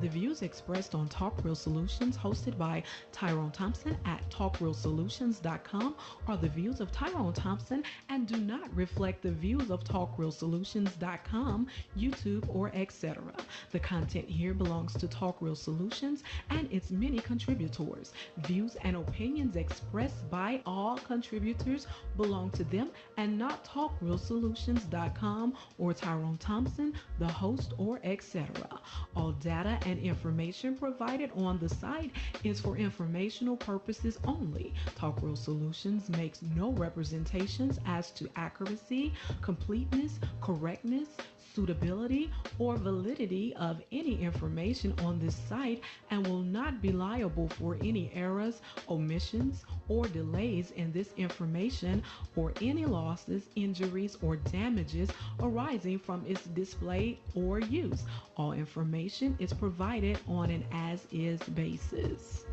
The views expressed on Talk Real Solutions, hosted by Tyrone Thompson at talkrealsolutions.com, are the views of Tyrone Thompson and do not reflect the views of talkrealsolutions.com, YouTube, or etc. The content here belongs to Talk Real Solutions and its many contributors. Views and opinions expressed by all contributors belong to them and not talkrealsolutions.com or Tyrone Thompson, the host, or etc. All data and information provided on the site is for informational purposes only. Talk Real Solutions makes no representations as to accuracy, completeness, correctness, suitability, or validity of any information on this site and will not be liable for any errors, omissions, or delays in this information or any losses, injuries, or damages arising from its display or use. All information is provided on an as-is basis.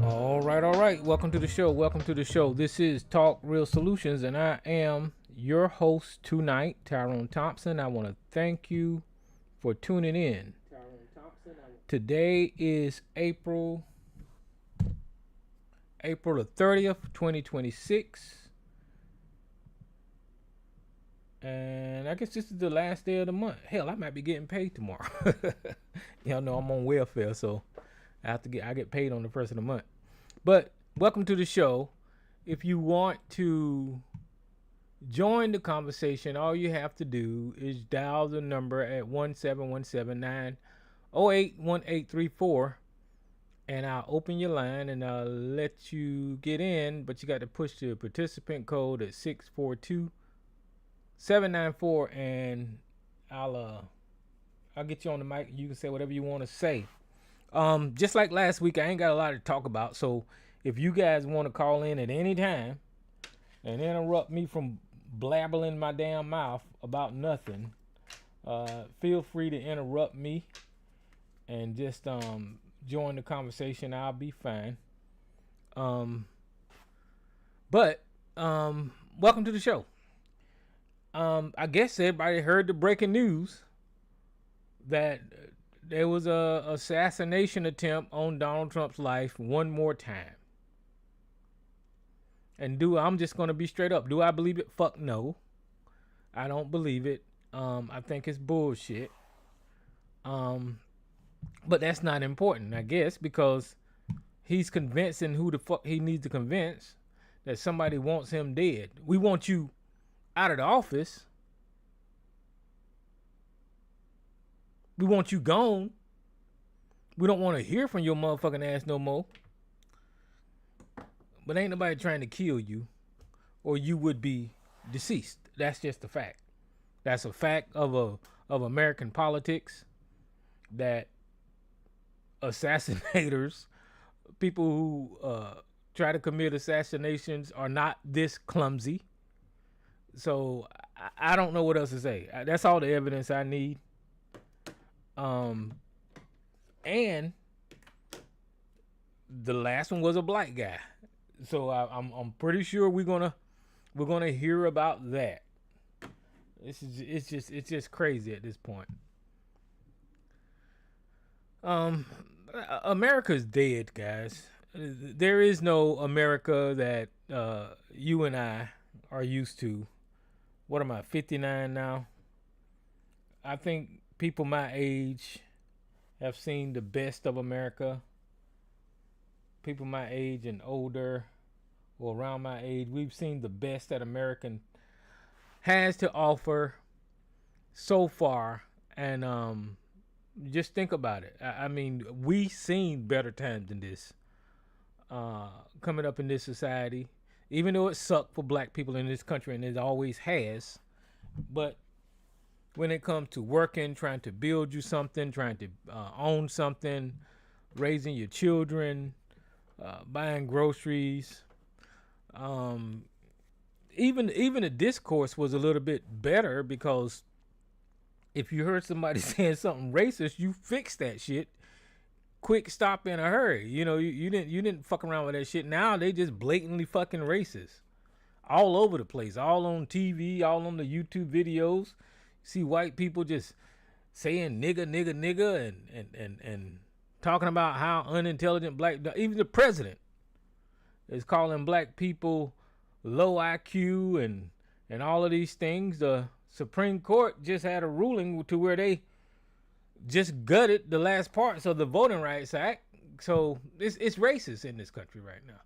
All right. Welcome to the show. This is Talk Real Solutions, and I am your host tonight, Tyrone Thompson. I want to thank you for tuning in. Today is April the 30th, 2026. And I guess this is the last day of the month. Hell, I might be getting paid tomorrow. Y'all know I'm on welfare, so I get paid on the first of the month. But welcome to the show. If you want to join the conversation, all you have to do is dial the number at 17179081834, and I'll open your line and I'll let you get in, but you got to push the participant code at 642-794, and I'll get you on the mic. You can say whatever you want to say. Just like last week, I ain't got a lot to talk about. So if you guys want to call in at any time and interrupt me from blabbering my damn mouth about nothing, feel free to interrupt me and just join the conversation. I'll be fine. But welcome to the show. I guess everybody heard the breaking news that there was a assassination attempt on Donald Trump's life one more time. And I'm just going to be straight up. Do I believe it? Fuck no. I don't believe it. I think it's bullshit. But that's not important, I guess, because he's convincing who the fuck he needs to convince that somebody wants him dead. We want you out of the office. We want you gone. We don't want to hear from your motherfucking ass no more. But ain't nobody trying to kill you, or you would be deceased. That's just a fact. That's a fact of American politics, that assassinators, people who try to commit assassinations, are not this clumsy. So I don't know what else to say. That's all the evidence I need. And the last one was a black guy, so I'm pretty sure we're gonna hear about that. It's just crazy at this point. America's dead, guys. There is no America that you and I are used to. What am I, 59 now? I think people my age have seen the best of America. People my age and older, or around my age, we've seen the best that American has to offer so far. And just think about it. I mean, we seen better times than this coming up in this society, even though it sucked for black people in this country, and it always has. But when it comes to working, trying to build you something, trying to own something, raising your children, buying groceries, even the discourse was a little bit better, because if you heard somebody saying something racist, you fix that shit quick, stop in a hurry. You know, you didn't fuck around with that shit. Now they just blatantly fucking racist. all over the place, all on TV, all on the YouTube videos. See white people just saying nigga, nigga, nigga, and talking about how unintelligent black, even the president is calling black people low IQ and all of these things. The Supreme Court just had a ruling to where they just gutted the last parts of the Voting Rights Act. So it's racist in this country right now.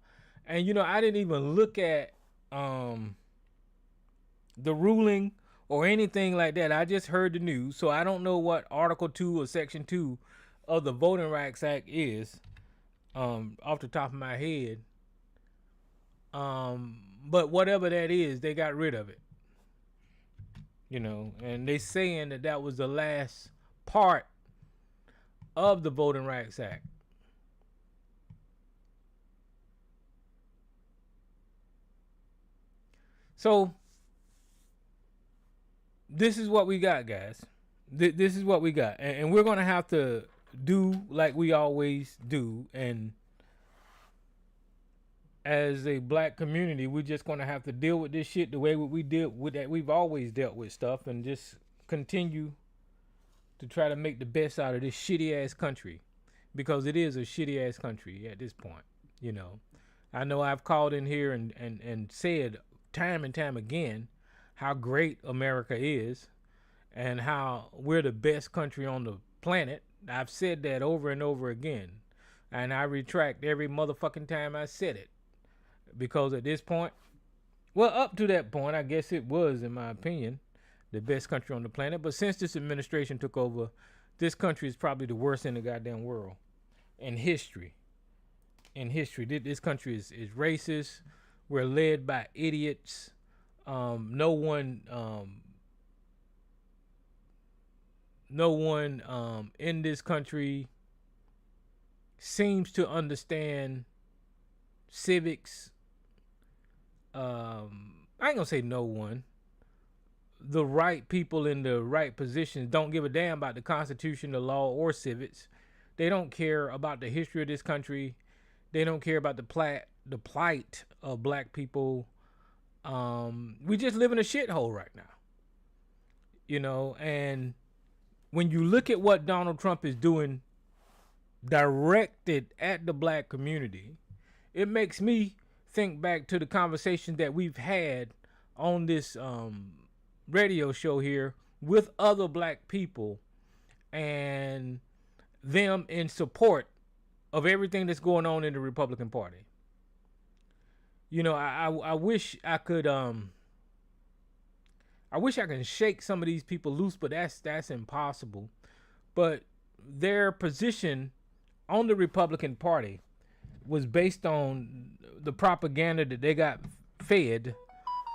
And, you know, I didn't even look at the ruling or anything like that. I just heard the news. So I don't know what Article 2 or Section 2 of the Voting Rights Act is off the top of my head. But whatever that is, they got rid of it. You know, and they saying that that was the last part of the Voting Rights Act. So this is what we got, guys. This is what we got, and we're gonna have to do like we always do. And as a black community, we're just gonna have to deal with this shit the way we deal with that. We've always dealt with stuff, and just continue to try to make the best out of this shitty ass country, because it is a shitty ass country at this point. You know, I know I've called in here and said time and time again how great America is and how we're the best country on the planet. I've said that over and over again, and I retract every motherfucking time I said it, because at this point, well, up to that point, I guess it was, in my opinion, the best country on the planet. But since this administration took over, this country is probably the worst in the goddamn world in history. In history, this country is racist. We're led by idiots. No one in this country seems to understand civics. I ain't gonna say no one. The right people in the right positions don't give a damn about the Constitution, the law, or civics. They don't care about the history of this country. They don't care about the plight of black people. We just live in a shithole right now, you know. And when you look at what Donald Trump is doing directed at the black community, it makes me think back to the conversation that we've had on this radio show here with other black people and them in support of everything that's going on in the Republican Party. You know, I wish I could I wish I could shake some of these people loose, but that's impossible. But their position on the Republican Party was based on the propaganda that they got fed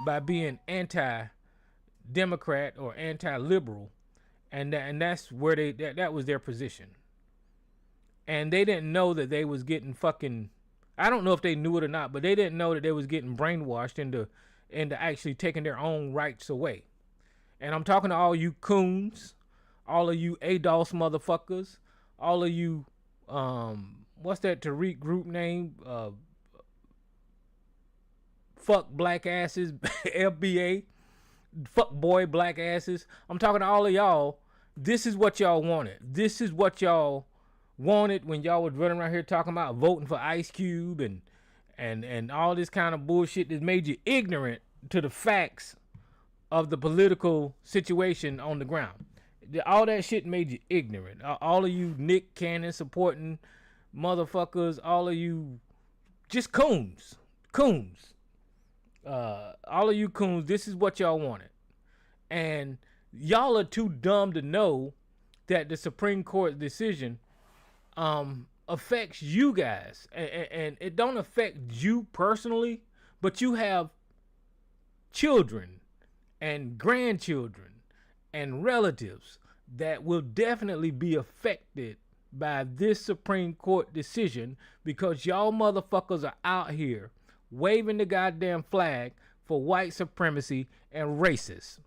by being anti-democrat or anti-liberal, and that's where that was their position. And they didn't know that they was getting fucking, I don't know if they knew it or not, but they didn't know that they was getting brainwashed into actually taking their own rights away. And I'm talking to all you coons, all of you ADOS motherfuckers, all of you, what's that Tariq group name? Fuck black asses, FBA, fuck boy black asses. I'm talking to all of y'all. This is what y'all wanted. This is what y'all wanted when y'all was running around here talking about voting for Ice Cube and all this kind of bullshit that made you ignorant to the facts of the political situation on the ground. All that shit made you ignorant. All of you Nick Cannon supporting motherfuckers, all of you just coons. All of you coons, this is what y'all wanted. And y'all are too dumb to know that the Supreme Court decision affects you guys. And it don't affect you personally, but you have children and grandchildren and relatives that will definitely be affected by this Supreme Court decision, because y'all motherfuckers are out here waving the goddamn flag for white supremacy and racists.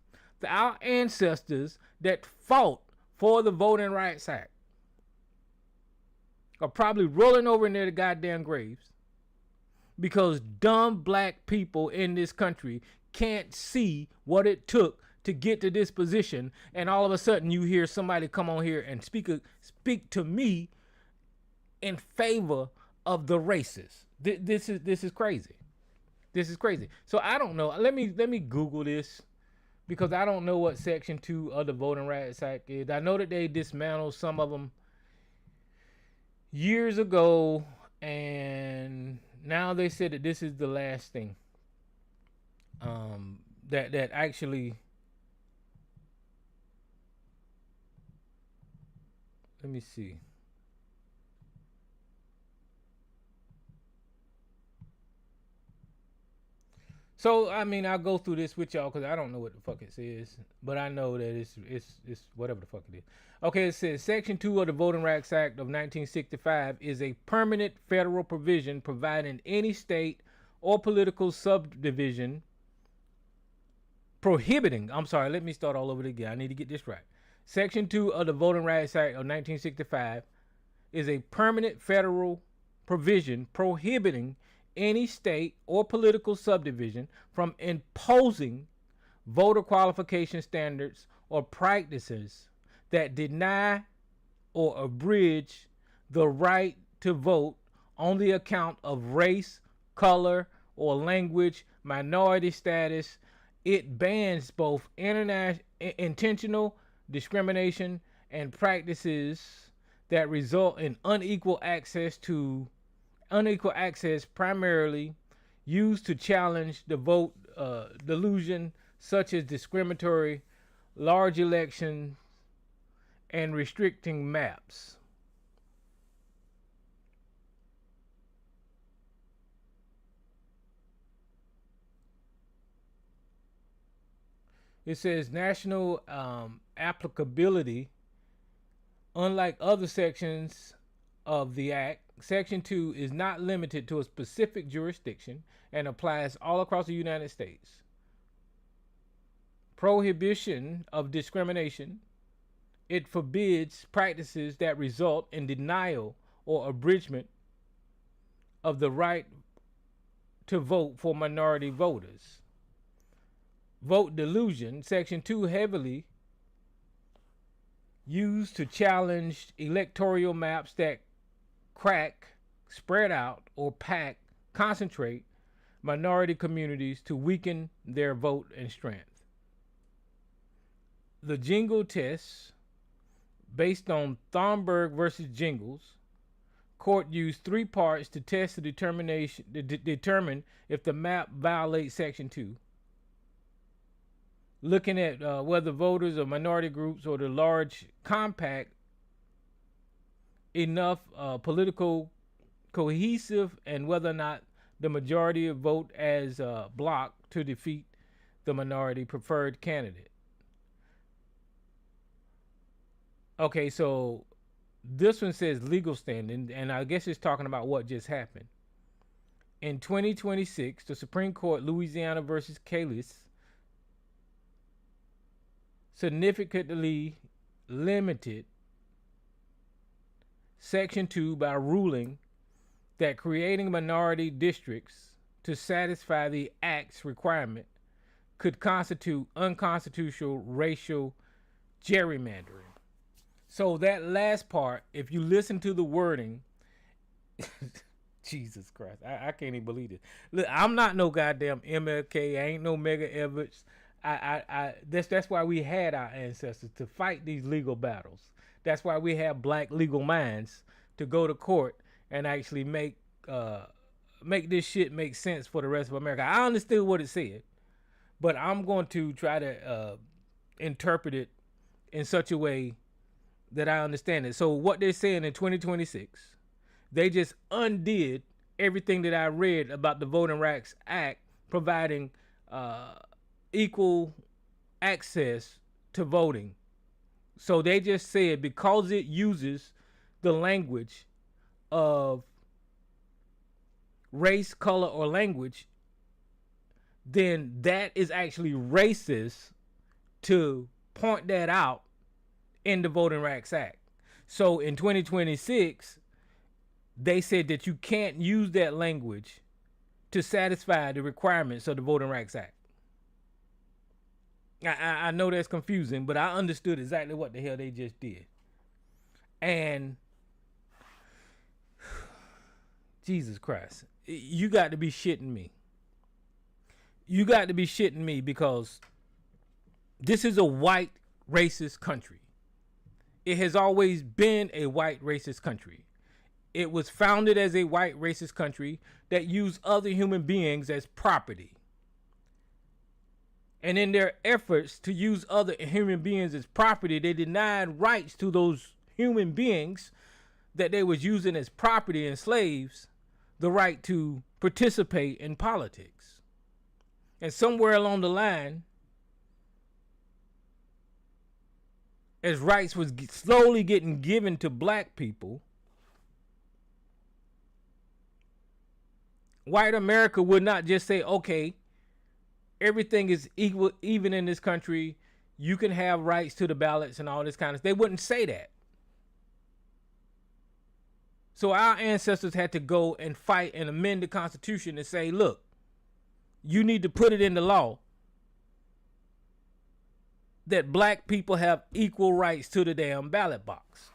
Our ancestors that fought for the Voting Rights Act are probably rolling over in their goddamn graves, because dumb black people in this country can't see what it took to get to this position, and all of a sudden you hear somebody come on here and speak to me in favor of the racists. This is crazy. This is crazy. So I don't know. Let me Google this, because I don't know what Section 2 of the Voting Rights Act is. I know that they dismantled some of them years ago, and now they said that this is the last thing that actually. Let me see. So I mean, I'll go through this with y'all because I don't know what the fuck it says, but I know that it's whatever the fuck it is. Okay, it says Section 2 of the Voting Rights Act of 1965 is a permanent federal provision providing any state or political subdivision prohibiting. I'm sorry, let me start all over again. I need to get this right. Section 2 of the Voting Rights Act of 1965 is a permanent federal provision prohibiting any state or political subdivision from imposing voter qualification standards or practices that deny or abridge the right to vote on the account of race, color, or language, minority status. It bans both intentional discrimination and practices that result in unequal access primarily used to challenge the vote delusion, such as discriminatory large elections and restricting maps. It says national applicability. Unlike other sections of the Act, Section 2 is not limited to a specific jurisdiction and applies all across the United States. Prohibition of discrimination. It forbids practices that result in denial or abridgment of the right to vote for minority voters. Vote delusion. Section 2 heavily used to challenge electoral maps that crack, spread out, or concentrate minority communities to weaken their vote and strength. The Jingle test, based on Thornburg versus Jingles, court used 3 parts to test the determine if the map violates Section 2. Looking at whether voters or minority groups or the large compact enough political cohesive, and whether or not the majority vote as a block to defeat the minority preferred candidate. Okay, so this one says legal standing, and I guess it's talking about what just happened. In 2026, the Supreme Court, Louisiana versus Calis, significantly limited Section 2 by ruling that creating minority districts to satisfy the Act's requirement could constitute unconstitutional racial gerrymandering. So that last part, if you listen to the wording, Jesus Christ, I can't even believe it. Look, I'm not no goddamn MLK. I ain't no Medgar Evers. That's why we had our ancestors, to fight these legal battles. That's why we have black legal minds to go to court and actually make this shit make sense for the rest of America. I understood what it said, but I'm going to try to interpret it in such a way that I understand it. So what they're saying in 2026, they just undid everything that I read about the Voting Rights Act providing equal access to voting. So they just said because it uses the language of race, color, or language, then that is actually racist to point that out in the Voting Rights Act. So in 2026, they said that you can't use that language to satisfy the requirements of the Voting Rights Act. I know that's confusing, but I understood exactly what the hell they just did. And Jesus Christ, you got to be shitting me. You got to be shitting me, because this is a white racist country. It has always been a white racist country. It was founded as a white racist country that used other human beings as property. And in their efforts to use other human beings as property, they denied rights to those human beings that they was using as property and slaves, the right to participate in politics. And somewhere along the line, as rights was slowly getting given to black people, white America would not just say, okay, everything is equal, even in this country, you can have rights to the ballots and all this kind of stuff. They wouldn't say that. So our ancestors had to go and fight and amend the Constitution and say, look, you need to put it in the law that black people have equal rights to the damn ballot box.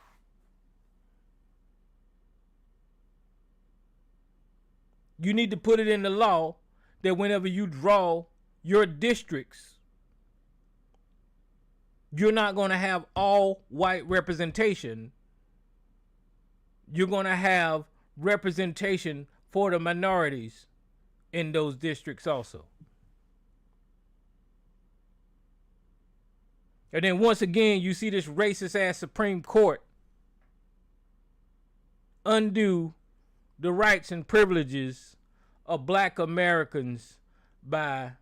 You need to put it in the law that whenever you draw your districts, you're not going to have all white representation. You're going to have representation for the minorities in those districts also. And then once again, you see this racist ass Supreme Court undo the rights and privileges of black Americans by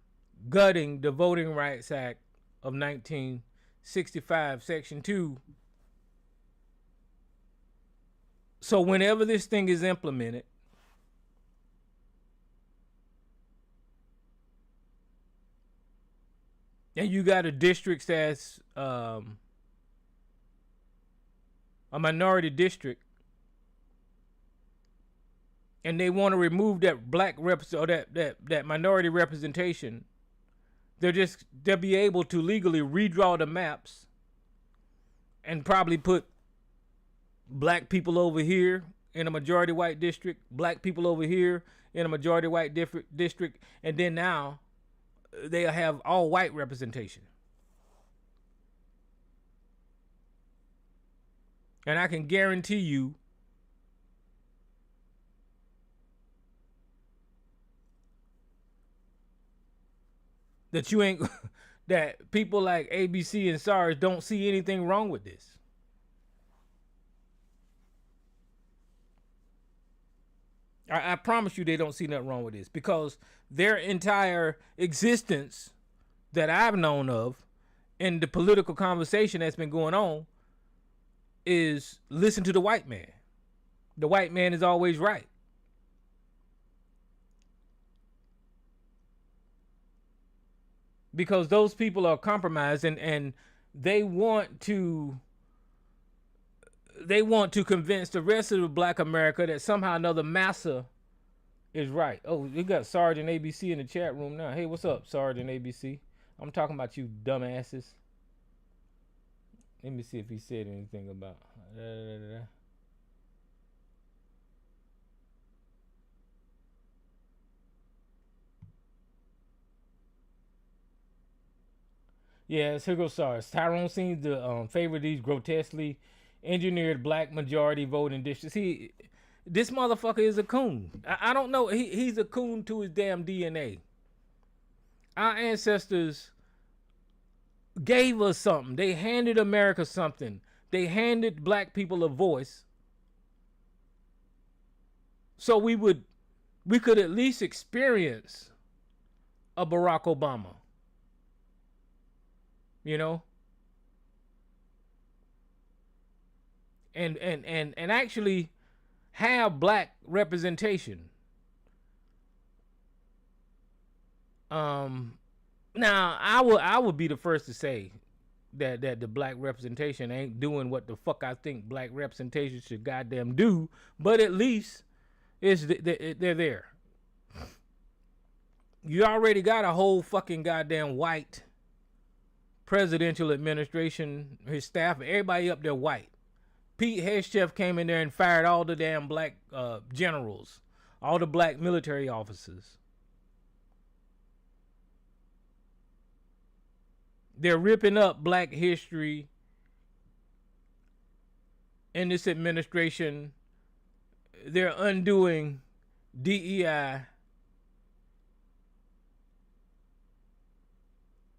gutting the Voting Rights Act of 1965, Section 2. So whenever this thing is implemented, and you got a district that's a minority district, and they want to remove that black or that minority representation, they'll be able to legally redraw the maps and probably put black people over here in a majority white district, black people over here in a majority white district, and then now they'll have all white representation. And I can guarantee you that you ain't that people like ABC and SARS don't see anything wrong with this. I promise you they don't see nothing wrong with this, because their entire existence that I've known of in the political conversation that's been going on is listen to the white man. The white man is always right. Because those people are compromised, and they want to convince the rest of the black America that somehow or another Massa is right. Oh, you got Sergeant ABC in the chat room now. Hey, what's up, Sergeant ABC? I'm talking about you dumbasses. Let me see if he said anything about Yeah, here goes SARS. Tyrone seems to favor these grotesquely engineered black majority voting districts. This motherfucker is a coon. I don't know. He's a coon to his damn DNA. Our ancestors gave us something. They handed America something. They handed black people a voice. So we could at least experience a Barack Obama. You know? And actually have black representation. Now I would be the first to say that the black representation ain't doing what the fuck I think black representation should goddamn do, but at least they're there. You already got a whole fucking goddamn white presidential administration, his staff, everybody up there white. Pete Hegseth came in there and fired all the damn black generals, all the black military officers. They're ripping up black history in this administration. They're undoing DEI.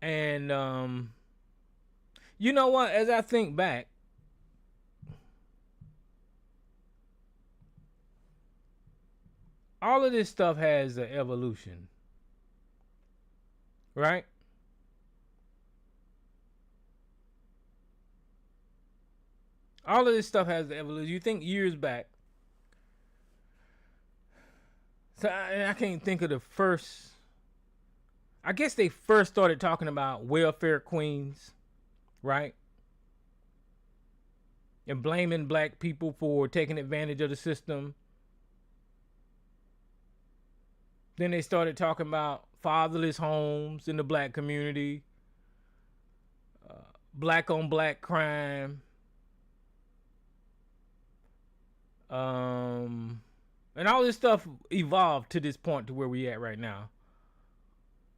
And you know what? As I think back, all of this stuff has an evolution, right? All of this stuff has the evolution. You think years back. So I can't think of the first. I guess they first started talking about welfare queens, right? And blaming black people for taking advantage of the system. Then they started talking about fatherless homes in the black community, black on black crime, and all this stuff evolved to this point to where we at right now.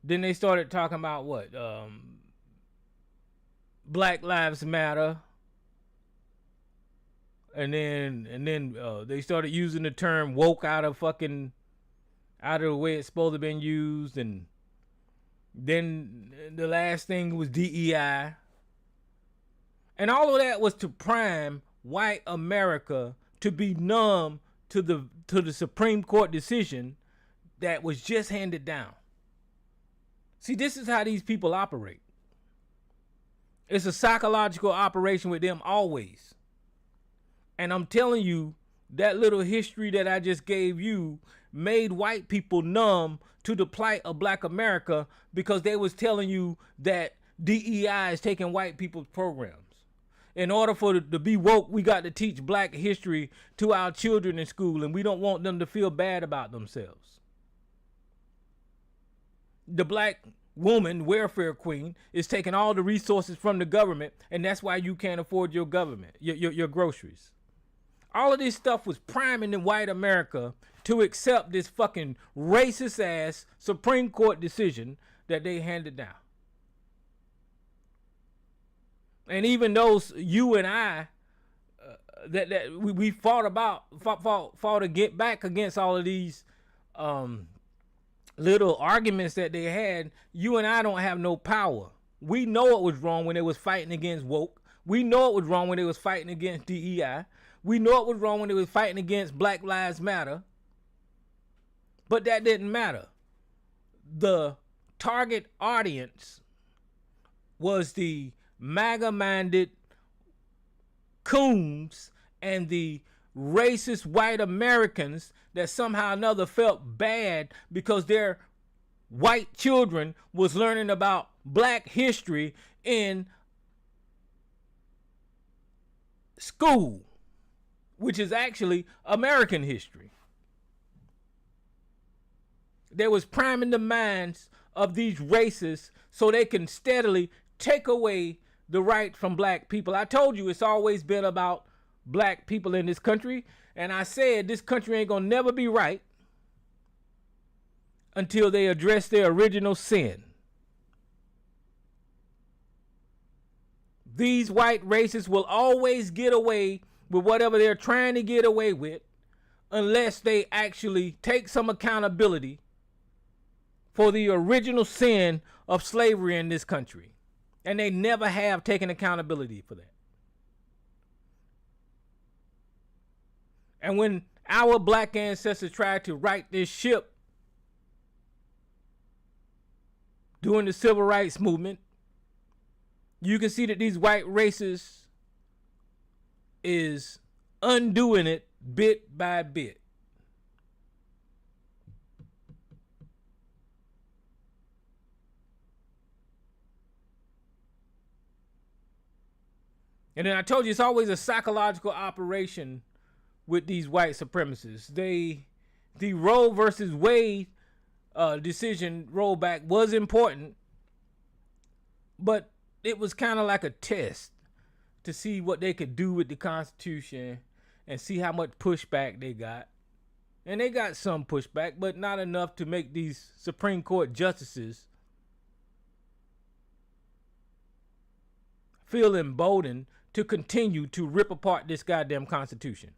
Then they started talking about what? Black Lives Matter. And then they started using the term woke out of the way it's supposed to have been used. And then the last thing was DEI. And all of that was to prime white America to be numb to the Supreme Court decision that was just handed down. See, this is how these people operate. It's a psychological operation with them always. And I'm telling you, that little history that I just gave you made white people numb to the plight of black America because they was telling you that DEI is taking white people's programs. In order for to be woke, we got to teach black history to our children in school, and we don't want them to feel bad about themselves. The black woman, welfare queen, is taking all the resources from the government, and that's why you can't afford your government, your groceries. All of this stuff was priming in white America to accept this fucking racist ass Supreme Court decision that they handed down. And even those you and I that we fought to get back against all of these little arguments that they had, you and I don't have no power. We know it was wrong when they was fighting against woke. We know it was wrong when they was fighting against DEI. We know it was wrong when they was fighting against Black Lives Matter. But that didn't matter. The target audience was the MAGA-minded coons and the racist white Americans that somehow or another felt bad because their white children was learning about black history in school, which is actually American history. They was priming the minds of these racists so they can steadily take away the right from black people. I told you it's always been about black people in this country, and I said this country ain't gonna never be right until they address their original sin. These white racists will always get away with whatever they're trying to get away with unless they actually take some accountability for the original sin of slavery in this country. And they never have taken accountability for that. And when our black ancestors tried to right this ship during the civil rights movement, you can see that these white racists is undoing it bit by bit. And then I told you it's always a psychological operation with these white supremacists. The Roe versus Wade decision rollback was important, but it was kind of like a test to see what they could do with the Constitution and see how much pushback they got. And they got some pushback, but not enough to make these Supreme Court justices feel emboldened to continue to rip apart this goddamn Constitution.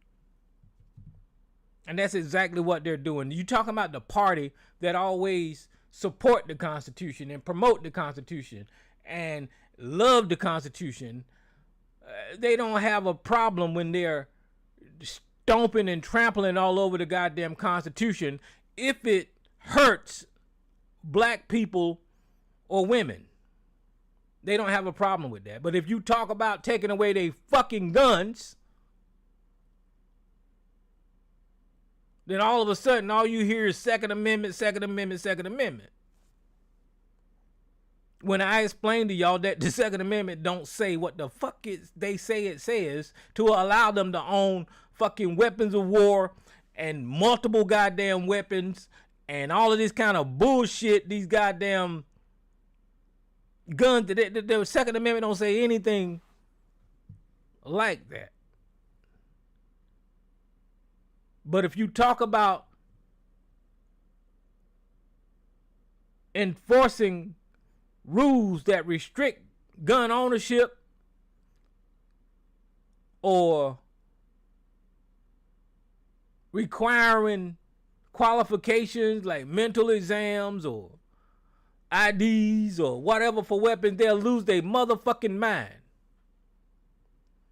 And that's exactly what they're doing. You talking about the party that always support the Constitution and promote the Constitution and love the Constitution. They don't have a problem when they're stomping and trampling all over the goddamn Constitution if it hurts black people or women. They don't have a problem with that. But if you talk about taking away their fucking guns, then all of a sudden all you hear is Second Amendment, Second Amendment, Second Amendment. When I explain to y'all that the Second Amendment don't say what the fuck they say it says, to allow them to own fucking weapons of war and multiple goddamn weapons and all of this kind of bullshit, these goddamn guns, the Second Amendment don't say anything like that. But if you talk about enforcing rules that restrict gun ownership or requiring qualifications like mental exams or IDs or whatever for weapons, they'll lose their motherfucking mind.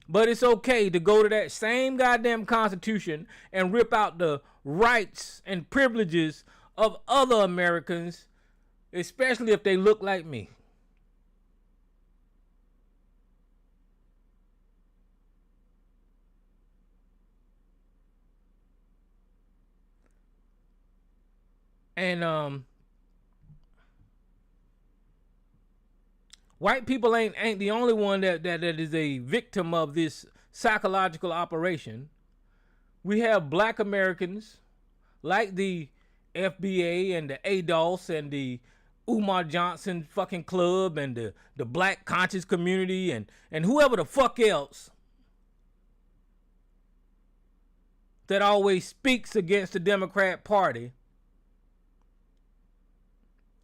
But it's okay to go to that same goddamn Constitution and rip out the rights and privileges of other Americans, especially if they look like me. And white people ain't the only one that is a victim of this psychological operation. We have black Americans like the FBA and the ADOS and the Umar Johnson fucking club and the black conscious community and whoever the fuck else that always speaks against the Democrat Party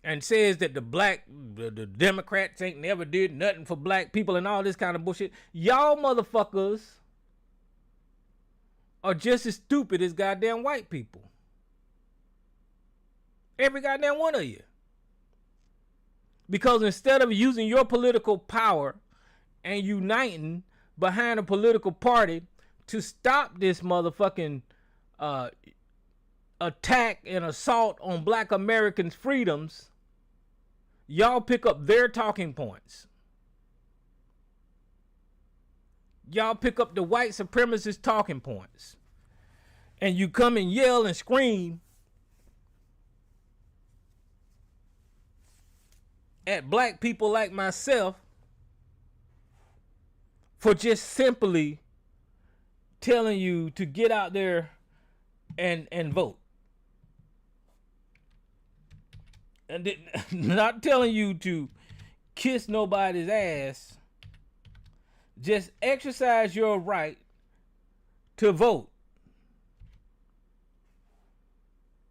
and says that the Democrats ain't never did nothing for black people and all this kind of bullshit. Y'all motherfuckers are just as stupid as goddamn white people. Every goddamn one of you. Because instead of using your political power and uniting behind a political party to stop this motherfucking attack and assault on black Americans' freedoms, y'all pick up their talking points. Y'all pick up the white supremacist talking points. And you come and yell and scream at black people like myself for just simply telling you to get out there and vote. And not telling you to kiss nobody's ass. Just exercise your right to vote.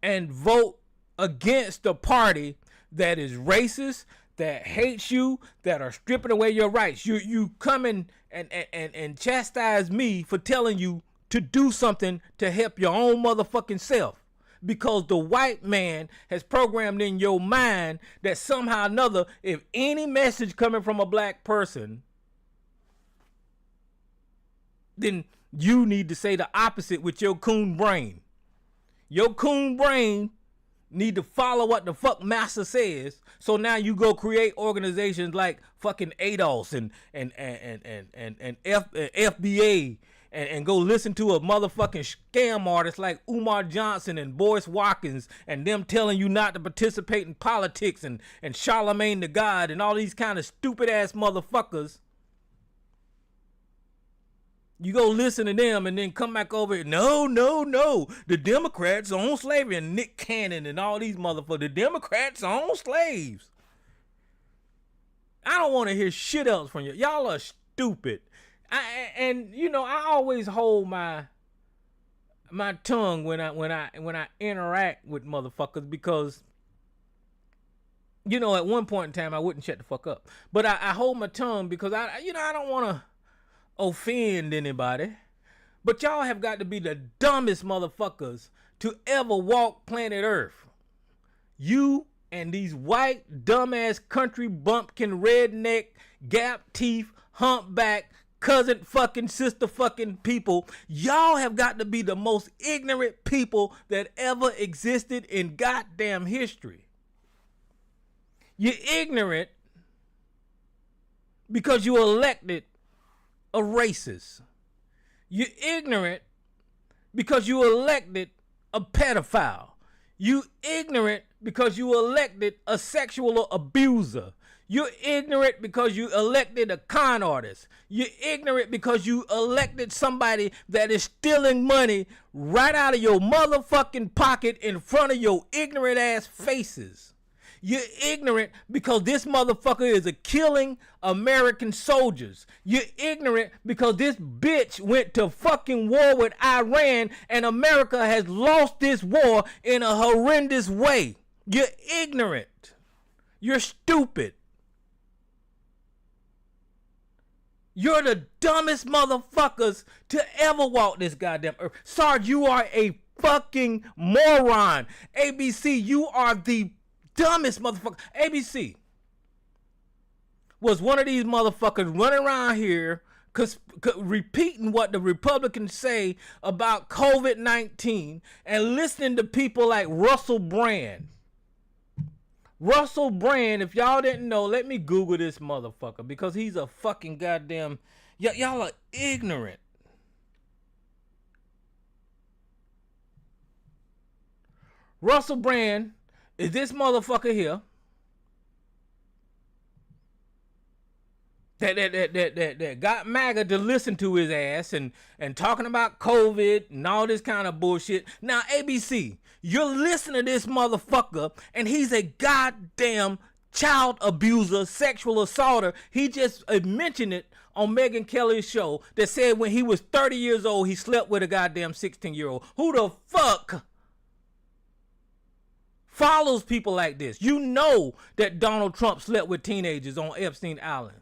And vote against the party that is racist, that hates you, that are stripping away your rights. You come in and chastise me for telling you to do something to help your own motherfucking self. Because the white man has programmed in your mind that somehow or another, if any message coming from a black person, then you need to say the opposite with your coon brain. Your coon brain need to follow what the fuck master says. So now you go create organizations like fucking ADOS and FBA and go listen to a motherfucking scam artist like Umar Johnson and Boyce Watkins and them telling you not to participate in politics and Charlemagne the God and all these kind of stupid ass motherfuckers You go listen to them and then come back over here. No, no, no. The Democrats own slavery, and Nick Cannon and all these motherfuckers. The Democrats own slaves. I don't want to hear shit else from you. Y'all are stupid. I always hold my tongue when I interact with motherfuckers because at one point in time I wouldn't shut the fuck up. But I hold my tongue because I don't want to offend anybody, but y'all have got to be the dumbest motherfuckers to ever walk planet Earth. You and these white dumbass country bumpkin redneck gap teeth humpback cousin fucking sister fucking people, y'all have got to be the most ignorant people that ever existed in goddamn history. You're ignorant because you elected a racist. You're ignorant because you elected a pedophile. You ignorant because you elected a sexual abuser. You're ignorant because you elected a con artist. You're ignorant because you elected somebody that is stealing money right out of your motherfucking pocket in front of your ignorant ass faces. You're ignorant because this motherfucker is killing American soldiers. You're ignorant because this bitch went to fucking war with Iran and America has lost this war in a horrendous way. You're ignorant. You're stupid. You're the dumbest motherfuckers to ever walk this goddamn earth. Sarge, you are a fucking moron. ABC, you are the dumbest motherfucker. ABC was one of these motherfuckers running around here repeating what the Republicans say about COVID-19 and listening to people like Russell Brand. Russell Brand, if y'all didn't know, let me Google this motherfucker because he's a fucking goddamn... y'all are ignorant. Russell Brand is this motherfucker here that got MAGA to listen to his ass and talking about COVID and all this kind of bullshit. Now, ABC, you're listening to this motherfucker and he's a goddamn child abuser, sexual assaulter. He just mentioned it on Megyn Kelly's show that said when he was 30 years old, he slept with a goddamn 16-year-old. Who the fuck follows people like this? You know that Donald Trump slept with teenagers on Epstein Island.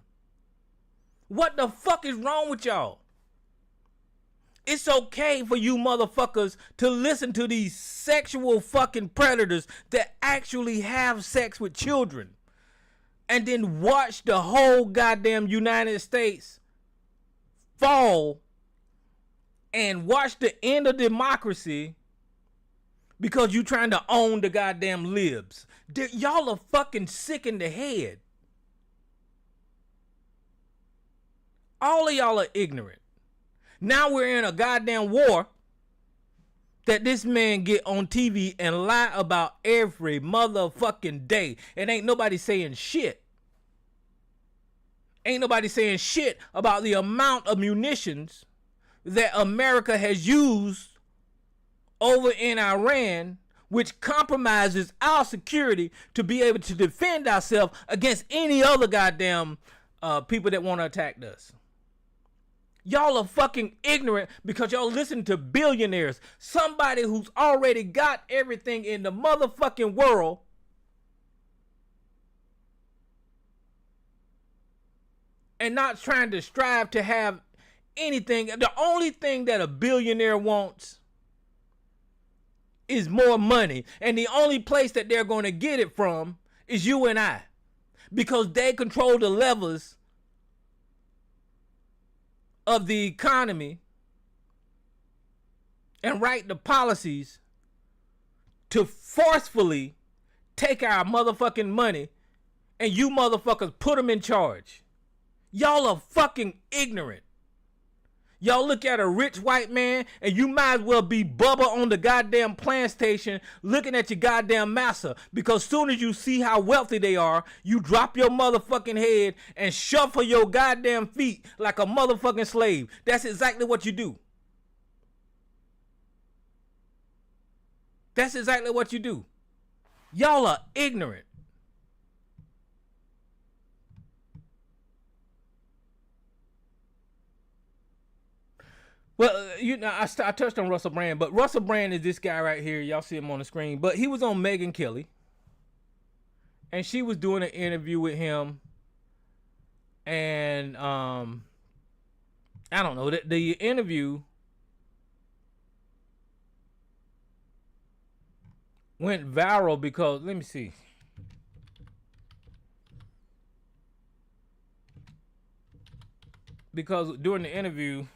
What the fuck is wrong with y'all? It's okay for you motherfuckers to listen to these sexual fucking predators that actually have sex with children and then watch the whole goddamn United States fall and watch the end of democracy because you trying to own the goddamn libs. Y'all are fucking sick in the head. All of y'all are ignorant. Now we're in a goddamn war that this man get on TV and lie about every motherfucking day. And ain't nobody saying shit. Ain't nobody saying shit about the amount of munitions that America has used over in Iran, which compromises our security to be able to defend ourselves against any other goddamn people that want to attack us. Y'all are fucking ignorant because y'all listen to billionaires. Somebody who's already got everything in the motherfucking world. And not trying to strive to have anything. The only thing that a billionaire wants is more money. And the only place that they're going to get it from is you and I. Because they control the levers of the economy and write the policies to forcefully take our motherfucking money and you motherfuckers put them in charge. Y'all are fucking ignorant. Y'all look at a rich white man and you might as well be Bubba on the goddamn plant station looking at your goddamn massa, because soon as you see how wealthy they are, you drop your motherfucking head and shuffle your goddamn feet like a motherfucking slave. That's exactly what you do. That's exactly what you do. Y'all are ignorant. Well, you know, I touched on Russell Brand, but Russell Brand is this guy right here. Y'all see him on the screen. But he was on Megyn Kelly, and she was doing an interview with him. And I don't know, the interview went viral because, let me see. Because during the interview,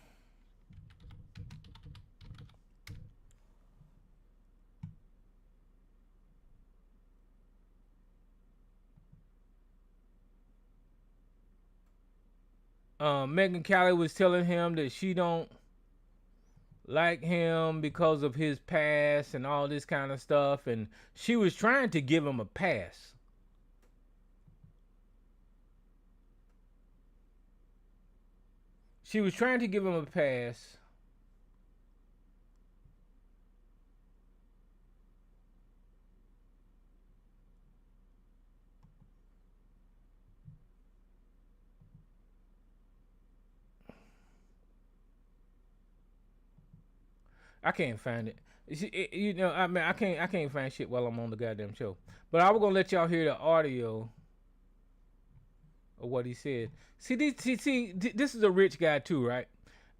Megyn Kelly was telling him that she don't like him because of his past and all this kind of stuff, and she was trying to give him a pass. She was trying to give him a pass. I can't find it. You know, I mean, I can't find shit while I'm on the goddamn show. But I was gonna let y'all hear the audio of what he said. See, this is a rich guy too, right?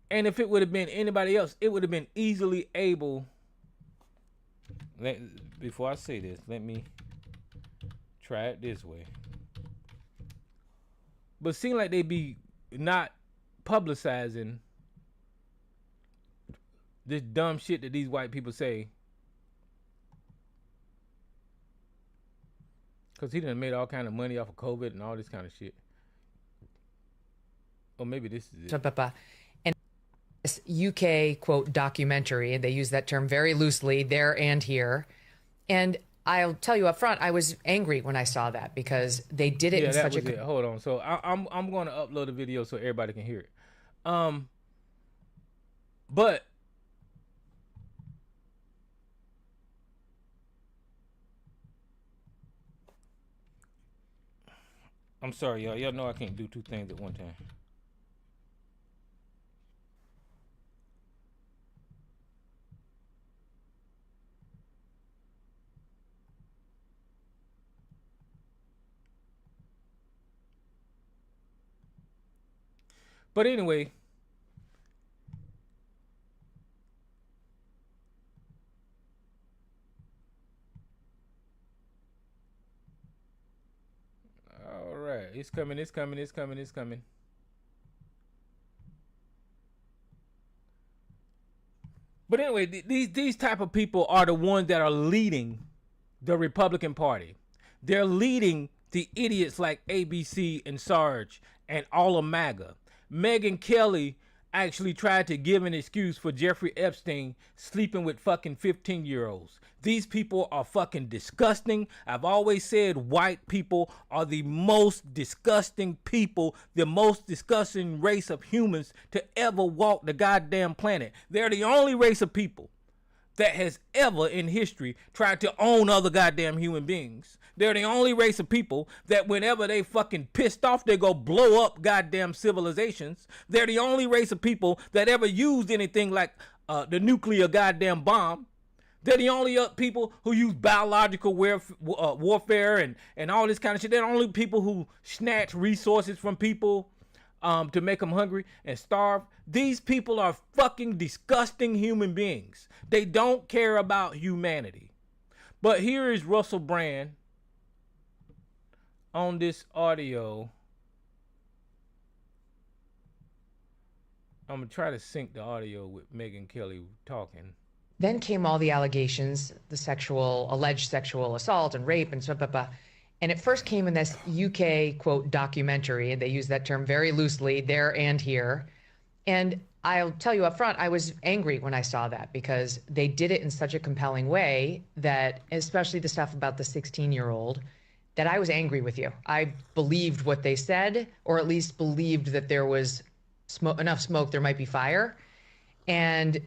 And if it would have been anybody else, it would have been easily able. Before I say this, let me try it this way. But seem like they be not publicizing this dumb shit that these white people say, because he done made all kind of money off of COVID and all this kind of shit. Or maybe this is it. And this UK, quote, documentary, and they use that term very loosely there and here. And I'll tell you up front, I was angry when I saw that because they did it in such a... Hold on. So I'm going to upload a video so everybody can hear it. But I'm sorry, y'all. Y'all know I can't do two things at one time. But anyway, all right, it's coming. But anyway, these type of people are the ones that are leading the Republican Party. They're leading the idiots like ABC and Sarge and all of MAGA. Megyn Kelly actually tried to give an excuse for Jeffrey Epstein sleeping with fucking 15-year-olds. These people are fucking disgusting. I've always said white people are the most disgusting people, the most disgusting race of humans to ever walk the goddamn planet. They're the only race of people that has ever in history tried to own other goddamn human beings. They're the only race of people that whenever they fucking pissed off, they go blow up goddamn civilizations. They're the only race of people that ever used anything like the nuclear goddamn bomb. They're the only people who use biological warfare and all this kind of shit. They're the only people who snatch resources from people to make them hungry and starve. These people are fucking disgusting human beings. They don't care about humanity. But here is Russell Brand on this audio. I'm going to try to sync the audio with Megyn Kelly talking. Then came all the allegations, the alleged sexual assault and rape and and it first came in this UK, quote, documentary, and they use that term very loosely there and here. And I'll tell you up front, I was angry when I saw that because they did it in such a compelling way that, especially the stuff about the 16-year-old, that I was angry with you. I believed what they said, or at least believed that there was enough smoke, there might be fire. And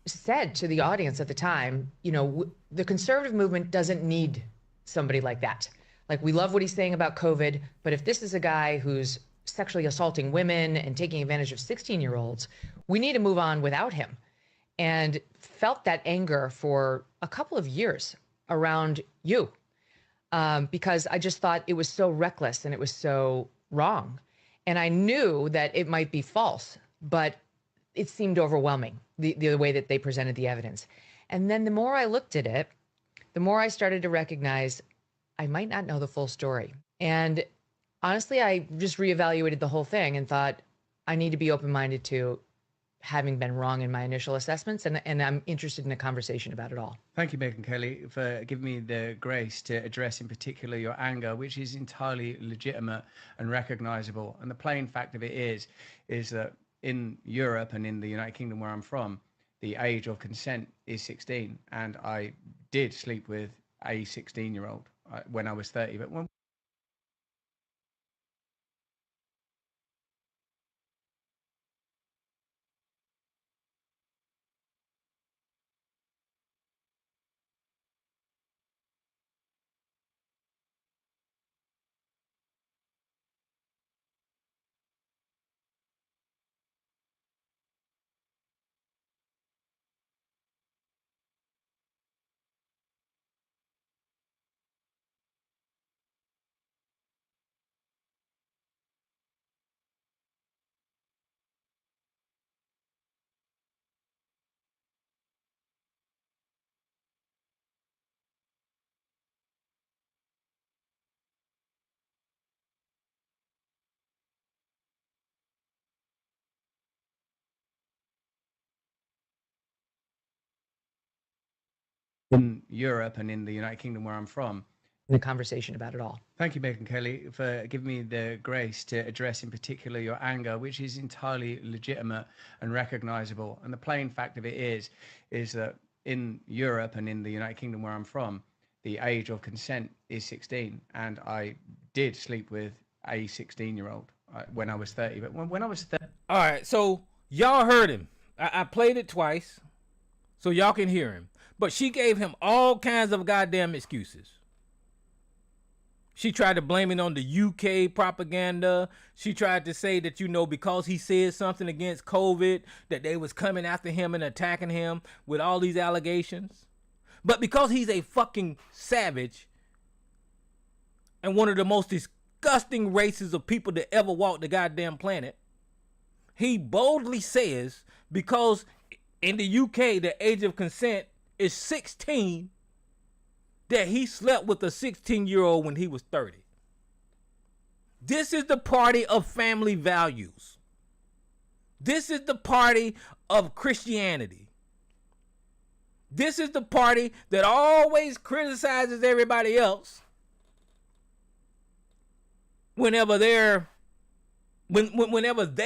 said to the audience at the time, the conservative movement doesn't need somebody like that. Like, we love what he's saying about COVID, but if this is a guy who's sexually assaulting women and taking advantage of 16-year-olds, we need to move on without him. And felt that anger for a couple of years around you, because I just thought it was so reckless and it was so wrong. And I knew that it might be false, but it seemed overwhelming, the way that they presented the evidence. And then the more I looked at it, the more I started to recognize I might not know the full story. And honestly, I just reevaluated the whole thing and thought I need to be open-minded to having been wrong in my initial assessments, and I'm interested in a conversation about it all. Thank you, Megyn Kelly, for giving me the grace to address in particular your anger, which is entirely legitimate and recognizable. And the plain fact of it is that in Europe and in the United Kingdom, where I'm from, the age of consent is 16, and I did sleep with a 16-year-old when I was 30. But when in Europe and in the United Kingdom, where I'm from, The conversation about it all. thank you, Megyn Kelly, for giving me the grace to address in particular your anger, which is entirely legitimate and recognizable. And the plain fact of it is that in Europe and in the United Kingdom, where I'm from, the age of consent is 16, and I did sleep with a 16-year-old when I was 30. But when I was 30, All right, so y'all heard him. I played it twice, so y'all can hear him. But she gave him all kinds of goddamn excuses. She tried to blame it on the UK propaganda. She tried to say that, because he said something against COVID, that they was coming after him and attacking him with all these allegations. But because he's a fucking savage and one of the most disgusting races of people that ever walked the goddamn planet, he boldly says, because in the UK, the age of consent is 16, that he slept with a 16-year-old when he was 30. This is the party of family values. This is the party of Christianity. This is the party that always criticizes everybody else whenever they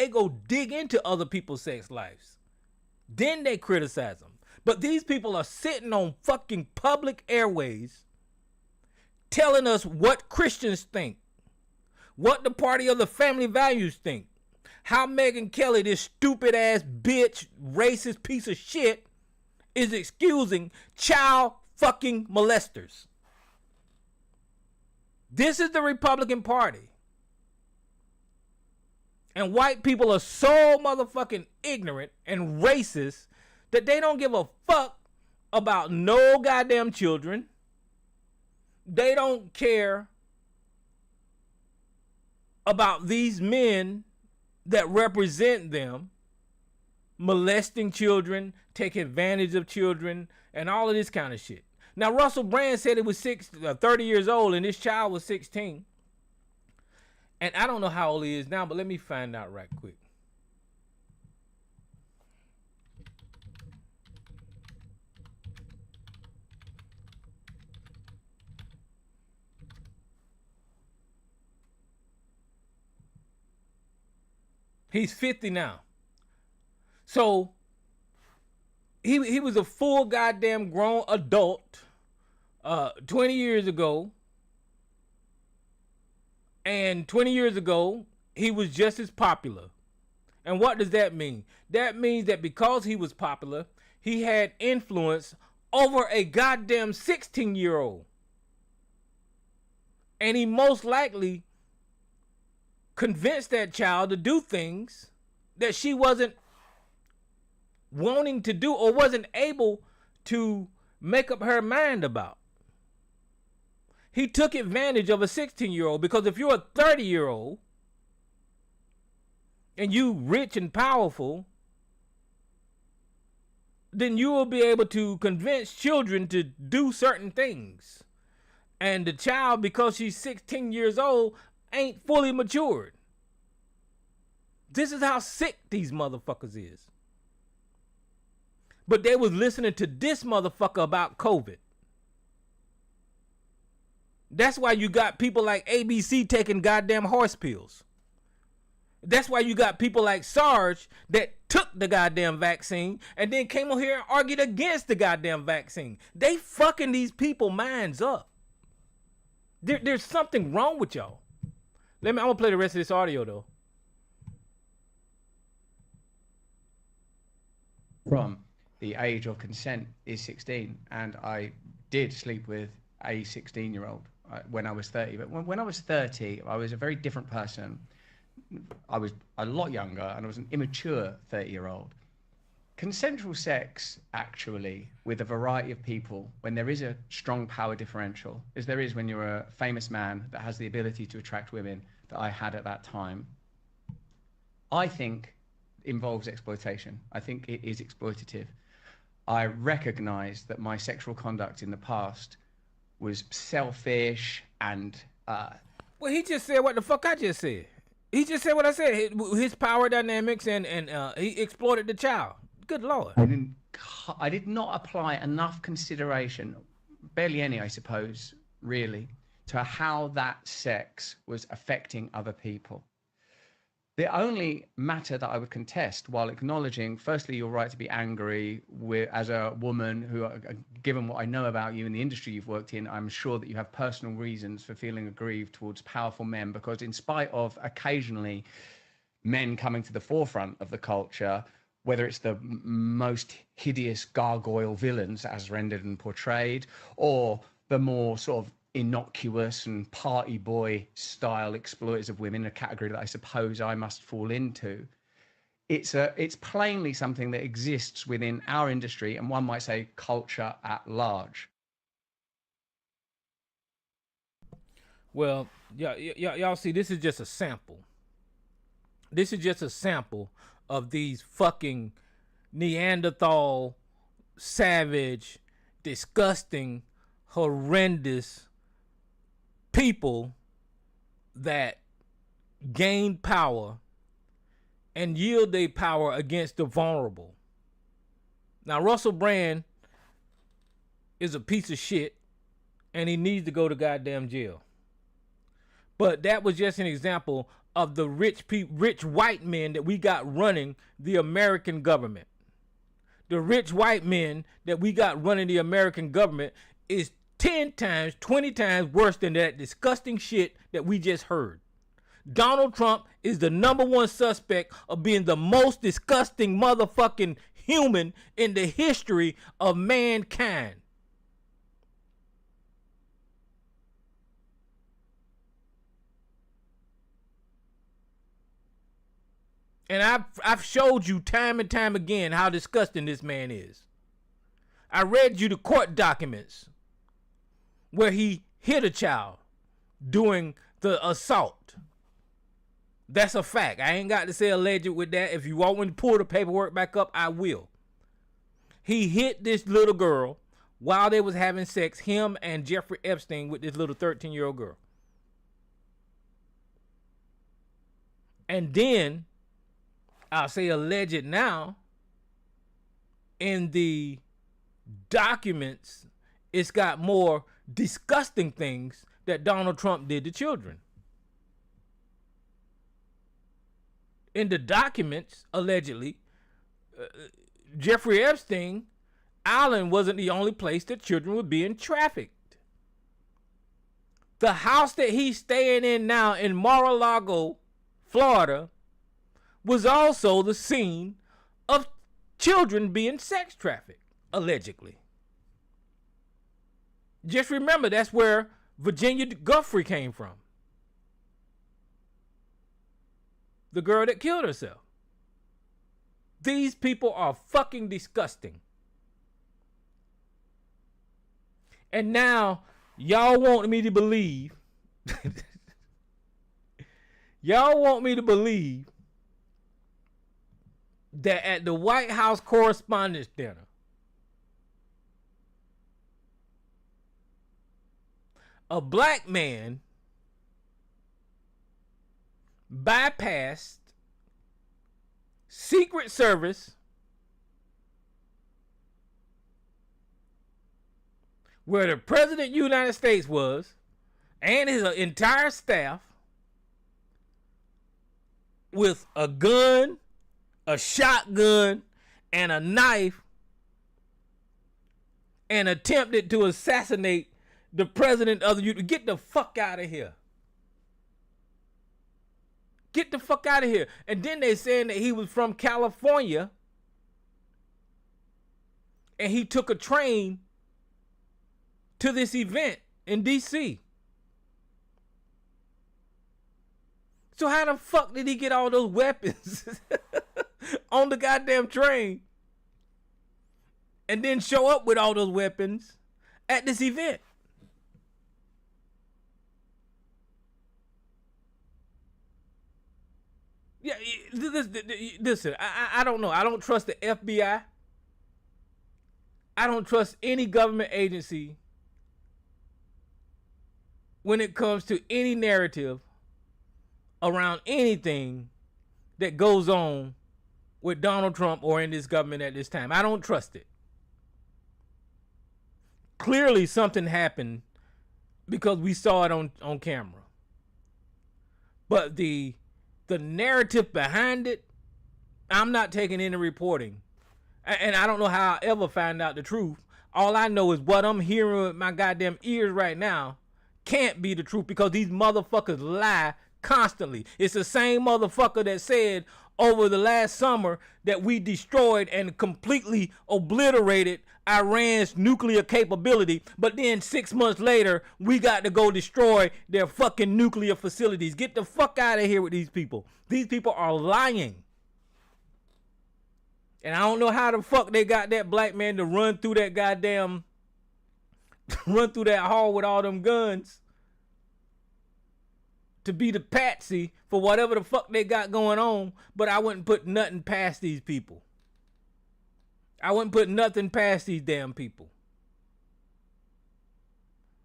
go dig into other people's sex lives. Then they criticize them. But these people are sitting on fucking public airways telling us what Christians think, what the party of the family values think, how Megyn Kelly, this stupid ass bitch, racist piece of shit, is excusing child fucking molesters. This is the Republican Party. And white people are so motherfucking ignorant and racist that they don't give a fuck about no goddamn children. They don't care about these men that represent them molesting children, taking advantage of children, and all of this kind of shit. Now, Russell Brand said it was 30 years old and this child was 16. And I don't know how old he is now, but let me find out right quick. He's 50 now. So he was a full goddamn grown adult 20 years ago. And 20 years ago, he was just as popular. And what does that mean? That means that because he was popular, he had influence over a goddamn 16-year-old. And he most likely convinced that child to do things that she wasn't wanting to do or wasn't able to make up her mind about. He took advantage of a 16-year-old, because if you're a 30-year-old and you rich and powerful, then you will be able to convince children to do certain things. And the child, because she's 16 years old, ain't fully matured. This is how sick these motherfuckers is. But they was listening to this motherfucker about COVID. That's why you got people like ABC taking goddamn horse pills. That's why you got people like Sarge that took the goddamn vaccine and then came on here and argued against the goddamn vaccine. They fucking these people minds up. There's something wrong with y'all. I'm gonna play the rest of this audio though. From the age of consent is 16, and I did sleep with a 16-year-old when I was 30. But when I was 30, I was a very different person. I was a lot younger, and I was an immature 30-year-old. Consensual sex, actually, with a variety of people, when there is a strong power differential, as there is when you're a famous man that has the ability to attract women that I had at that time, I think involves exploitation. I think it is exploitative. I recognize that my sexual conduct in the past was selfish and... Well, he just said what the fuck I just said. He just said what I said. His power dynamics and he exploited the child. Good Lord. I did not apply enough consideration, barely any, I suppose, really, to how that sex was affecting other people. The only matter that I would contest, while acknowledging, firstly, your right to be angry as a woman who, given what I know about you in the industry you've worked in, I'm sure that you have personal reasons for feeling aggrieved towards powerful men, because in spite of occasionally men coming to the forefront of the culture, whether it's the most hideous gargoyle villains as rendered and portrayed, or the more sort of innocuous and party boy style exploiters of women, a category that I suppose I must fall into. It's plainly something that exists within our industry, and one might say culture at large. Well, y'all see, this is just a sample. This is just a sample of these fucking Neanderthal, savage, disgusting, horrendous people that gain power and yield their power against the vulnerable. Now, Russell Brand is a piece of shit, and he needs to go to goddamn jail. But that was just an example of the rich white men that we got running the American government. The rich white men that we got running the American government is 10 times, 20 times worse than that disgusting shit that we just heard. Donald Trump is the #1 suspect of being the most disgusting motherfucking human in the history of mankind. And I've showed you time and time again how disgusting this man is. I read you the court documents where he hit a child during the assault. That's a fact. I ain't got to say alleged with that. If you want me to pull the paperwork back up, I will. He hit this little girl while they was having sex, him and Jeffrey Epstein, with this little 13-year-old girl. And then, I'll say alleged now, in the documents, it's got more disgusting things that Donald Trump did to children. In the documents, allegedly, Jeffrey Epstein Island wasn't the only place that children were being trafficked. The house that he's staying in now in Mar-a-Lago, Florida, was also the scene of children being sex trafficked, allegedly. Just remember, that's where Virginia Giuffre came from. The girl that killed herself. These people are fucking disgusting. And now, y'all want me to believe, that at the White House Correspondents' Dinner, a black man bypassed Secret Service, where the President of the United States was, and his entire staff, with a gun, a shotgun, and a knife, and attempted to assassinate the President of the United States. Get the fuck out of here. Get the fuck out of here. And then they saying that he was from California, and he took a train to this event in D.C. So how the fuck did he get all those weapons on the goddamn train and then show up with all those weapons at this event? Yeah, listen, I don't know. I don't trust the FBI. I don't trust any government agency when it comes to any narrative around anything that goes on with Donald Trump or in this government at this time. I don't trust it. Clearly something happened because we saw it on camera. But the narrative behind it, I'm not taking any reporting. And I don't know how I'll ever find out the truth. All I know is what I'm hearing with my goddamn ears right now can't be the truth, because these motherfuckers lie constantly. It's the same motherfucker that said over the last summer that we destroyed and completely obliterated Iran's nuclear capability, but then 6 months later we got to go destroy their fucking nuclear facilities. Get the fuck out of here with these people. These people are lying. And I don't know how the fuck they got that black man to run through that goddamn run through that hall with all them guns to be the patsy for whatever the fuck they got going on. But I wouldn't put nothing past these people. I wouldn't put nothing past these damn people.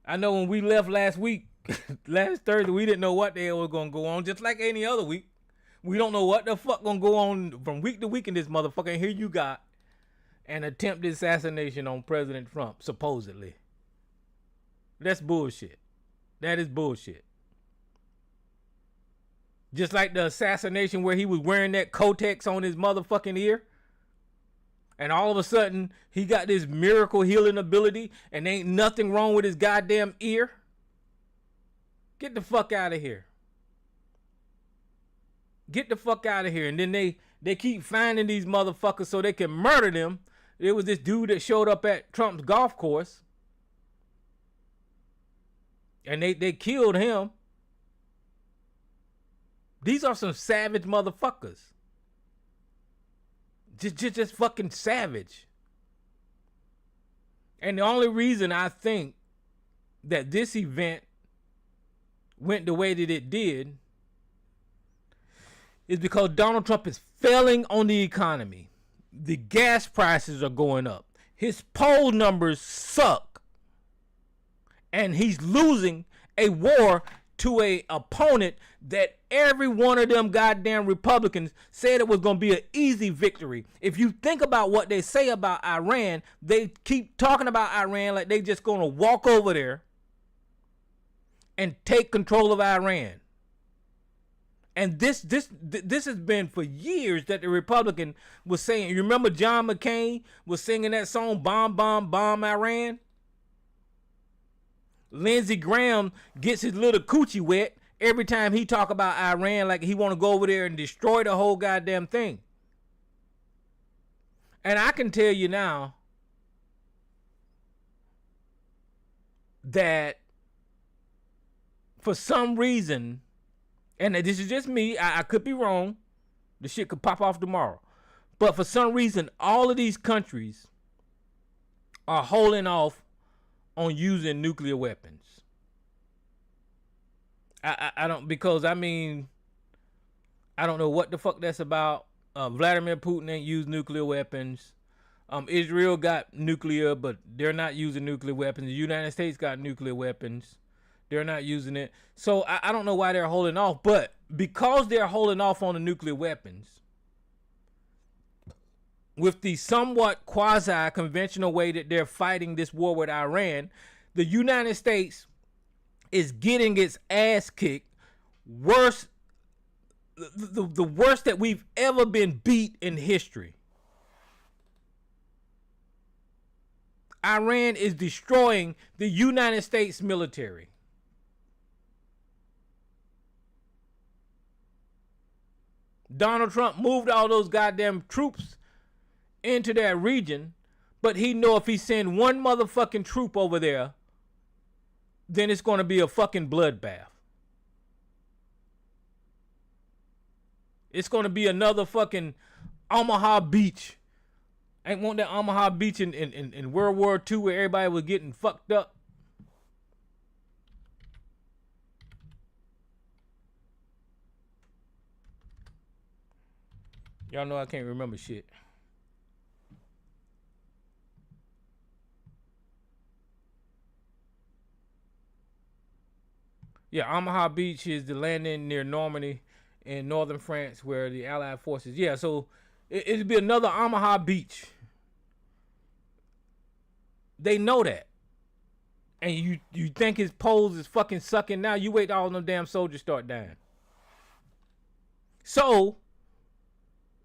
I know when we left last week, last Thursday, we didn't know what the hell was going to go on, just like any other week. We don't know what the fuck going to go on from week to week in this motherfucker. And here you got an attempted assassination on President Trump, supposedly. That's bullshit. That is bullshit. Just like the assassination where he was wearing that Kotex on his motherfucking ear. And all of a sudden, he got this miracle healing ability and ain't nothing wrong with his goddamn ear. Get the fuck out of here. Get the fuck out of here. And then they keep finding these motherfuckers so they can murder them. There was this dude that showed up at Trump's golf course. And they killed him. These are some savage motherfuckers. Just fucking savage. And the only reason I think that this event went the way that it did is because Donald Trump is failing on the economy. The gas prices are going up. His poll numbers suck. And he's losing a war to a opponent that every one of them goddamn Republicans said it was going to be an easy victory. If you think about what they say about Iran, they keep talking about Iran like they just going to walk over there and take control of Iran. And this has been for years that the Republican was saying. You remember John McCain was singing that song, Bomb, Bomb, Bomb Iran? Lindsey Graham gets his little coochie wet every time he talk about Iran, like he want to go over there and destroy the whole goddamn thing. And I can tell you now that for some reason, and this is just me, I could be wrong, the shit could pop off tomorrow, but for some reason, all of these countries are holding off on using nuclear weapons. I don't, because I mean, I don't know what the fuck that's about. Vladimir Putin ain't used nuclear weapons. Israel got nuclear, but they're not using nuclear weapons. The United States got nuclear weapons. They're not using it. So I don't know why they're holding off, but because they're holding off on the nuclear weapons, with the somewhat quasi-conventional way that they're fighting this war with Iran, the United States is getting its ass kicked worse, the worst that we've ever been beat in history. Iran is destroying the United States military. Donald Trump moved all those goddamn troops into that region, but he know if he send one motherfucking troop over there, then it's going to be a fucking bloodbath. It's going to be another fucking Omaha Beach. Ain't want that Omaha Beach in World War II where everybody was getting fucked up. Y'all know I can't remember shit. Yeah, Omaha Beach is the landing near Normandy in northern France where the Allied forces. Yeah, so it'd be another Omaha Beach. They know that. And you think his polls is fucking sucking now? You wait till all them damn soldiers start dying. So,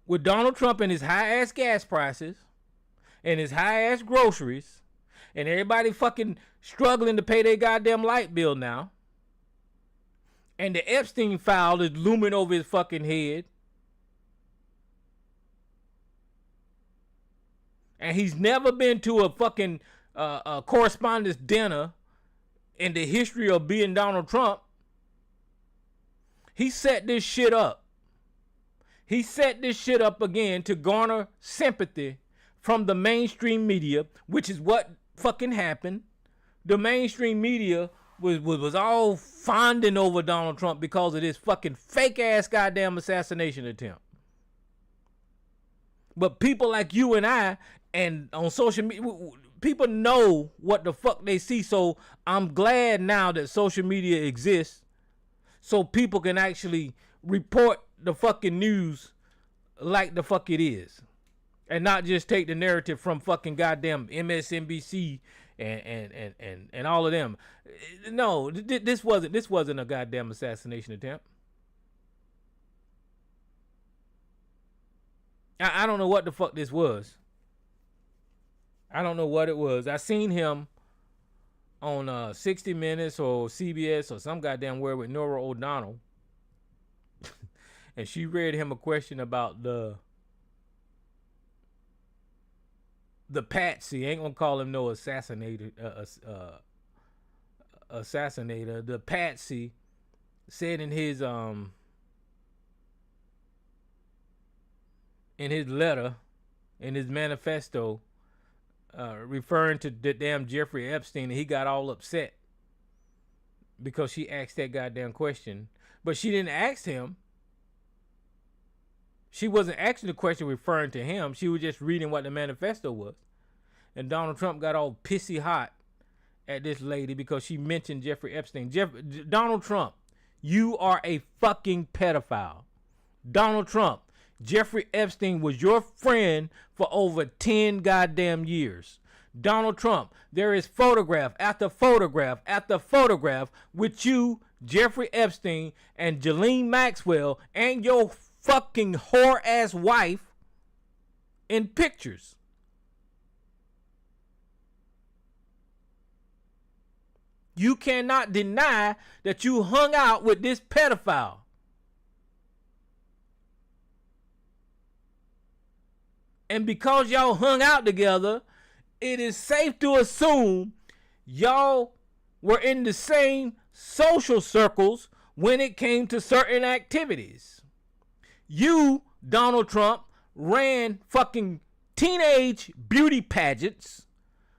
with Donald Trump and his high-ass gas prices and his high-ass groceries and everybody fucking struggling to pay their goddamn light bill now, and the Epstein file is looming over his fucking head, and he's never been to a fucking correspondence dinner in the history of being Donald Trump, he set this shit up. He set this shit up again to garner sympathy from the mainstream media, which is what fucking happened. The mainstream media was all fawning over Donald Trump because of this fucking fake ass goddamn assassination attempt. But people like you and I, and on social media, people know what the fuck they see. So I'm glad now that social media exists so people can actually report the fucking news like the fuck it is, and not just take the narrative from fucking goddamn MSNBC and all of them. No, this wasn't a goddamn assassination attempt. I don't know what the fuck this was. I don't know what it was. I seen him on 60 Minutes or CBS or some goddamn word with Norah O'Donnell. And she read him a question about the patsy. Ain't gonna call him no assassinator. Assassinator. The patsy said in his letter, in his manifesto, referring to the damn Jeffrey Epstein, and he got all upset because she asked that goddamn question. But she didn't ask him. She wasn't asking the question referring to him. She was just reading what the manifesto was. And Donald Trump got all pissy hot at this lady because she mentioned Jeffrey Epstein. Donald Trump, you are a fucking pedophile. Donald Trump, Jeffrey Epstein was your friend for over 10 goddamn years. Donald Trump, there is photograph after photograph after photograph with you Jeffrey Epstein and Ghislaine Maxwell and your fucking whore ass wife in pictures. You cannot deny that you hung out with this pedophile. And because y'all hung out together, it is safe to assume y'all were in the same social circles when it came to certain activities. You, Donald Trump, ran fucking teenage beauty pageants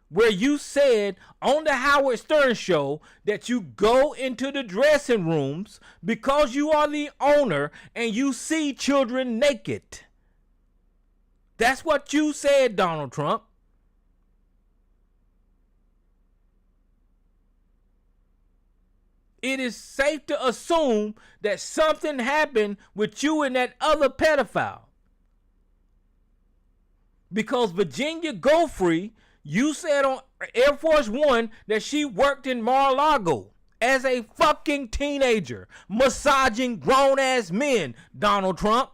where you said on the Howard Stern show that you go into the dressing rooms because you are the owner and you see children naked. That's what you said, Donald Trump. It is safe to assume that something happened with you and that other pedophile. Because Virginia Giuffre, you said on Air Force One that she worked in Mar-a-Lago as a fucking teenager, massaging grown-ass men, Donald Trump.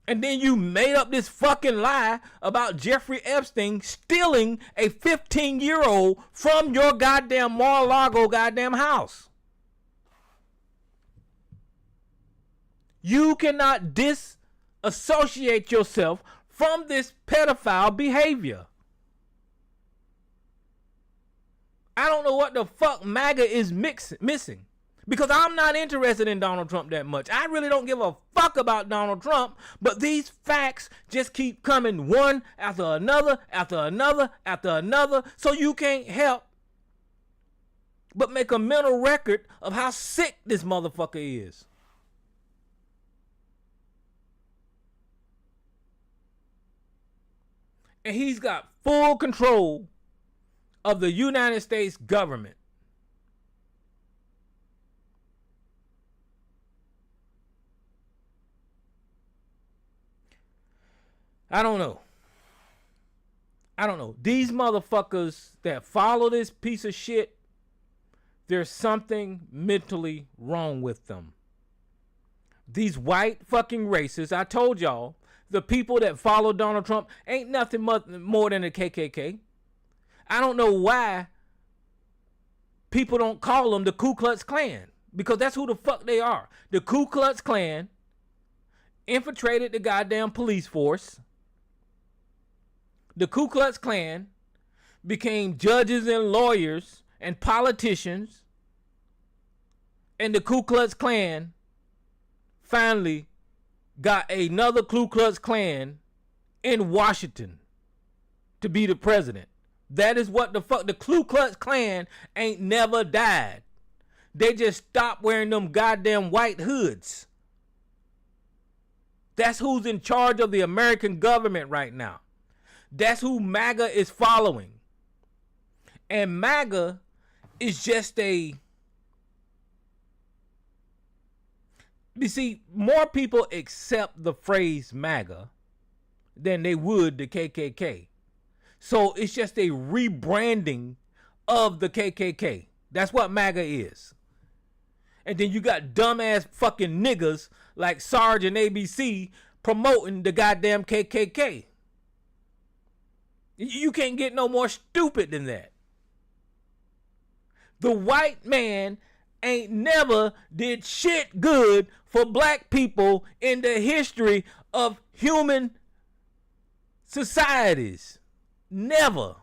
And then you made up this fucking lie about Jeffrey Epstein stealing a 15-year-old from your goddamn Mar-a-Lago goddamn house. You cannot disassociate yourself from this pedophile behavior. I don't know what the fuck MAGA is missing. Because I'm not interested in Donald Trump that much. I really don't give a fuck about Donald Trump. But these facts just keep coming one after another, after another, after another. So you can't help but make a mental record of how sick this motherfucker is. And he's got full control of the United States government. I don't know. These motherfuckers that follow this piece of shit, there's something mentally wrong with them. These white fucking racists, I told y'all, the people that follow Donald Trump ain't nothing more than the KKK. I don't know why people don't call them the Ku Klux Klan, because that's who the fuck they are. The Ku Klux Klan infiltrated the goddamn police force. The Ku Klux Klan became judges and lawyers and politicians. And the Ku Klux Klan finally got another Ku Klux Klan in Washington to be the president. That is what the fuck. The Ku Klux Klan ain't never died. They just stopped wearing them goddamn white hoods. That's who's in charge of the American government right now. That's who MAGA is following. And MAGA is just you see, more people accept the phrase MAGA than they would the KKK. So it's just a rebranding of the KKK. That's what MAGA is. And then you got dumbass fucking niggas like Sarge and ABC promoting the goddamn KKK. You can't get no more stupid than that. The white man ain't never did shit good for black people in the history of human societies. Never.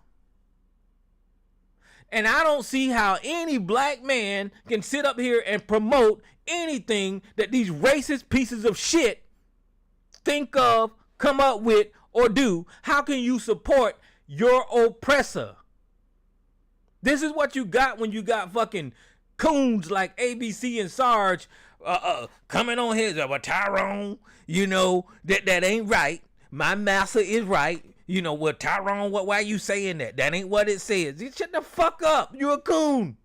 And I don't see how any black man can sit up here and promote anything that these racist pieces of shit think of, come up with, or do. How can you support your oppressor? This is what you got when you got fucking coons like ABC and Sarge coming on here. Well, Tyrone, you know, that ain't right. My master is right. You know, well, Tyrone, why are you saying that? That ain't what it says. You shut the fuck up. You're a coon.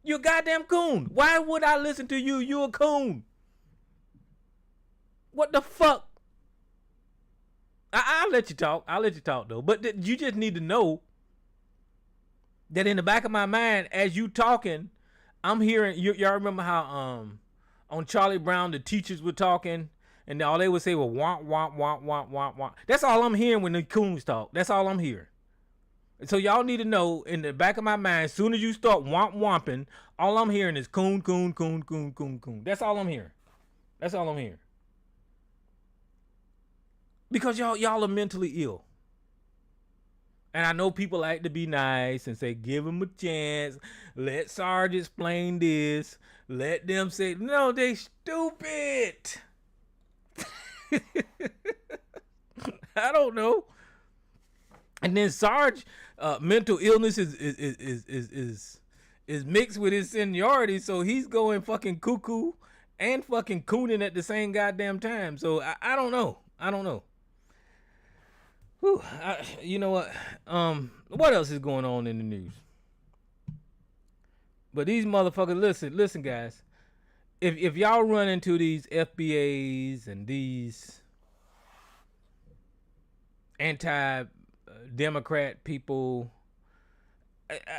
You're a goddamn coon. Why would I listen to you? You're a coon. What the fuck? I'll let you talk. I'll let you talk, though. But you just need to know that in the back of my mind, as you talking, I'm hearing y'all remember how on Charlie Brown the teachers were talking and all they would say was womp womp womp womp womp womp. That's all I'm hearing when the coons talk. That's all I'm hearing. So y'all need to know in the back of my mind, as soon as you start womp womping, all I'm hearing is coon coon coon coon coon coon. That's all I'm hearing. That's all I'm hearing. Because y'all are mentally ill. And I know people like to be nice and say, give them a chance. Let Sarge explain this. Let them say, no, they stupid. I don't know. And then Sarge, mental illness is mixed with his seniority. So he's going fucking cuckoo and fucking cooning at the same goddamn time. So I don't know. I don't know. Whew, you know what? What else is going on in the news? But these motherfuckers, listen, guys. If y'all run into these FBAs and these anti-Democrat people,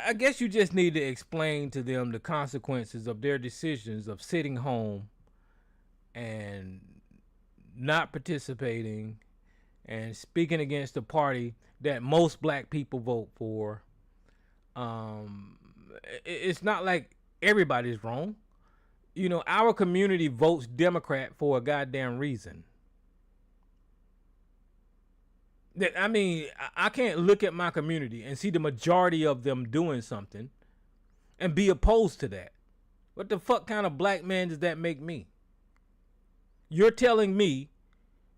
I guess you just need to explain to them the consequences of their decisions of sitting home and not participating and speaking against the party that most black people vote for. It's not like everybody's wrong. You know, our community votes Democrat for a goddamn reason. I mean, I can't look at my community and see the majority of them doing something and be opposed to that. What the fuck kind of black man does that make me? You're telling me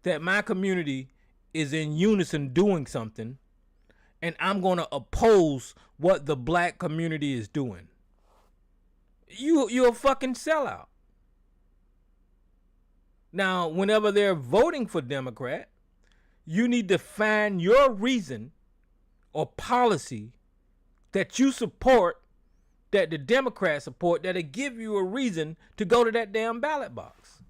that my community is in unison doing something, and I'm going to oppose what the black community is doing. You're a fucking sellout. Now, whenever they're voting for Democrat, you need to find your reason or policy that you support, that the Democrats support, that'll give you a reason to go to that damn ballot box.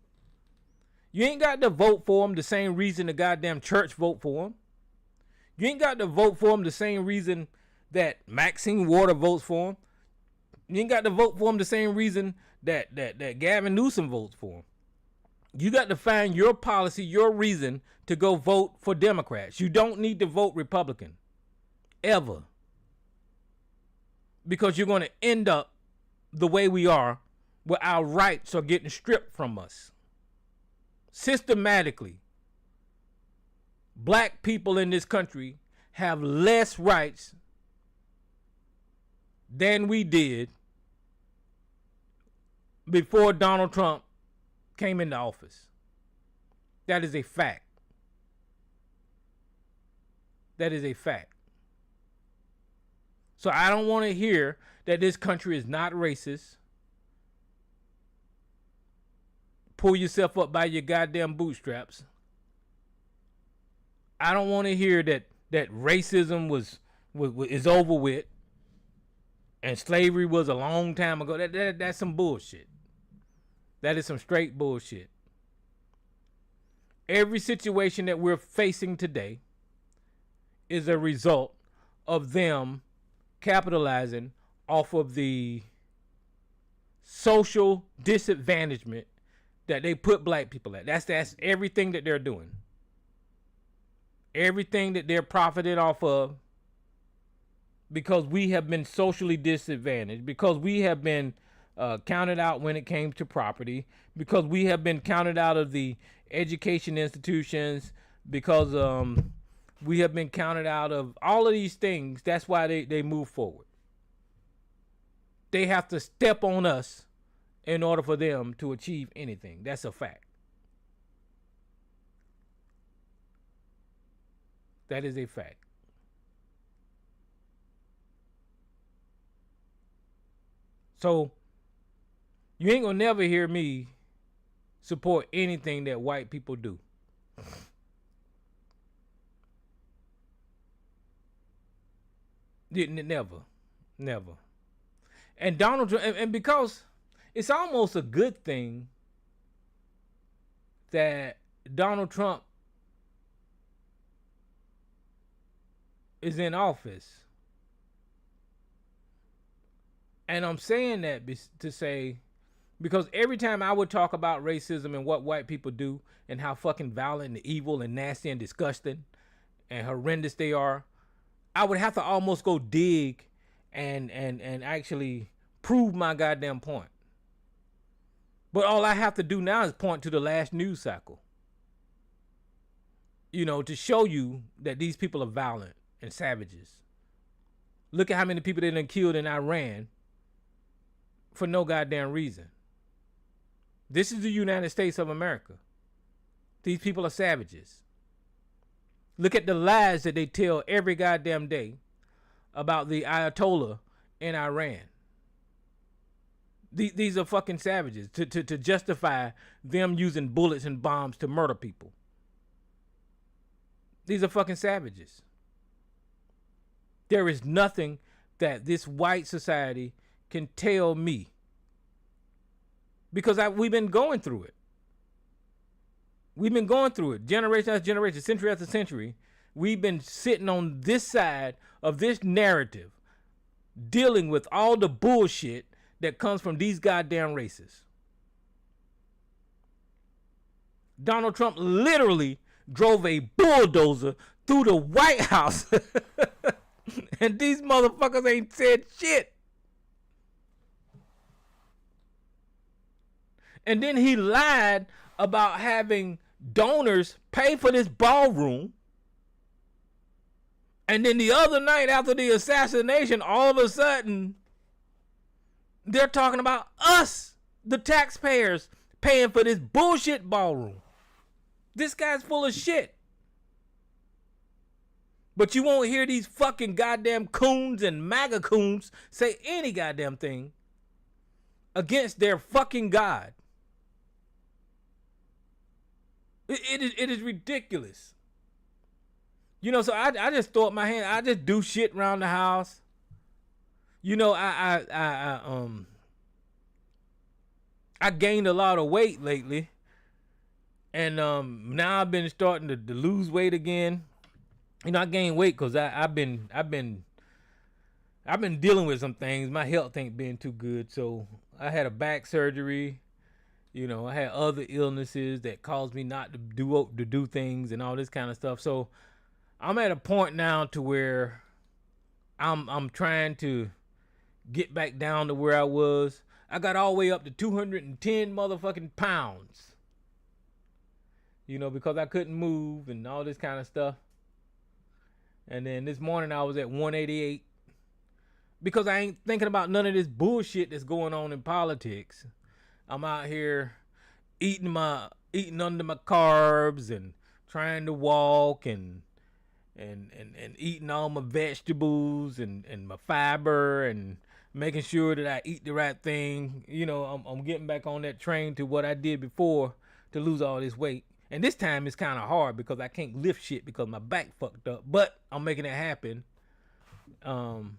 You ain't got to vote for them the same reason the goddamn church vote for them. You ain't got to vote for them the same reason that Maxine Waters votes for them. You ain't got to vote for them the same reason that Gavin Newsom votes for them. You got to find your policy, your reason to go vote for Democrats. You don't need to vote Republican. Ever. Because you're going to end up the way we are, where our rights are getting stripped from us. Systematically, black people in this country have less rights than we did before Donald Trump came into office. That is a fact. That is a fact. So I don't want to hear that this country is not racist. Pull yourself up by your goddamn bootstraps. I don't want to hear that racism is over with and slavery was a long time ago. That's some bullshit. That is some straight bullshit. Every situation that we're facing today is a result of them capitalizing off of the social disadvantagement that they put black people at. That's everything that they're doing. Everything that they're profiting off of, because we have been socially disadvantaged, because we have been counted out when it came to property, because we have been counted out of the education institutions, because we have been counted out of all of these things. That's why they move forward. They have to step on us in order for them to achieve anything. That's a fact. That is a fact. So you ain't gonna never hear me support anything that white people do. Never. And Donald Trump, and because it's almost a good thing that Donald Trump is in office, And I'm saying that to say, because every time I would talk about racism and what white people do and how fucking violent and evil and nasty and disgusting and horrendous they are, I would have to almost go dig and actually prove my goddamn point. But all I have to do now is point to the last news cycle. You know, to show you that these people are violent and savages. Look at how many people they done killed in Iran for no goddamn reason. This is the United States of America. These people are savages. Look at the lies that they tell every goddamn day about the Ayatollah in Iran. These are fucking savages to justify them using bullets and bombs to murder people. These are fucking savages. There is nothing that this white society can tell me, because we've been going through it. We've been going through it, generation after generation, century after century. We've been sitting on this side of this narrative, dealing with all the bullshit that comes from these goddamn races. Donald Trump literally drove a bulldozer through the White House. And these motherfuckers ain't said shit. And then he lied about having donors pay for this ballroom. And then the other night after the assassination, all of a sudden, they're talking about us, the taxpayers, paying for this bullshit ballroom. This guy's full of shit. But you won't hear these fucking goddamn coons and MAGA coons say any goddamn thing against their fucking God. It is ridiculous. You know, so I just throw up my hand. I just do shit around the house. You know, I gained a lot of weight lately. And now I've been starting to lose weight again. You know, I gained weight because I've been dealing with some things. My health ain't been too good. So I had a back surgery. You know, I had other illnesses that caused me not to do things and all this kind of stuff. So I'm at a point now to where I'm trying to get back down to where I was. I got all the way up to 210 motherfucking pounds. You know, because I couldn't move and all this kind of stuff. And then this morning I was at 188. Because I ain't thinking about none of this bullshit that's going on in politics. I'm out here eating under my carbs and trying to walk and eating all my vegetables and my fiber and making sure that I eat the right thing. You know, I'm getting back on that train to what I did before to lose all this weight. And this time it's kind of hard because I can't lift shit because my back fucked up. But I'm making it happen. And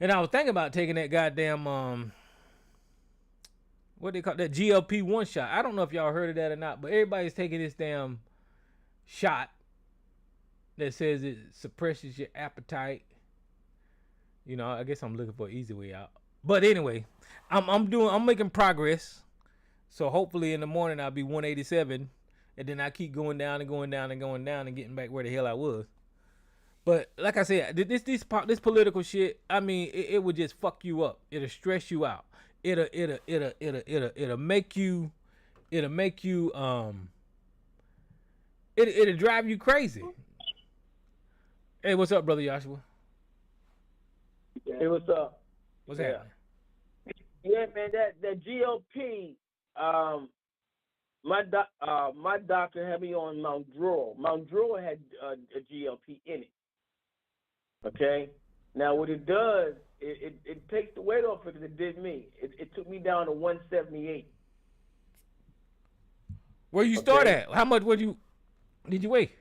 I was thinking about taking that goddamn what they call that GLP-1 shot. I don't know if y'all heard of that or not, but everybody's taking this damn shot that says it suppresses your appetite. You know, I guess I'm looking for an easy way out. But anyway, I'm making progress. So hopefully in the morning I'll be 187, and then I keep going down and going down and going down and getting back where the hell I was. But like I said, this political shit, I mean, it would just fuck you up. It'll stress you out. It'll make you it'll drive you crazy. Hey, what's up, brother Joshua? Hey, what's up? What's happening? Yeah, man, that GOP, my doctor had me on Mount Drury. Mount Drury had a GLP in it. Okay? Now, what it does, it takes the weight off because it did me. It took me down to 178. Where you start at? How much did you weigh?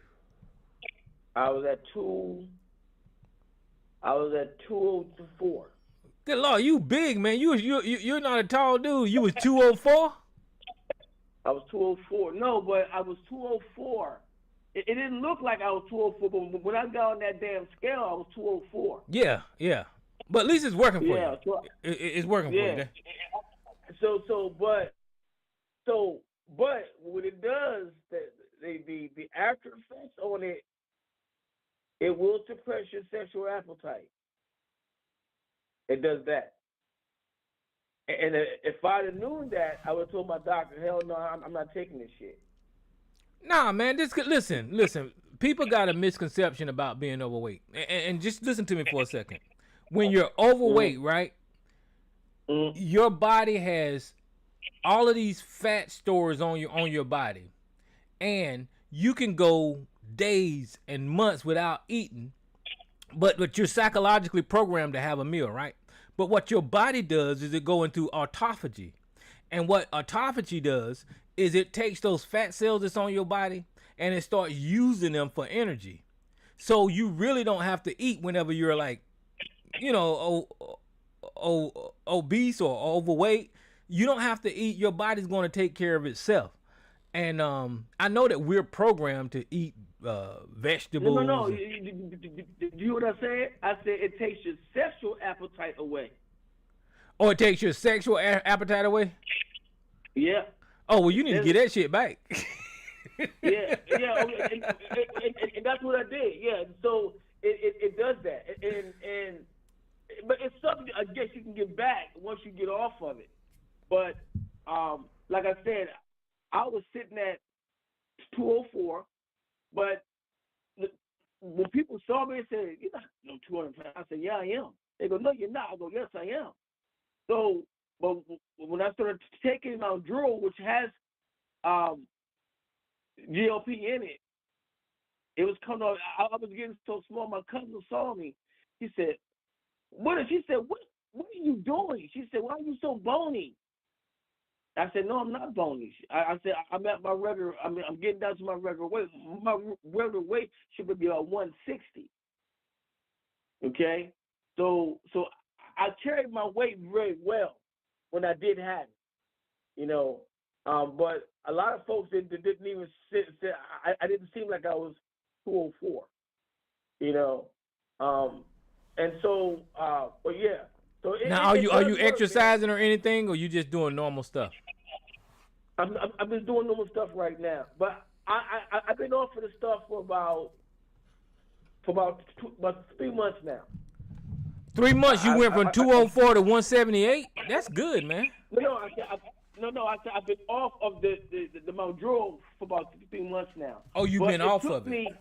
I was at 204. Good Lord, you big, man. You're not a tall dude. You was 204? I was 204. No, but I was 204. It didn't look like I was 204, but when I got on that damn scale, I was 204. Yeah. But at least it's working for Yeah. you. So, It's working for yeah. you. But what it does, the after effects on it, it will suppress your sexual appetite. It does that. And if I'd have known that, I would have told my doctor, hell no, I'm not taking this shit. Nah, man. Listen. People got a misconception about being overweight, and just listen to me for a second. When you're overweight, right? Your body has all of these fat stores on your body, and you can go days and months without eating, but you're psychologically programmed to have a meal, right? But what your body does is it go into autophagy, and what autophagy does is it takes those fat cells that's on your body and it starts using them for energy. So you really don't have to eat whenever you're like, obese or overweight. You don't have to eat. Your body's going to take care of itself. And I know that we're programmed to eat vegetables. No. You hear what I said? I said it takes your sexual appetite away. Oh, it takes your sexual appetite away? Yeah. Oh, well, you need to get that shit back. Yeah. And that's what I did. Yeah. So it does that. But it's something I guess you can get back once you get off of it. But like I said, I was sitting at 204, but when people saw me and said, "You're not no 200 pounds," I said, "Yeah, I am." They go, "No, you're not." I go, "Yes, I am." So, but when I started taking Mount Drury, which has GLP in it, it was coming off. I was getting so small. My cousin saw me. He said, "What?" She said, "What are you doing?" She said, "Why are you so bony?" I said, "No, I'm not bony." I said, "I'm at my regular. I'm getting down to my regular weight. My regular weight should be about 160." Okay, so I carried my weight very well when I did have it, but a lot of folks didn't even sit. I didn't seem like I was 204, and so, but yeah. So now, are you exercising or anything, or you just doing normal stuff? I'm just doing normal stuff right now, but I've been off of the stuff for about 3 months now. 3 months, you went from 204 to 178. That's good, man. No, I've been off of the Mount Drury for about 3 months now. Oh, you've been off of it.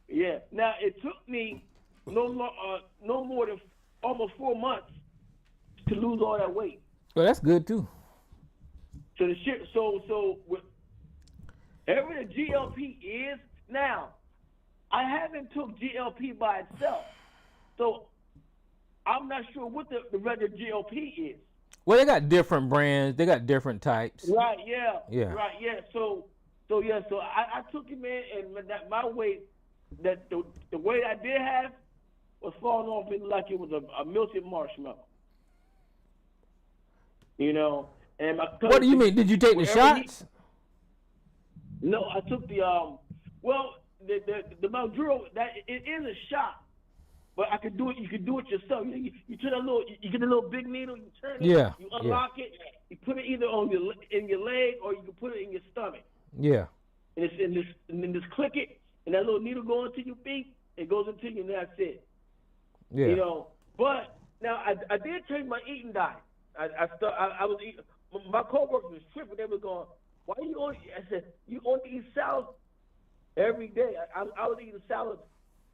Yeah. Now it took me no more than almost 4 months to lose all that weight. Well, that's good too. So the shit. So whatever the GLP is now, I haven't took GLP by itself, so I'm not sure what the regular GLP is. Well, they got different brands. They got different types. Right. Yeah. Yeah. Right. Yeah. So I took him in, and my weight, that the weight I did have was falling off me like it was a melted marshmallow. And my cousin, what do you mean? Did you take the shots? No, I took the the Mount Drury. That it is a shot, but I could do it. You could do it yourself. You turn you get a little big needle. You turn it. Yeah. You unlock it. You put it either in your leg or you can put it in your stomach. Yeah. And then just click it, and that little needle goes into your feet. It goes into you, and that's it. Yeah. But now I did change my eating diet. I was eating. My coworkers was tripping. They were going, "Why are you on?" I said, "You only eat salad every day." I was eating salad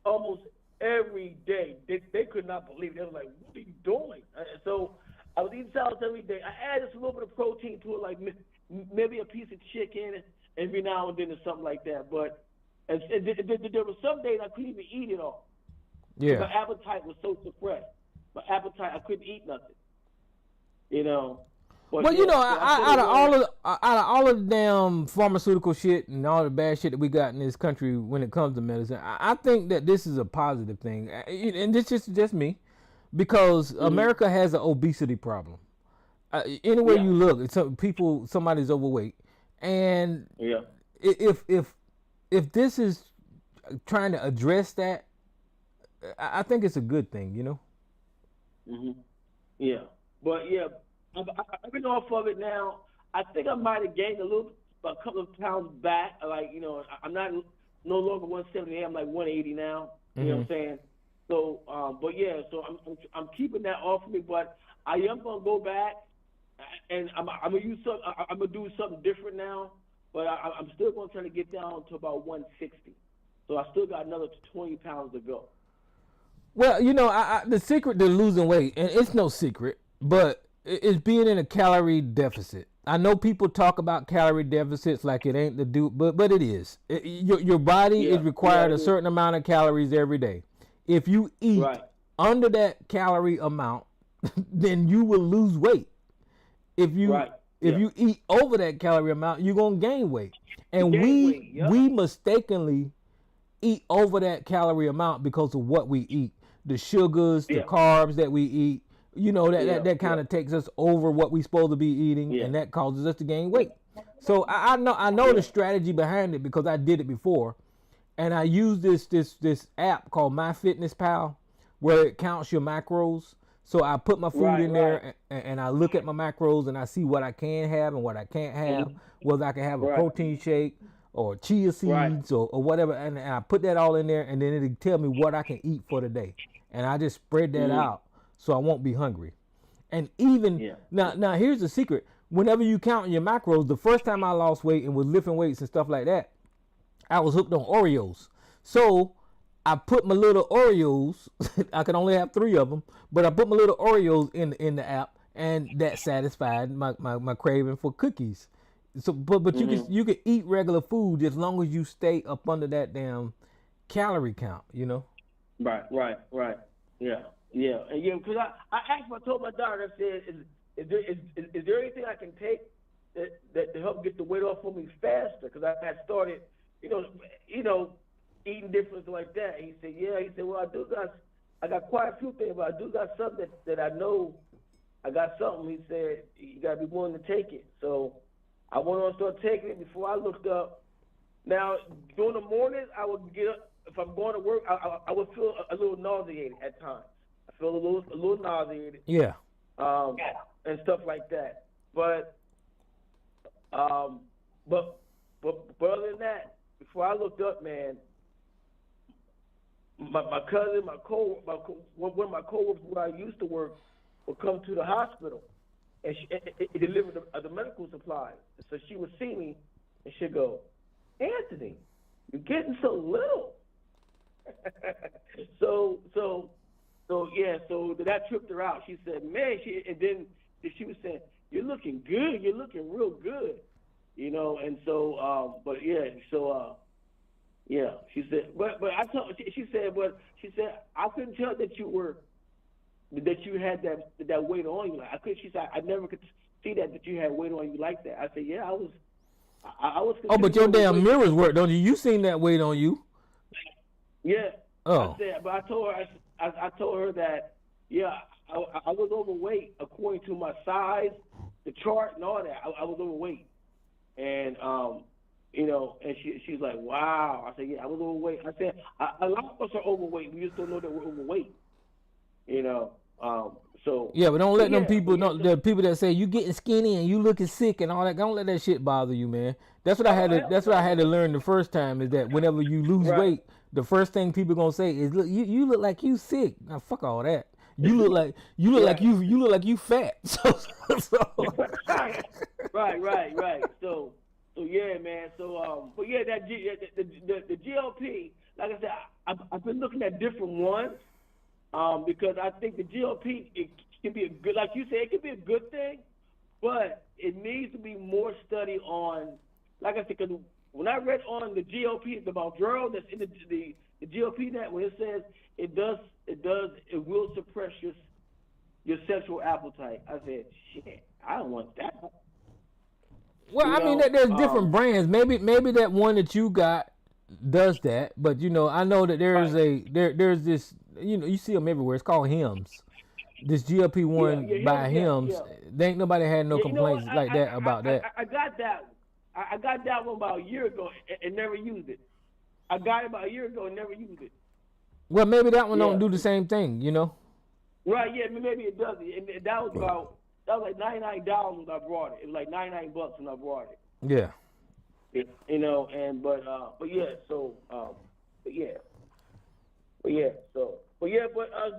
almost every day. They could not believe it. They were like, "What are you doing?" So I was eating salads every day. I added a little bit of protein to it, like maybe a piece of chicken every now and then or something like that. But and there were some days I couldn't even eat it all. Yeah. My appetite was so suppressed. My appetite, I couldn't eat nothing. But well, out of all of the damn pharmaceutical shit and all the bad shit that we got in this country when it comes to medicine, I think that this is a positive thing, and this is just me, because America has an obesity problem. Anywhere you look, somebody's overweight, and if this is trying to address that, I think it's a good thing, Yeah, but yeah, I've been off of it now. I think I might have gained a couple of pounds back. Like I'm not no longer 170. I'm like 180 now. You know what I'm saying? So, but yeah, so I'm keeping that off of me. But I am gonna go back, and I'm gonna use some. I'm gonna do something different now. But I'm still gonna try to get down to about 160. So I still got another 20 pounds to go. Well, the secret to losing weight, and it's no secret, but it's being in a calorie deficit. I know people talk about calorie deficits like it ain't the do, but it is. Your body is required a certain amount of calories every day. If you eat under that calorie amount, then you will lose weight. If you eat over that calorie amount, you're gonna gain weight. And we mistakenly eat over that calorie amount because of what we eat, the sugars, the carbs that we eat. That kind of takes us over what we're supposed to be eating, and that causes us to gain weight. So I know the strategy behind it because I did it before, and I use this app called MyFitnessPal where it counts your macros. So I put my food in there, and I look at my macros, and I see what I can have and what I can't have, whether I can have a protein shake or chia seeds or whatever, and I put that all in there, and then it'll tell me what I can eat for the day, and I just spread that out so I won't be hungry. And even now here's the secret: whenever you count your macros, the first time I lost weight and was lifting weights and stuff like that, I was hooked on Oreos. So I put my little Oreos. I could only have 3 of them, but I put my little Oreos in the app, and that satisfied my craving for cookies. So, but you can eat regular food as long as you stay up under that damn calorie count. Right. Yeah. And because I told my daughter, I said, is there anything I can take that to help get the weight off for me faster? Because I had started, eating different like that. He said, yeah. He said, well, I got quite a few things, but I do got something that I know I got something. He said, you got to be willing to take it. So I went on and started taking it before I looked up. Now, during the mornings, I would get up. If I'm going to work, I would feel a little nauseated at times. I feel a little nauseated. Yeah. And stuff like that. But other than that, before I looked up, man, my cousin, one of my coworkers where I used to work would come to the hospital, and it delivered the medical supplies. So she would see me, and she'd go, Anthony, you're getting so little. So that tripped her out. She said, man, and then she was saying, you're looking good. You're looking real good. And so, she said, but I told, she said, I couldn't tell that you had that weight on you. She said, I never could see that you had weight on you like that. I said, yeah, I was. Oh, but your damn mirrors work, don't you? You seen that weight on you? Yeah. Oh. I said, but I told her that, yeah, I was overweight according to my size, the chart, and all that. I was overweight, and and she's like, wow. I said, yeah, I was overweight. I said, a lot of us are overweight. We just don't know that we're overweight. So yeah, but don't let them people know. The people that say you getting skinny and you looking sick and all that. Don't let that shit bother you, man. That's what I had to. That's what I had to learn the first time. Is that whenever you lose weight, the first thing people gonna say is, "Look, you look like you sick." Now, fuck all that. You look like you fat. So. Right. So yeah, man. So but yeah, the GLP. Like I said, I've been looking at different ones. Because I think the GLP, it can be a good, like you said, it can be a good thing, but it needs to be more study on, like I said, because when I read on the GLP, the Mounjaro that's in the GLP net, when it says it will suppress your sexual appetite. I said, shit, I don't want that. Well, I mean, there's different brands. Maybe that one that you got does that, but I know that there's this. You see them everywhere. It's called Hims. This GLP-1 by Hims. There ain't nobody had no complaints like that about that. I got that. I got that one about a year ago and never used it. I got it about a year ago and never used it. Well, maybe that one don't do the same thing, Right, yeah, maybe it does. And that was like $99 when I brought it. It was like $99 when I brought it. Yeah. You know, and but yeah, so but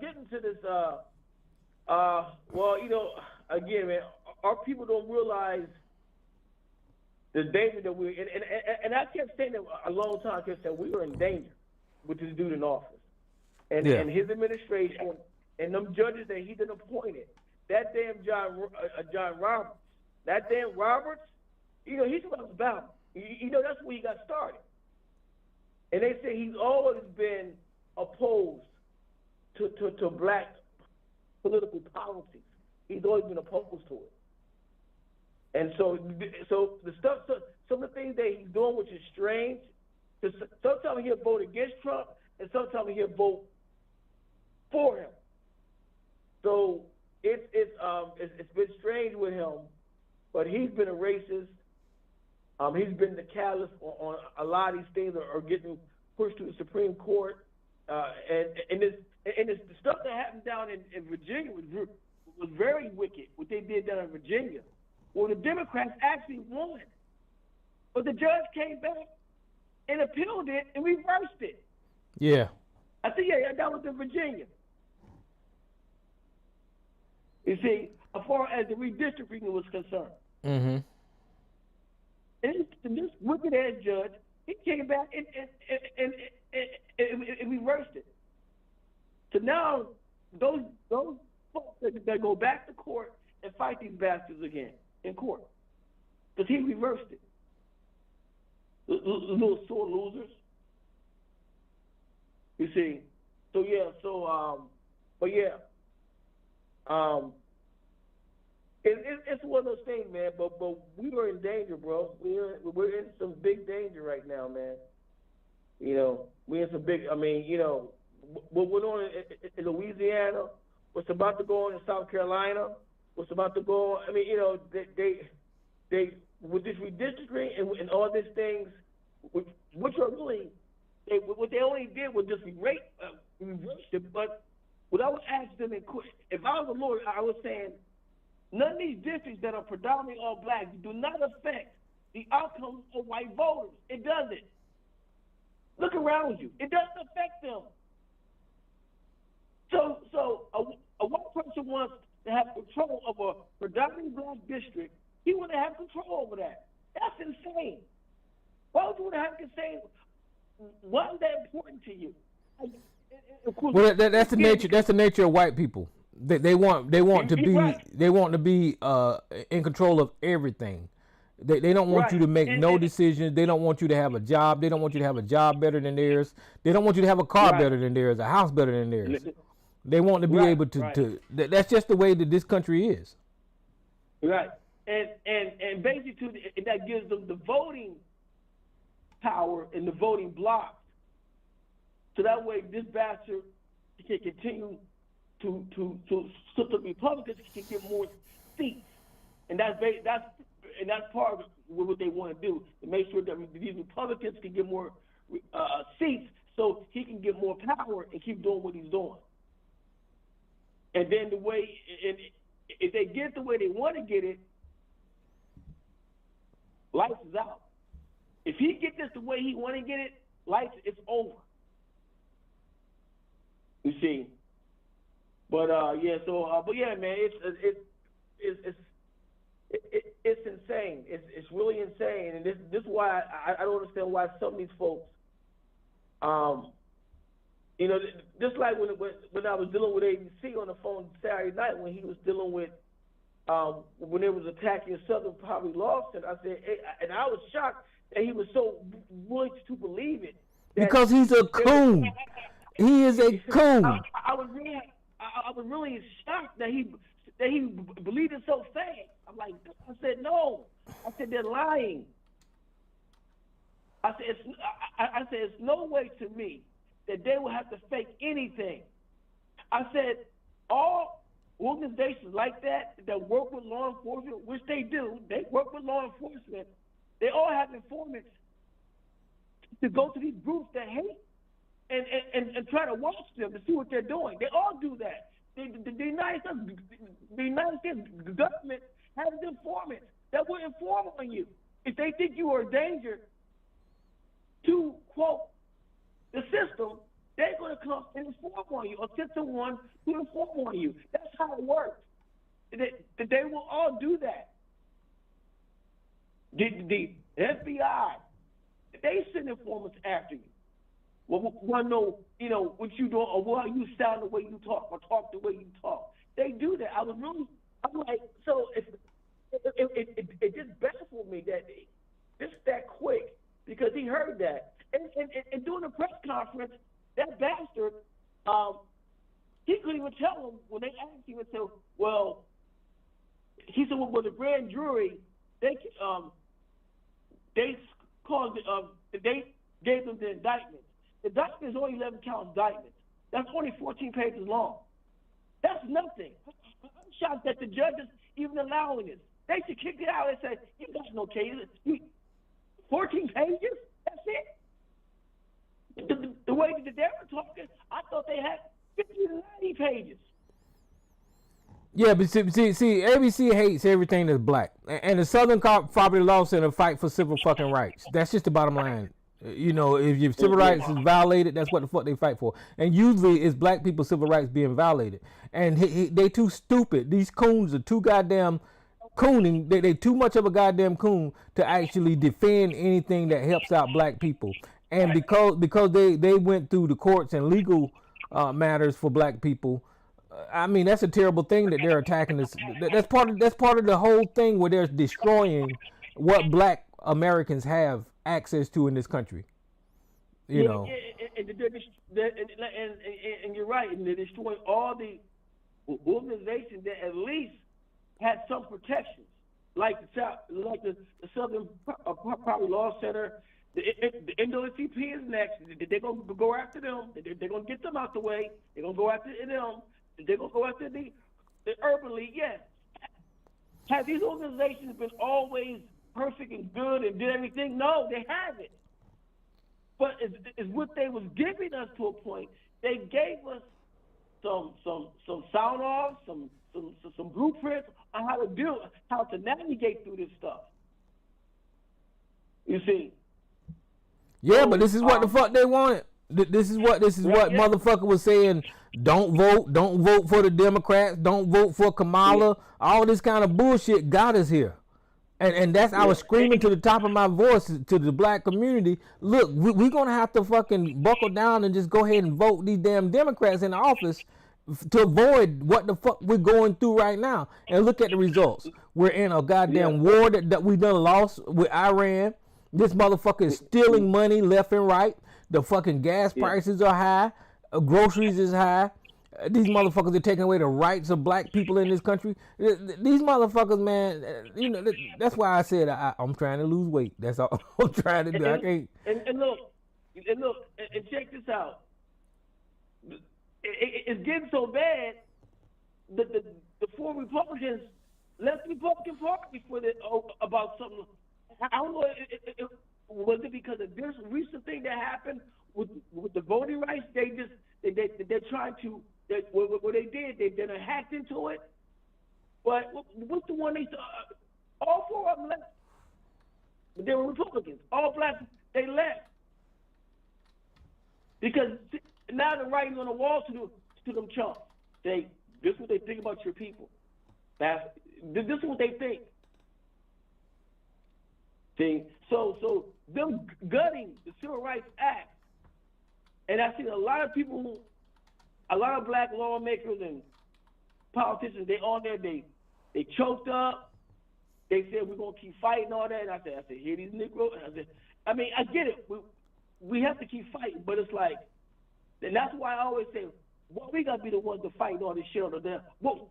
getting to this well, you know, again, man, our people don't realize the danger that we're in, and I kept saying that a long time. I kept saying we were in danger with this dude in office, and his administration, and them judges that he done appointed. That damn John Roberts, that damn Roberts, you know, he's from Alabama. You know, that's where he got started. And they say he's always been opposed to black political politics. He's always been opposed to it. And so the stuff, some of the things that he's doing, which is strange, because sometimes he'll vote against Trump, and sometimes he'll vote for him. So it's been strange with him, but he's been a racist. He's been the catalyst on a lot of these things are getting pushed to the Supreme Court, and the stuff that happened down in Virginia was very wicked. What they did down in Virginia, well, the Democrats actually won, but the judge came back and appealed it and reversed it. Yeah, I think that was in Virginia. You see, as far as the redistricting was concerned. Mm-hmm. And this wicked-ass judge, he came back and reversed it. So now those folks that go back to court and fight these bastards again in court, because he reversed it. Little sore losers. You see. So yeah. But yeah. It's one of those things, man. But we are in danger, bro. We're in some big danger right now, man. You know, we're in some big. I mean, you know, what went on in Louisiana, what's about to go on in South Carolina, what's about to go on. I mean, you know, they with this redistricting and all these things, which are really, what they only did was just reverse it. But what I would ask them, if I was a lawyer, I was saying, none of these districts that are predominantly all black do not affect the outcome of white voters. It doesn't. Look around you. It doesn't affect them. So a white person wants to have control of a predominantly black district. He want to have control over that. That's insane. Why would you want to have control? Why is that important to you? Well, that's the nature. That's the nature of white people. They want to be right. They want to be in control of everything. They don't want you to make no decisions. They don't want you to have a job. They don't want you to have a job better than theirs. They don't want you to have a car better than theirs, a house better than theirs. They want to be able to. That's just the way that this country is. Right, and basically that gives them the voting power and the voting block. So that way, this bastard can continue so the Republicans can get more seats, and that's part of what they want to do, to make sure that these Republicans can get more seats, so he can get more power and keep doing what he's doing. And then if they get the way they want to get it, lights is out. If he gets this the way he want to get it, it's over. You see. But but yeah, man, it's insane. It's really insane, and this is why I don't understand why some of these folks, you know, just like when I was dealing with ABC on the phone Saturday night when he was dealing with when they was attacking Southern Poverty Law Center, I said, and I was shocked that he was so willing to believe it. Because he's a coon. He is a coon. I was really shocked that he believed it so fast. I'm like, I said, no. I said, they're lying. I said, it's no way to me that they will have to fake anything. I said, all organizations like that work with law enforcement, which they do, they work with law enforcement, they all have informants to go to these groups that hate and try to watch them to see what they're doing. They all do that. the United States government has informants that will inform on you if they think you are a danger to, quote, the system. They're going to come and inform on you, or send someone to inform on you. That's how it works. They will all do that. The FBI, they send informants after you. Well, want to know, what you doing, or why you sound the way you talk, or talk the way you talk. They do that. I'm like, so it just baffled me that it's that quick, because he heard that. And during the press conference, that bastard, he couldn't even tell them when they asked him. And said, well, he said, well, the grand jury, they caused, they gave them the indictment. The indictment is only 11 count indictment. That's only 14 pages long. That's nothing. I'm shocked that the judges even allowing this. They should kick it out and say, you got no cases. 14 pages? That's it? The way that they were talking, I thought they had 50 to 90 pages. Yeah, but see, ABC hates everything that's black. And the Southern Poverty Law Center fight for civil fucking rights. That's just the bottom line. If your civil rights is violated, that's what the fuck they fight for. And usually it's black people's civil rights being violated. And they too stupid. These coons are too goddamn cooning. They too much of a goddamn coon to actually defend anything that helps out black people. And because they went through the courts and legal matters for black people, I mean, that's a terrible thing that they're attacking us. That's part of the whole thing where they're destroying what black Americans have access to in this country. And you're right, and they're destroying all the organizations that at least had some protections, like the Southern Poverty Law Center. The NAACP is next. They're going to go after them. They're going to get them out the way. They're going to go after them. They're going to go after the Urban League. Yes. Have these organizations been always perfect and good and did everything? No, they haven't. But it's what they was giving us to a point. They gave us some sound offs, some blueprints on how to navigate through this stuff. You see. Yeah, but this is what the fuck they wanted. This is what motherfucker was saying. Don't vote for the Democrats. Don't vote for Kamala. Yeah. All this kind of bullshit got us here. And that's I was screaming to the top of my voice to the black community. Look, we're gonna have to fucking buckle down and just go ahead and vote these damn Democrats in office to avoid what the fuck we're going through right now. And look at the results. We're in a goddamn war that we done lost with Iran. This motherfucker is stealing money left and right. The fucking gas prices are high. Groceries is high. These motherfuckers are taking away the rights of black people in this country. These motherfuckers, man, that's why I said I'm trying to lose weight. That's all I'm trying to do. I can't. And look, check this out. It's getting so bad that the four Republicans left the Republican Party about something. I don't know. Was it because of this recent thing that happened with the voting rights? They're trying to. What they did, they hacked into it. But what's the one all four of them left. But they were Republicans. All blacks, they left. Because now they're writing on the wall to them chumps. This is what they think about your people. This is what they think. See? So them gutting the Civil Rights Act, and I see a lot of black lawmakers and politicians, they on there, they choked up. They said, we're going to keep fighting all that. And I said, here these Negroes. I get it. We have to keep fighting, but it's like, and that's why I always say, well, we got to be the ones to fight all this shit all the damn. Well,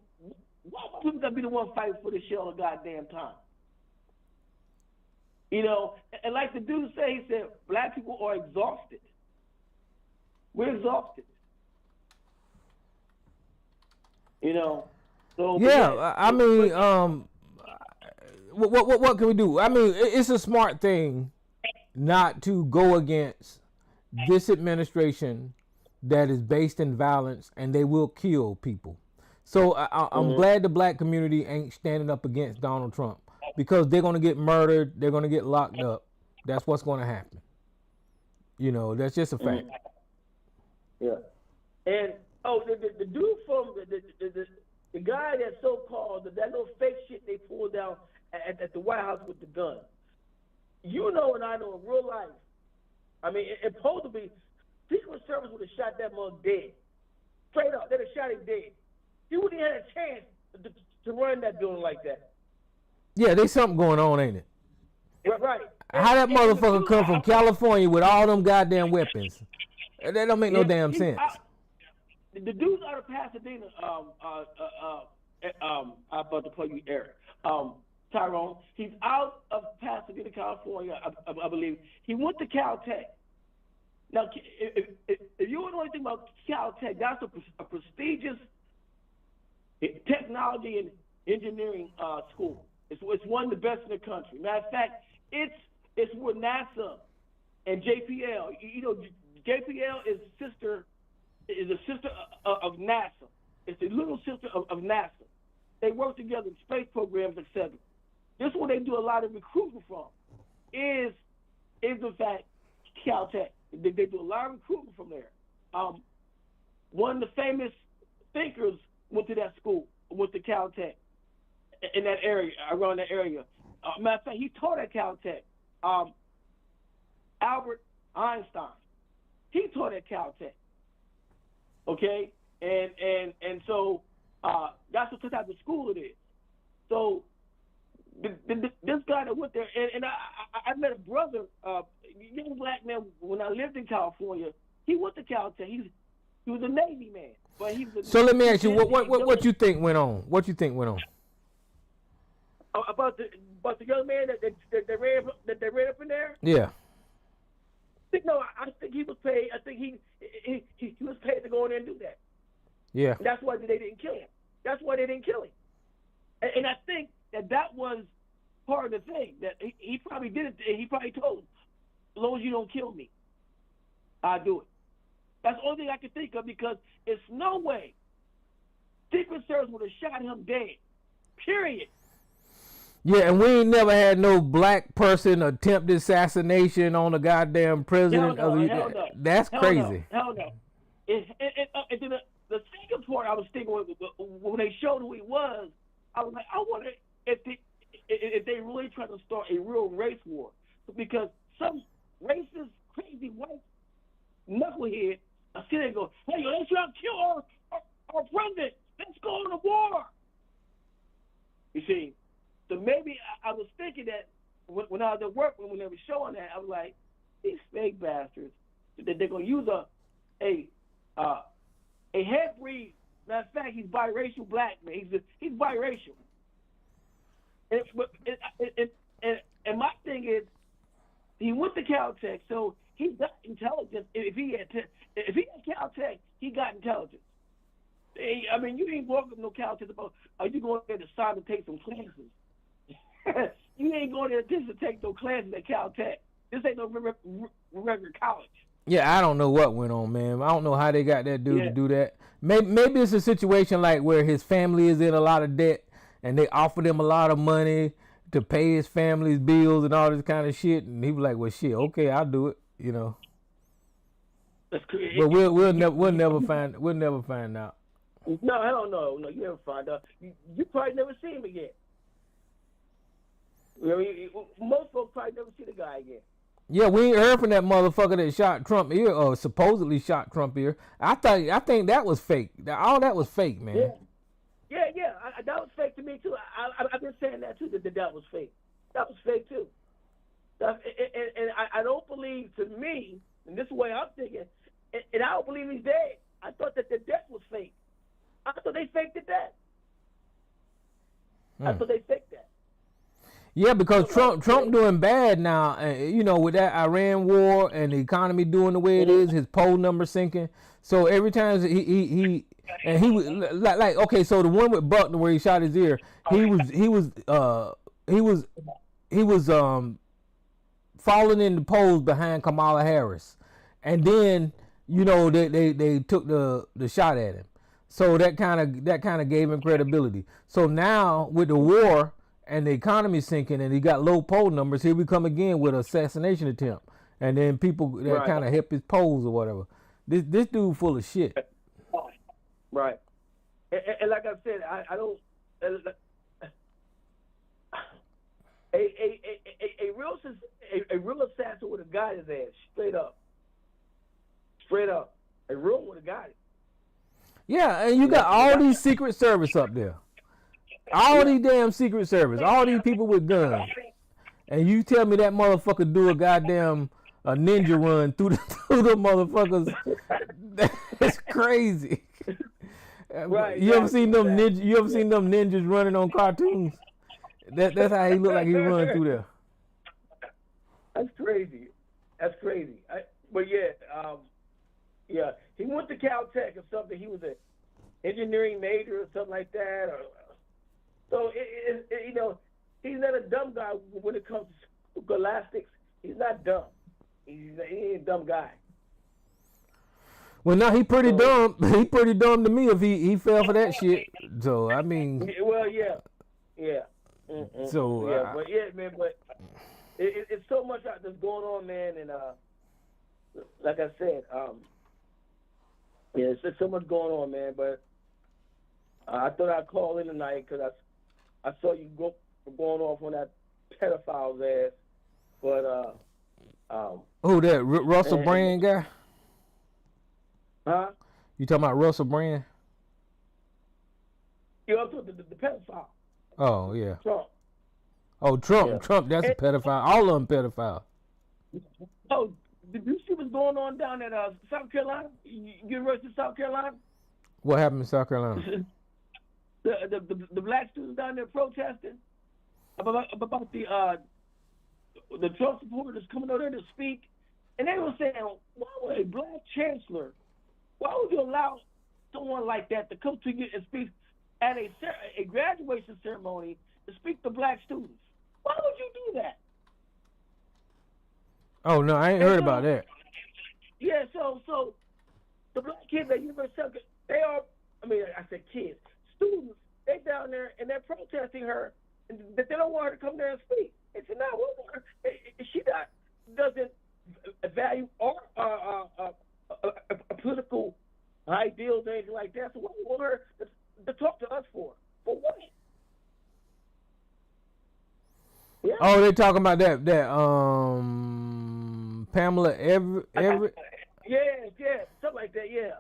we got to be the ones fighting for this shit all the goddamn time. And like the dude said, he said, black people are exhausted. We're exhausted. So yeah, I mean, what can we do? I mean, it's a smart thing not to go against this administration that is based in violence, and they will kill people. So I'm glad the black community ain't standing up against Donald Trump because they're gonna get murdered. They're gonna get locked up. That's what's gonna happen. That's just a fact. Yeah. And the dude from the guy that so-called that little fake shit they pulled down at the White House with the gun. And I know in real life. I mean, it supposed to be Secret Service would have shot that mug dead. Straight up, they'd have shot him dead. He wouldn't have had a chance to run that building like that. Yeah, there's something going on, ain't it? Right. How that motherfucker come from California with all them goddamn weapons? That don't make no damn sense. The dude's out of Pasadena. I'm about to play you, Eric. Tyrone. He's out of Pasadena, California, I believe. He went to Caltech. Now, if you don't know anything about Caltech, that's a prestigious technology and engineering school. It's one of the best in the country. Matter of fact, it's where NASA and JPL. JPL is a sister of NASA. It's the little sister of NASA. They work together in space programs, etc. This is where they do a lot of recruiting from. Is in fact Caltech. They do a lot of recruiting from there. One of the famous thinkers went to that school, went to Caltech in that area, around that area. Matter of fact, he taught at Caltech. Albert Einstein, he taught at Caltech. Okay, and so that's what type of school it is. So this guy that went there, and I met a brother, young black man, when I lived in California. He went to Caltech. He was a Navy man, but he was. So let me ask you, what you think went on? What you think went on? About the young man that ran up in there? Yeah. I think he was paid. I think he was paid to go in there and do that. Yeah. And that's why they didn't kill him. That's why they didn't kill him. And I think that was part of the thing, that he probably did it. He probably told him, as long as you don't kill me, I'll do it. That's the only thing I can think of, because it's no way Secret Service would have shot him dead. Period. Yeah, and we ain't never had no black person attempted assassination on a goddamn president. Hell no. That's crazy. Hell no. And then the second part I was thinking, when they showed who he was, I was like, I wonder if they really trying to start a real race war, because some racist, crazy white knucklehead are sitting there and go, hey, let's try to kill our president. Let's go on a war. You see, so maybe I was thinking that when I was at work, when they were showing that, I was like, these fake bastards, that they're going to use a half-breed. Matter of fact, he's biracial black man. He's biracial. And my thing is, he went to Caltech, so he got intelligence. If he had Caltech, he got intelligence. I mean, you ain't walking no Caltech about, are you going there to decide to take some classes? You ain't going there just to take no classes at Caltech. This ain't no regular college. Yeah, I don't know what went on, man. I don't know how they got that dude to do that. Maybe it's a situation like where his family is in a lot of debt and they offered him a lot of money to pay his family's bills and all this kind of shit, and he was like, well, shit, okay, I'll do it, That's crazy. But we'll never find out. No, hell no, you never find out. You probably never see him again. Most folks probably never see the guy again. Yeah, we ain't heard from that motherfucker that shot Trump here, or supposedly shot Trump here. I think that was fake. All that was fake, man. Yeah. That was fake to me too. I've been saying that too. That was fake. That was fake too. And I don't believe, to me, and this is the way I'm thinking, and I don't believe he's dead. I thought that the death was fake. I thought they faked the death. I thought they faked that. Yeah, because Trump doing bad now, with that Iran war and the economy doing the way it is, his poll number sinking. So every time he was like okay, so the one with Buckner where he shot his ear, he was falling in the polls behind Kamala Harris, and then they took the shot at him. So that kind of gave him credibility. So now with the war and the economy sinking and he got low poll numbers, here we come again with assassination attempt. And then people that kind of help his polls or whatever. This dude full of shit. Right. And like I said, I don't. A real assassin would have got his ass straight up. A real one would have got it. Yeah, and you got all these Secret Service up there. All these damn Secret Service. All these people with guns. And you tell me that motherfucker do a goddamn ninja run through the motherfuckers. That's crazy. Right. You ever seen them ninjas? You ever seen them ninjas running on cartoons? That's how he look like he run through there. That's crazy. But yeah, he went to Caltech or something. He was an engineering major or something like that. So he's not a dumb guy when it comes to scholastics. He's not dumb. He ain't a dumb guy. Well, no, he pretty dumb. He pretty dumb to me if he fell for that shit. So I mean. Well, yeah. So but man, but it's so much out that's going on, man, and like I said, it's just so much going on, man. But I thought I'd call in tonight because I saw you going off on that pedophile's ass. But who that Russell Brand guy? Huh? You talking about Russell Brand? You up to the pedophile? Oh yeah. Trump. Oh Trump. Yeah. Trump. That's a pedophile. All of them pedophile. Oh, did you see what's going on down at South Carolina? University of South Carolina? What happened in South Carolina? the black students down there protesting about the Trump supporters coming over there to speak, and they were saying, why would a black chancellor? Why would you allow someone like that to come to you and speak at a graduation ceremony to speak to black students? Why would you do that? Oh no, I ain't heard about that. Yeah, so the black kids at University of they are. I mean, I said kids, students. They down there and they're protesting her, and that they don't want her to come there and speak. They said, no, she doesn't value our political ideals or anything like that. So what do you want her to talk to us for? For what? Yeah. Oh, they talking about that Pamela Everett. Yeah, something like that. Yeah.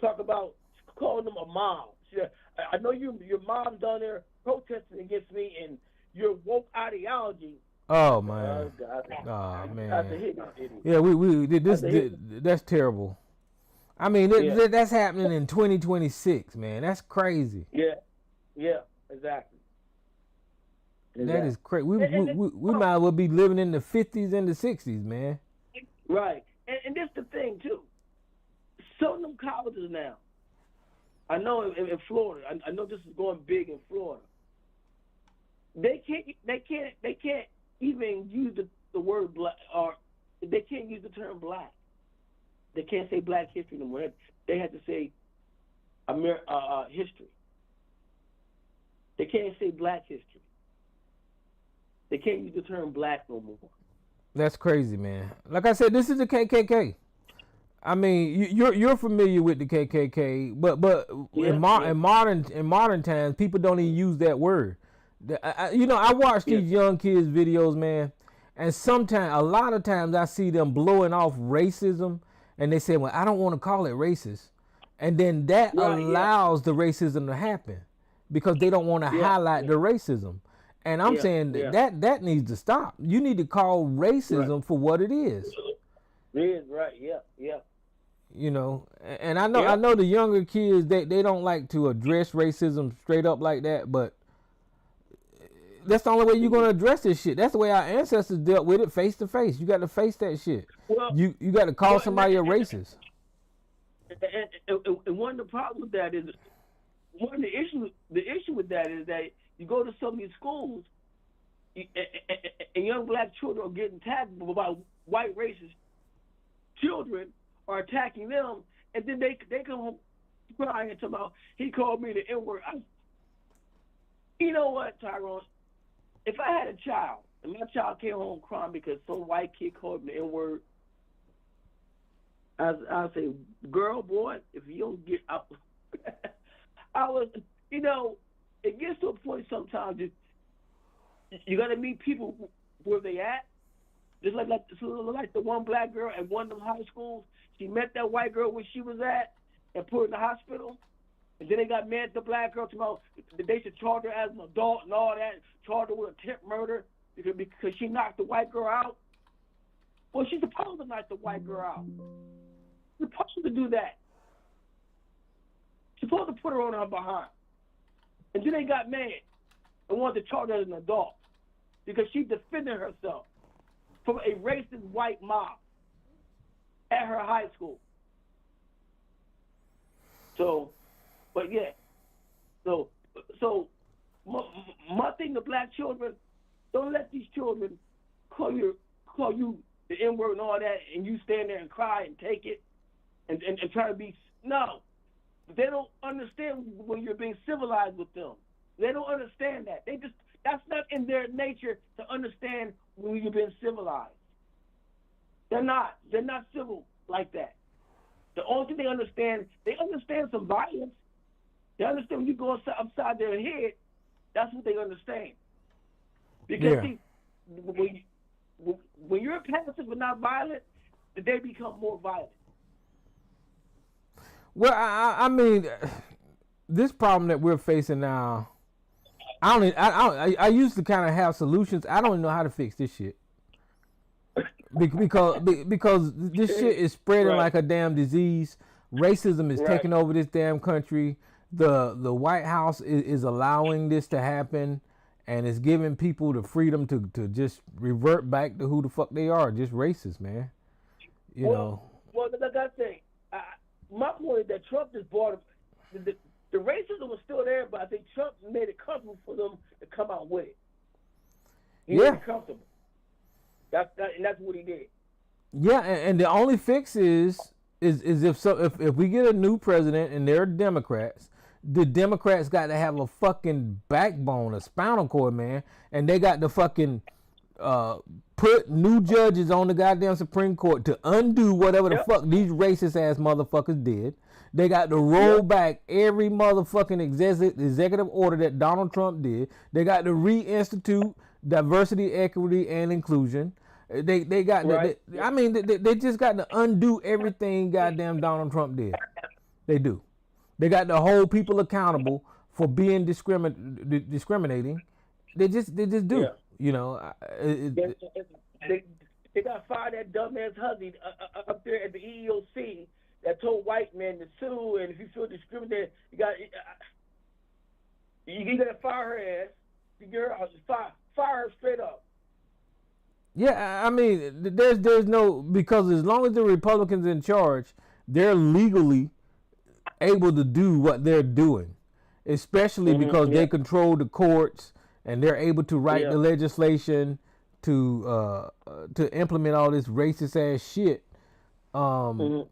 Talk about calling them a mom. I know your mom's down there protesting against me and your woke ideology. Oh man. Oh man. Yeah, that's terrible. I mean, that's happening in 2026, man. That's crazy. Yeah, exactly. That is crazy. We might as well be living in the 50s and the 60s, man. Right, and that's the thing too. Some of them colleges now. I know in Florida. I know this is going big in Florida. They can't even use the word black, or they can't use the term black. They can't say Black history no more. They have to say history. They can't say black history. They can't use the term black no more. That's crazy, man. Like I said, this is the KKK. I mean, you're familiar with the KKK, but in modern times, people don't even use that word. I watch these young kids' videos, man, and a lot of times I see them blowing off racism, and they say, well, I don't want to call it racist. And then that allows the racism to happen because they don't want to highlight the racism. And I'm saying that needs to stop. You need to call racism for what it is. It is, right, yeah. You know, and I know the younger kids, they don't like to address racism straight up like that, but that's the only way you're going to address this shit. That's the way our ancestors dealt with it, face to face. You got to face that shit. Well, you got to call somebody a racist. And one of the problems with that is, the issue with that is that you go to some of these schools, and young black children are getting attacked by white racist children are attacking them, and then they come home crying and talking about he called me the N-word. You know what, Tyrone? If I had a child and my child came home crying because some white kid called him the N-word, I'll say, girl, boy, if you don't get out, it gets to a point sometimes you got to meet people where they at. Just like the one black girl at one of them high schools, she met that white girl where she was at and put her in the hospital. And then they got mad at the black girl about they should charge her as an adult and all that, charge her with attempt murder because she knocked the white girl out. Well, she's supposed to knock the white girl out. She's supposed to do that. She's supposed to put her on her behind. And then they got mad and wanted to charge her as an adult because she defended herself from a racist white mob at her high school. But yeah, so my thing to black children, don't let these children call you the N-word and all that, and you stand there and cry and take it and try to be, no. They don't understand when you're being civilized with them. They don't understand that. That's not in their nature to understand when you're being civilized. They're not civil like that. The only thing they understand some violence. They understand when you go upside their head, that's what they understand. Because see, when you're passive but not violent, they become more violent. Well, I mean, this problem that we're facing now, I used to kind of have solutions. I don't even know how to fix this shit. Because this shit is spreading like a damn disease. Racism is taking over this damn country. The White House is allowing this to happen, and it's giving people the freedom to just revert back to who the fuck they are, just racist, man. You know. Well, like I say, my point is that Trump just brought the racism was still there, but I think Trump made it comfortable for them to come out with it. He made it comfortable. And that's what he did. Yeah, and the only fix is if we get a new president and they're Democrats, the Democrats got to have a fucking backbone, a spinal cord, man, and they got to fucking put new judges on the goddamn Supreme Court to undo whatever the fuck these racist ass motherfuckers did. They got to roll back every motherfucking executive order that Donald Trump did. They got to reinstitute diversity, equity, and inclusion. They got they just got to undo everything goddamn Donald Trump did. They do. They got to hold people accountable for being discriminating. They just do. Yeah. You know. They got fired that dumbass Huzzy up there at the EEOC that told white men to sue, and if you feel discriminated, you got to fire her ass. Fire her straight up. Yeah, I mean, there's no, because as long as the Republicans in charge, they're legally able to do what they're doing, especially because they control the courts and they're able to write the legislation to implement all this racist ass shit. And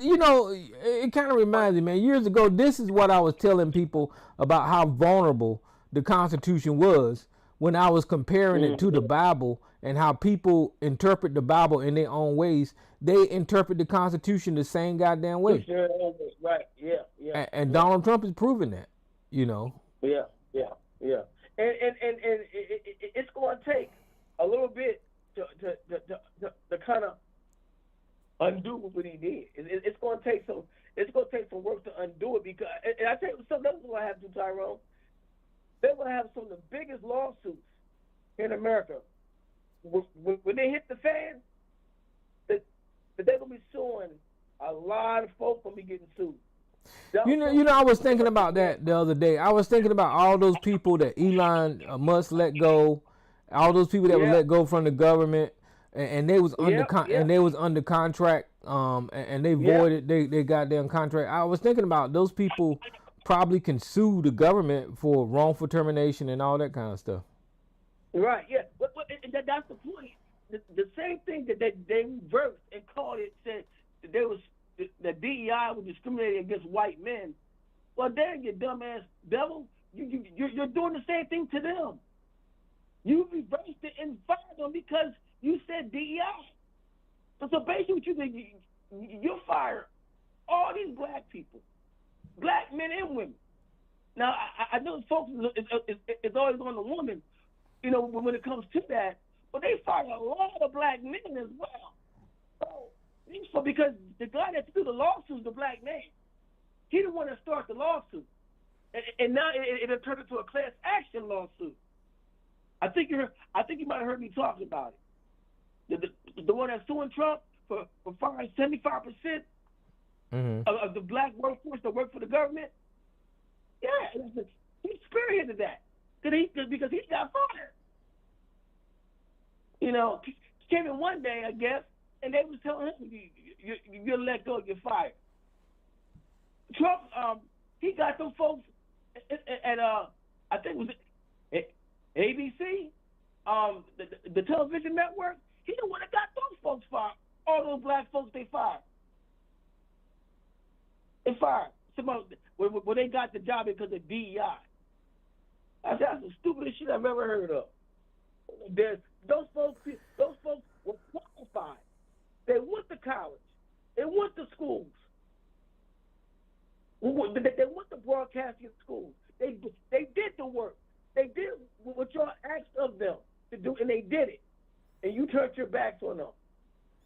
you know, it kind of reminds me, man, years ago, this is what I was telling people about how vulnerable the Constitution was when I was comparing it to the Bible and how people interpret the Bible in their own ways. They interpret the Constitution the same goddamn way. Right, yeah. And Donald Trump is proving that, you know. Yeah. And it's going to take a little bit to kind of undo what he did. It's going to take some work to undo it, because, and I tell you something else going to have to do, Tyrone. They're going to have some of the biggest lawsuits in America. When they hit the fan, that they're going to be suing a lot of folks going to be getting sued. You know, I was thinking about that the other day. I was thinking about all those people that Elon Musk let go, all those people that were let go from the government, and they was under contract, and they voided they goddamn contract. I was thinking about those people probably can sue the government for wrongful termination and all that kind of stuff. Right, yeah. But that's the point. The same thing that they reversed and called it, said that there was the DEI DEI was discriminating against white men. Well, dang you dumbass devil, you're doing the same thing to them. You reversed it and fired them because you said DEI. So basically what you did, you fired all these black people, black men and women. Now, I know folks it's always on the woman, you know, when it comes to that, but they fired a lot of black men as well. So because the guy that threw the lawsuit is the black man. He didn't want to start the lawsuit. And now it turned into a class action lawsuit. I think you might have heard me talking about it. The one that's suing Trump for firing 75% of the black workforce that work for the government. Yeah, he spearheaded that because he got fired. You know, he came in one day, I guess, and they was telling him, you're let go, you're fired. Trump, he got some folks at I think it was ABC, the television network. He the one that got those folks fired. All those black folks they fired. They fired. When they got the job because of DEI. That's the stupidest shit I've ever heard of. Those folks were qualified. They went to college. They went to schools. They went to broadcasting schools. They did the work. They did what y'all asked of them to do, and they did it. And you turned your backs on them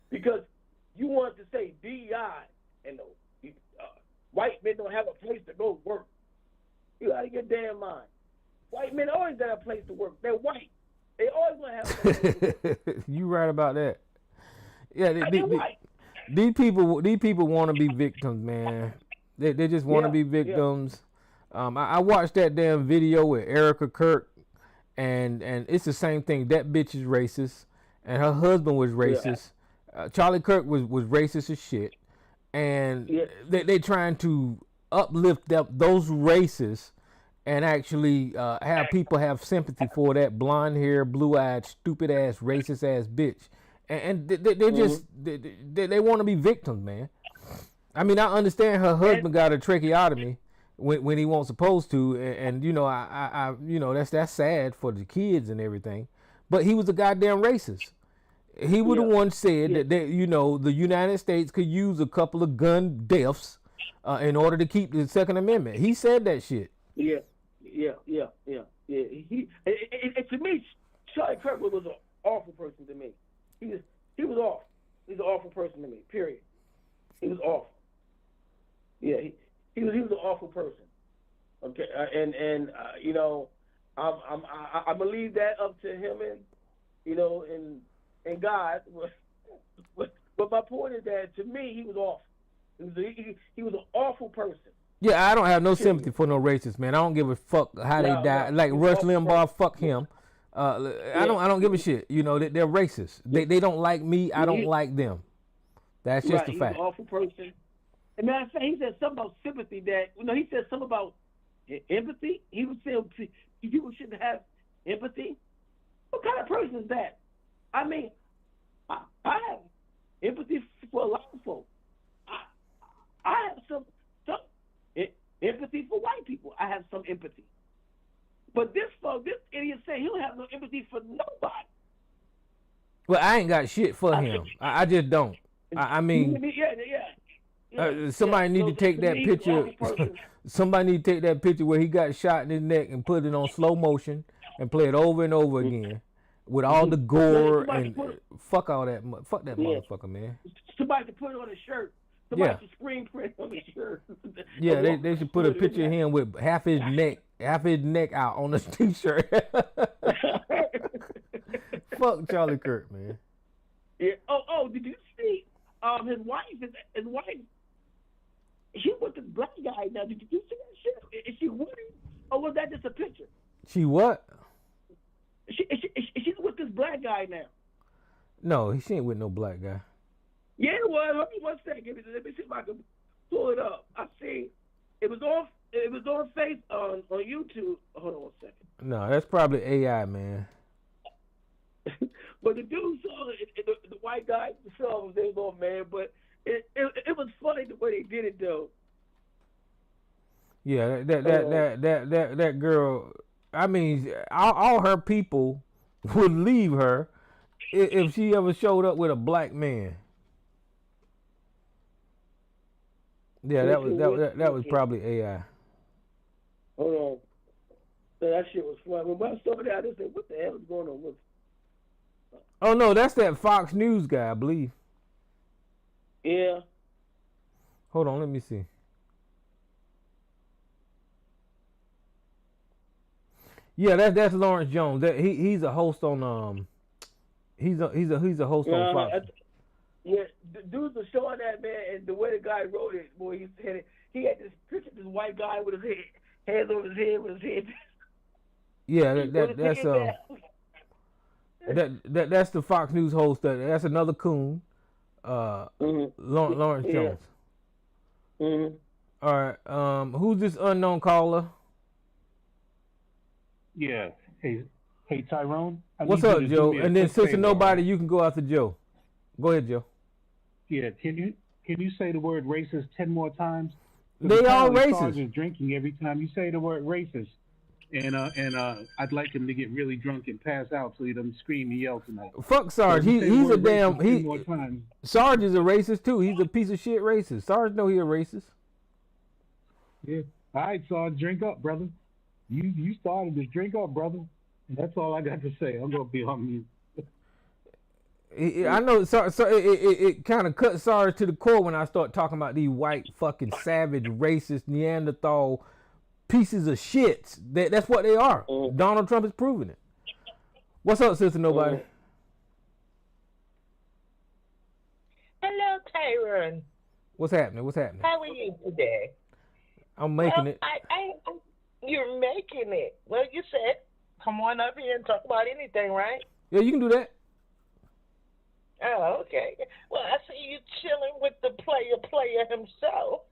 because you wanted to say DEI and white men don't have a place to go work. You out of your damn mind. White men always got a place to work. They're white. They always want to have a place to work. You right about that. Yeah, white. These people want to be victims, man. They just want to be victims. Yeah. I watched that damn video with Erica Kirk, and it's the same thing. That bitch is racist, and her husband was racist. Yeah. Charlie Kirk was racist as shit, and they trying to uplift those racists and actually have people have sympathy for that blonde hair, blue eyed, stupid ass, racist ass bitch, and they just they want to be victims, man. I mean, I understand her husband got a tracheotomy when he wasn't supposed to, and you know, I you know, that's sad for the kids and everything, but he was a goddamn racist. He was the one said that you know, the United States could use a couple of gun deaths in order to keep the Second Amendment. He said that shit. Yeah. To me, Charlie Kirk was an awful person to me. He was awful. He's an awful person to me. Period. He was awful. Yeah, he was an awful person. Okay, and you know, I believe that up to him and you know and God. But my point is that to me he was awful. He was an awful person. Yeah, I don't have no sympathy for no racists, man. I don't give a fuck how they die. Like Rush Limbaugh, fuck him. I don't give a shit. You know, they're racist. They don't like me. I don't like them. That's just a fact. He's an awful person. And matter of fact, he said something about sympathy he said something about empathy. He was saying people shouldn't have empathy. What kind of person is that? I mean, I have empathy for a lot of folks. I have some empathy for white people. I have some empathy. But this idiot say he don't have no empathy for nobody. Well, I ain't got shit for him. I just don't. I mean, somebody need to take that picture. Somebody need to take that picture where he got shot in his neck and put it on slow motion and play it over and over again with all the gore and fuck all that. Fuck that motherfucker, man. Somebody to put it on a shirt. Somebody to screen print on the shirt. Yeah, they should put a picture of him with half his neck out on the t-shirt. Fuck Charlie Kirk, man. Yeah. Oh, did you see his wife? She with the black guy now. Did you see that shit? Is she winning, or was that just a picture? She what? She's with this black guy now. No, she ain't with no black guy. Yeah, it was. Let me 1 second. Let me see if I can pull it up. I see it was on on YouTube. Hold on 1 second. No, that's probably AI, man. But the dude saw the white guy saw him. They go, man. But it was funny the way they did it though. Yeah, that girl. I mean, all her people would leave her if she ever showed up with a black man. Yeah, that was probably AI. Hold on. So that shit was funny. When I saw that, I just said, "What the hell is going on with?" Oh no, that's that Fox News guy, I believe. Yeah. Hold on, let me see. Yeah, that's Lawrence Jones. He's a host on he's a host on Fox. Yeah, the dudes were showing that, man, and the way the guy wrote it, boy, he said it. He had this picture of this white guy with his hands over his head with his head. Yeah, that's the Fox News host. That's another coon. Lawrence Jones. Mm-hmm. All right. Who's this unknown caller? Yeah. Hey, Tyrone. What's up, Joe? And then since nobody, you can go after Joe. Go ahead, Joe. Yeah. Can you say the word racist 10 more times? They all racist. Sarge is drinking every time you say the word racist, and I'd like him to get really drunk and pass out so he doesn't scream and yell tonight. Fuck Sarge. So He's a damn. Sarge is a racist too. He's a piece of shit racist. Sarge know he a racist. Yeah. All right, Sarge, drink up, brother. You started this. Drink up, brother. And that's all I got to say. I'm gonna be on mute. I know, so it kind of cut Sarge to the core when I start talking about these white fucking savage, racist, Neanderthal pieces of shits. That's what they are. Donald Trump is proving it. What's up, Sister Nobody? Hello, Tyrone. What's happening? How are you today? I'm making it. You're making it. Well, you said, come on up here and talk about anything, right? Yeah, you can do that. Oh, okay. Well, I see you chilling with the player himself.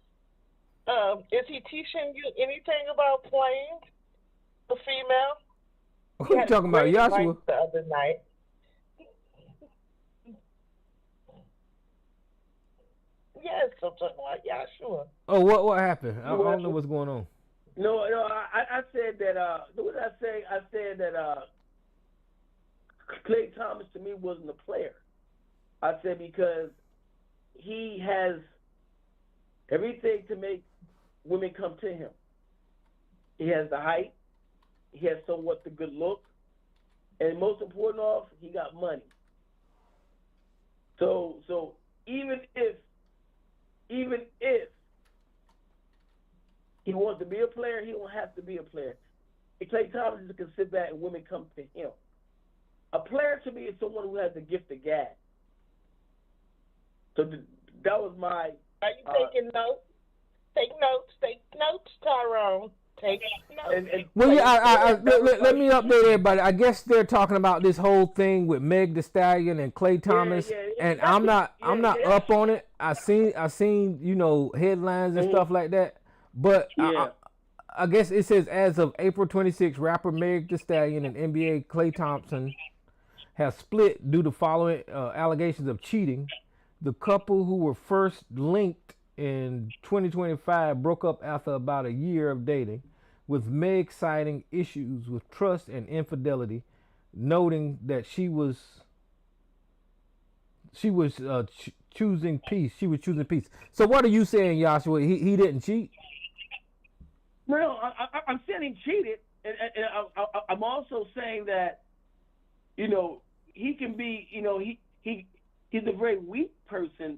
Is he teaching you anything about playing the female? Who you talking about, Joshua? The other night. Yes, I'm talking about Joshua. Oh, what happened? I don't know what's going on. No, I said that. What did I say? I said that Klay Thomas to me wasn't a player. I said because he has everything to make women come to him. He has the height. He has somewhat the good look. And most important off, he got money. So even if he wants to be a player, he don't have to be a player. Klay Thomas can sit back and women come to him. A player to me is someone who has the gift of gab. So that was my. Are you taking notes? Take notes, Tyrone. Take notes. Well, yeah, let me update everybody. I guess they're talking about this whole thing with Meg Thee Stallion and Klay Thomas, and I'm not up on it. I seen headlines and stuff like that, but I guess it says as of April 26, rapper Meg Thee Stallion and NBA Klay Thompson have split due to following allegations of cheating. The couple, who were first linked in 2025, broke up after about a year of dating, with Meg citing issues with trust and infidelity, noting that she was choosing peace. She was choosing peace. So what are you saying, Joshua? He didn't cheat? No, I'm saying he cheated, and I'm also saying that, he can be, he's a very weak person.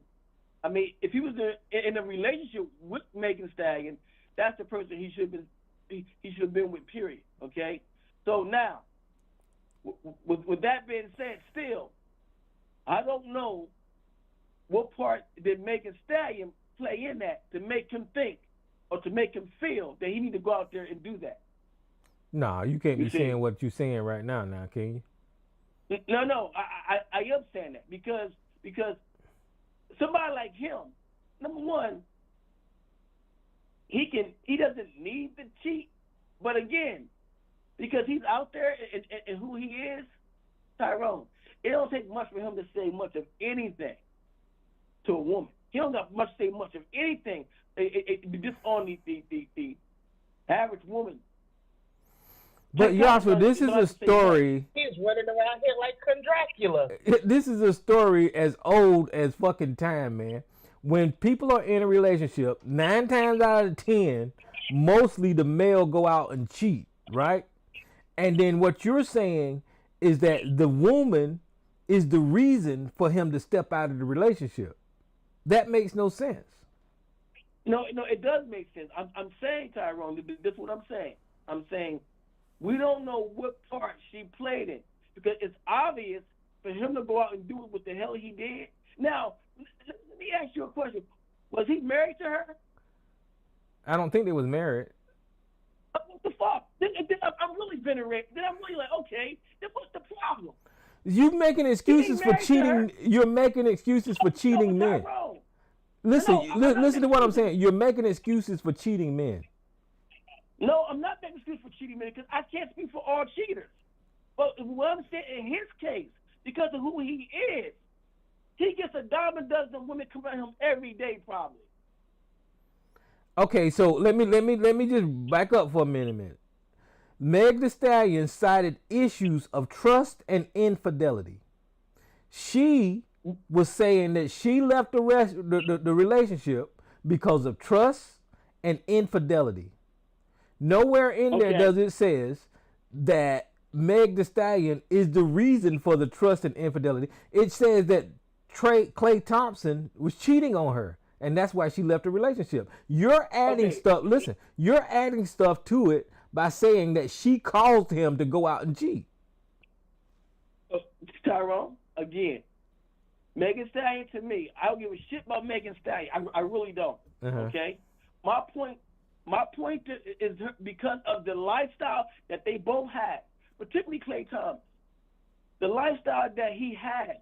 I mean, if he was in a relationship with Megan Thee Stallion, that's the person he should have been with. Period. Okay. So now, with that being said, still, I don't know what part did Megan Thee Stallion play in that to make him think or to make him feel that he need to go out there and do that. Nah, you can't be saying what you're saying right now, can you? No, I am saying that because somebody like him, number one, he doesn't need to cheat, but again, because he's out there and who he is, Tyrone, it don't take much for him to say much of anything to a woman. He don't got much to say much of anything. Just on the average woman. But Yashua, this is a story. He's running around here like Dracula. This is a story as old as fucking time, man. When people are in a relationship, 9 times out of 10, mostly the male go out and cheat, right? And then what you're saying is that the woman is the reason for him to step out of the relationship. That makes no sense. No, it does make sense. I'm saying, Tyrone, this is what I'm saying. I'm saying we don't know what part she played in, because it's obvious for him to go out and do what the hell he did. Now, let me ask you a question. Was he married to her? I don't think they was married. What the fuck? Then I'm really venerated. Then I'm really like, okay, then what's the problem? You making excuses for cheating. You're making excuses for cheating men. Listen, listen to what I'm saying. You're making excuses for cheating men. No, I'm not making excuses for cheating men, because I can't speak for all cheaters. But what I'm saying in his case, because of who he is, he gets a dime a dozen women come at him every day, probably. Okay, so let me just back up for a minute. Meg Thee Stallion cited issues of trust and infidelity. She was saying that she left the relationship because of trust and infidelity. Nowhere in there does it says that Meg Thee Stallion is the reason for the trust and infidelity. It says that Klay Thompson was cheating on her, and that's why she left the relationship. You're adding stuff. Listen, you're adding stuff to it by saying that she caused him to go out and cheat. Tyrone, again, Megan Thee Stallion, to me, I don't give a shit about Megan Thee Stallion. I really don't. Okay, my point is because of the lifestyle that they both had, particularly Klay Thompson, the lifestyle that he had.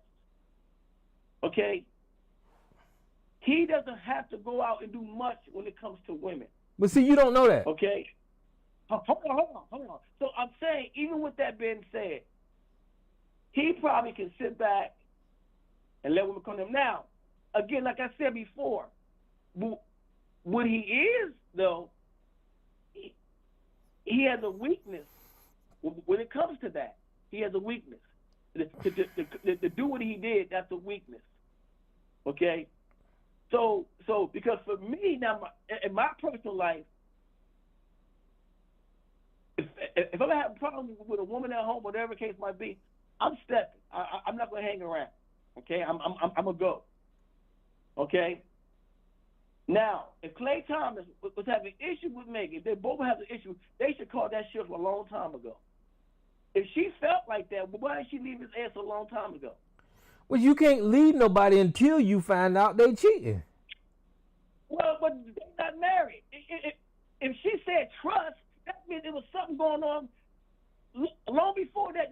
Okay, he doesn't have to go out and do much when it comes to women. But see, you don't know that. Okay, hold on. So I'm saying, even with that being said, he probably can sit back and let women come to him. Now, again, like I said before, what he is, though, he has a weakness when it comes to that. He has a weakness. To do what he did, that's a weakness. Okay? So because for me, now, in my personal life, if I have a problem with a woman at home, whatever the case might be, I'm stepping. I'm not going to hang around. Okay? I'm going to go. Okay? Now, if Klay Thomas was having an issue with Megan, they both have an issue, they should call that shit a long time ago. If she felt like that, why did she leave his ass a long time ago? Well, you can't lead nobody until you find out they cheating. Well, but they're not married. If she said trust, that means there was something going on long before that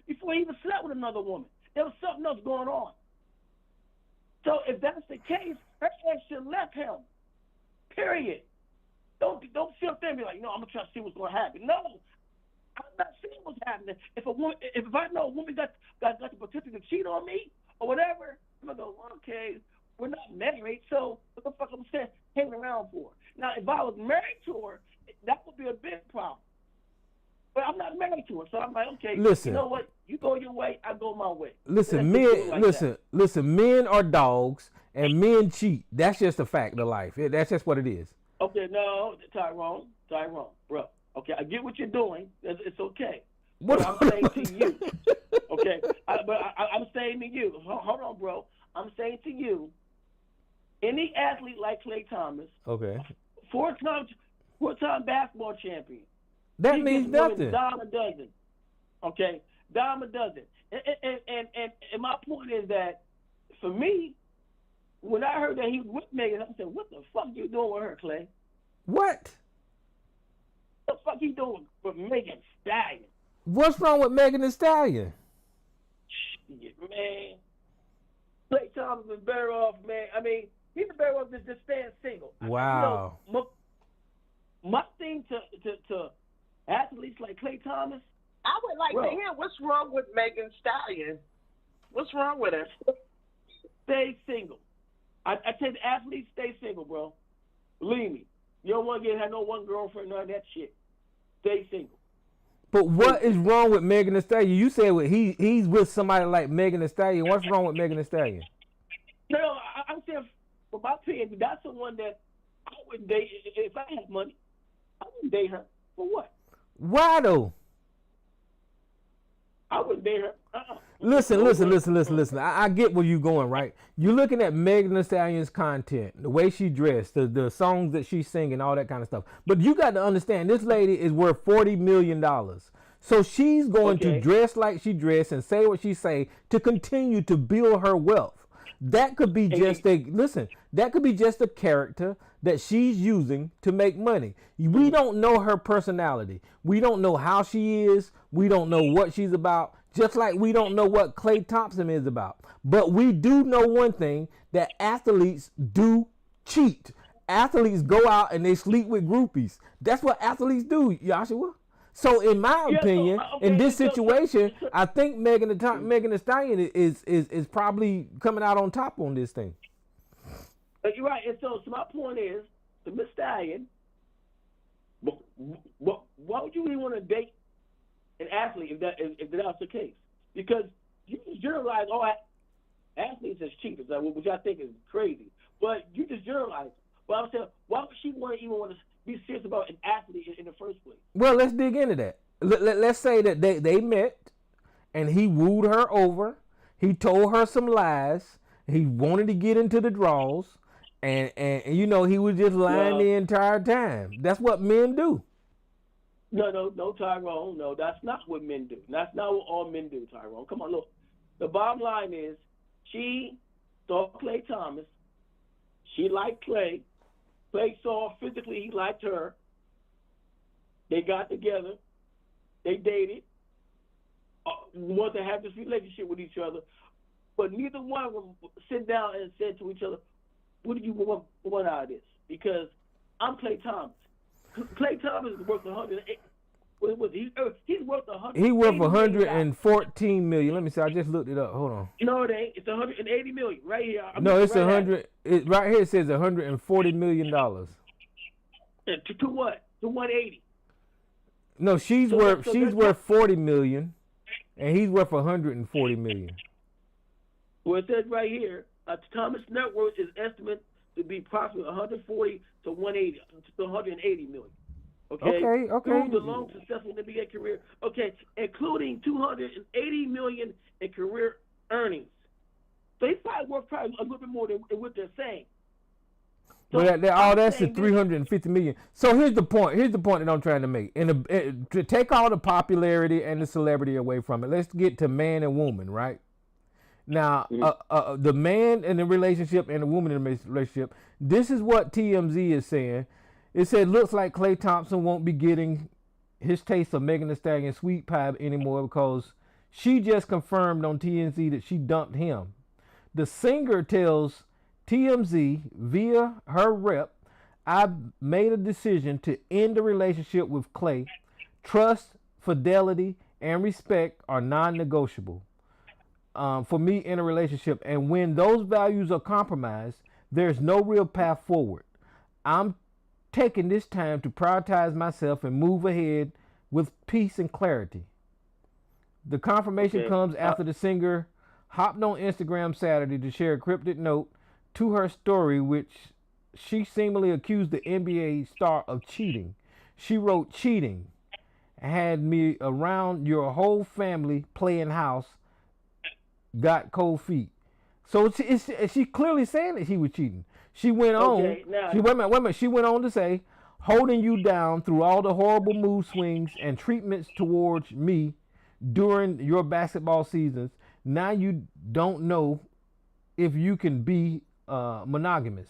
before he even slept with another woman. There was something else going on. So if that's the case, her ass should left him. Period. Don't sit up there and be like, no, I'm gonna try to see what's gonna happen. No, I'm not seeing what's happening. If I know a woman got the potential to cheat on me or whatever, I'm gonna go, okay, we're not married, so what the fuck I'm saying hanging around for? Now, if I was married to her, that would be a big problem. But I'm not married to her, so I'm like, okay, listen, you know what? You go your way, I go my way. Listen, men are dogs, and men cheat. That's just a fact of life. That's just what it is. Okay, no, Tyrone, bro. Okay, I get what you're doing. It's okay. What but I'm saying to you, okay? I'm saying to you, hold on, bro. I'm saying to you, any athlete like Klay Thomas, okay, four-time basketball champion, that means nothing. Dime a dozen, okay, dime a dozen. And my point is that for me, when I heard that he was with Megan, I said, "What the fuck you doing with her, Klay? What? What the fuck you doing with Megan Stallion? What's wrong with Megan Thee Stallion? Shit, man. Klay Thomas is better off, man. I mean, he's better off just staying single. Wow. My thing to athletes like Klay Thomas, I would like to hear what's wrong with Megan Stallion. What's wrong with her? Stay single. I tell the athletes, stay single, bro. Believe me. You don't want to have no one girlfriend, none of that shit. Stay single. But what is wrong with Megan Thee Stallion? You said he's with somebody like Megan Thee Stallion. What's wrong with Megan Thee Stallion? No, I'm saying, for my opinion, that's the one that I wouldn't date. If I had money, I wouldn't date her. For what? Why though? I wouldn't date her. Listen. I get where you're going, right? You're looking at Megan Thee Stallion's content, the way she dressed, the songs that she's singing, all that kind of stuff. But you got to understand, this lady is worth $40 million. So she's going to dress like she dressed and say what she say to continue to build her wealth. That could be that could be just a character that she's using to make money. We don't know her personality. We don't know how she is. We don't know what she's about. Just like we don't know what Klay Thompson is about. But we do know one thing, that athletes do cheat. Athletes go out and they sleep with groupies. That's what athletes do, Joshua. So in my opinion, in this situation, I think Megan Thee Stallion is probably coming out on top on this thing. You're right. And so my point is, to Miss Stallion, why would you even want to date an athlete if that's the case? Because you generalize all athletes as cheaters, which I think is crazy. But you just generalize. But I'm saying, why would she want to be serious about an athlete in the first place? Well, let's dig into that. Let's say that they met and he wooed her over. He told her some lies. He wanted to get into the draws. And he was just lying the entire time. That's what men do. No, Tyrone. No, that's not what men do. That's not what all men do, Tyrone. Come on, look. The bottom line is, she saw Klay Thomas. She liked Klay. Klay saw physically he liked her. They got together. They dated. Wanted to have this relationship with each other. But neither one of them sit down and said to each other, what do you want out of this? Because I'm Klay Thomas. Klay Thomas is worth 108. He's worth 100. He worth 114 million. Let me see. I just looked it up. Hold on. No, it ain't. It's 180 million right here. It's 100. Right here it says 140 million dollars. To what? To 180. No, she's worth 40 million, and he's worth 140 million. Well, it says right here, Thomas' net worth is estimated to be approximately 140 to 180 to 180 million. Okay. Through the long successful NBA career. Okay, including 280 million in career earnings. So he's probably worth a little bit more than what they're saying. So that's the 350 million. So here's the point. That I'm trying to make. To take all the popularity and the celebrity away from it, let's get to man and woman, right? Now, the man in the relationship and the woman in the relationship, this is what TMZ is saying. It said, looks like Klay Thompson won't be getting his taste of Megan Thee Stallion sweet pie anymore because she just confirmed on TMZ that she dumped him. The singer tells TMZ via her rep, I've made a decision to end the relationship with Klay. Trust, fidelity, and respect are non-negotiable for me in a relationship. And when those values are compromised, there's no real path forward. I'm taking this time to prioritize myself and move ahead with peace and clarity. The confirmation comes after the singer hopped on Instagram Saturday to share a cryptic note to her story, which she seemingly accused the NBA star of cheating. She wrote, cheating had me around your whole family playing house, got cold feet. So she clearly saying that he was cheating. She went on. Wait a minute. She went on to say, holding you down through all the horrible mood swings and treatments towards me during your basketball seasons. Now you don't know if you can be monogamous.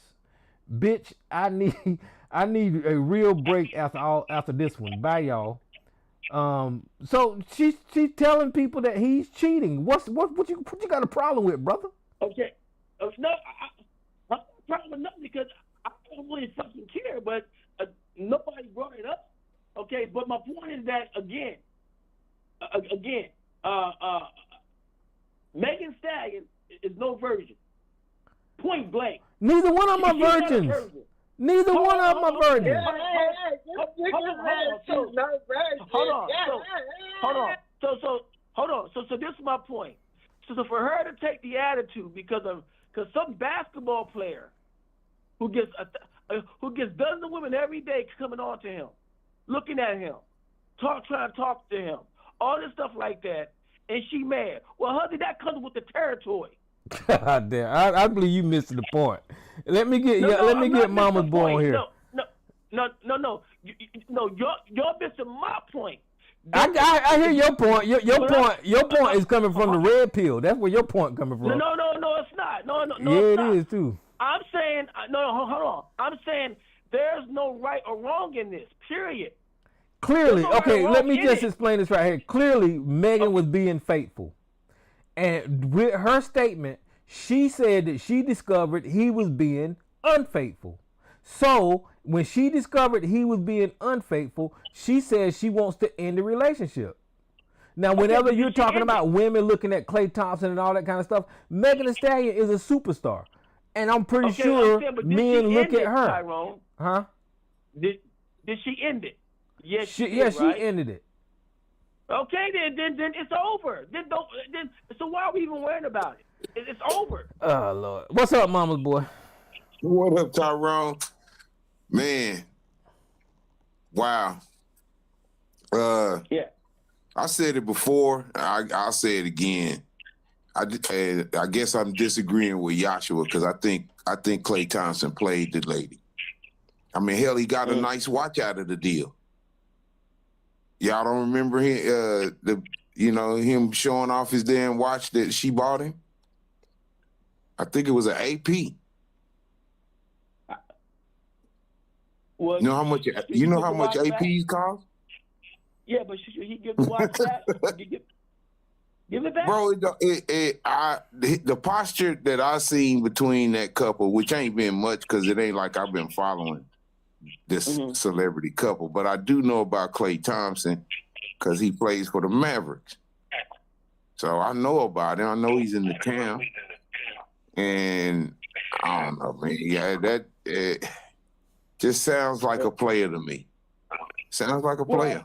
Bitch, I need a real break after this one. Bye, y'all. So she's telling people that he's cheating. What you got a problem with, brother? Okay. No, I problem with nothing because I don't really fucking care, but nobody brought it up. Okay, but my point is that again, Megan Stallion is no virgin. Point blank. Neither one of them are virgins. Neither one of them are virgins. Hold on. So this is my point. So for her to take the attitude because some basketball player who gets dozens of women every day coming on to him, looking at him, trying to talk to him, all this stuff like that, and she mad. Well, honey, that comes with the territory. God damn, I believe you missed the point. Let me get Mama's boy on here. No. You're missing my point. I hear your point. Your point is coming from the red pill. That's where your point coming from. No, it's not. No, yeah, it's not. It is too. I'm saying hold on. I'm saying there's no right or wrong in this. Period. Clearly, okay. Let me just explain this right here. Clearly, Megan was being faithful, and with her statement, she said that she discovered he was being unfaithful. So when she discovered he was being unfaithful, she said she wants to end the relationship. Now, whenever you're talking about women looking at Klay Thompson and all that kind of stuff, Megan Thee Stallion is a superstar. And I'm pretty sure men look at her. Tyrone? Huh? Did she end it? Yes, she ended it. Okay, then it's over. So why are we even worrying about it? It's over. Oh, Lord. What's up, Mama's boy? What up, Tyrone? Man. Wow. Yeah. I said it before. I'll say it again. I guess I'm disagreeing with Joshua because I think Klay Thompson played the lady. I mean, hell, he got a nice watch out of the deal. Y'all don't remember him showing off his damn watch that she bought him? I think it was an AP. Well, you know how much APs cost? Yeah, but should he give the watch back? Give it back? Bro, the posture that I seen between that couple, which ain't been much because it ain't like I've been following this celebrity couple, but I do know about Klay Thompson because he plays for the Mavericks. So I know about him. I know he's in the town. And I don't know, man. Yeah, that just sounds like a player to me. Sounds like a player.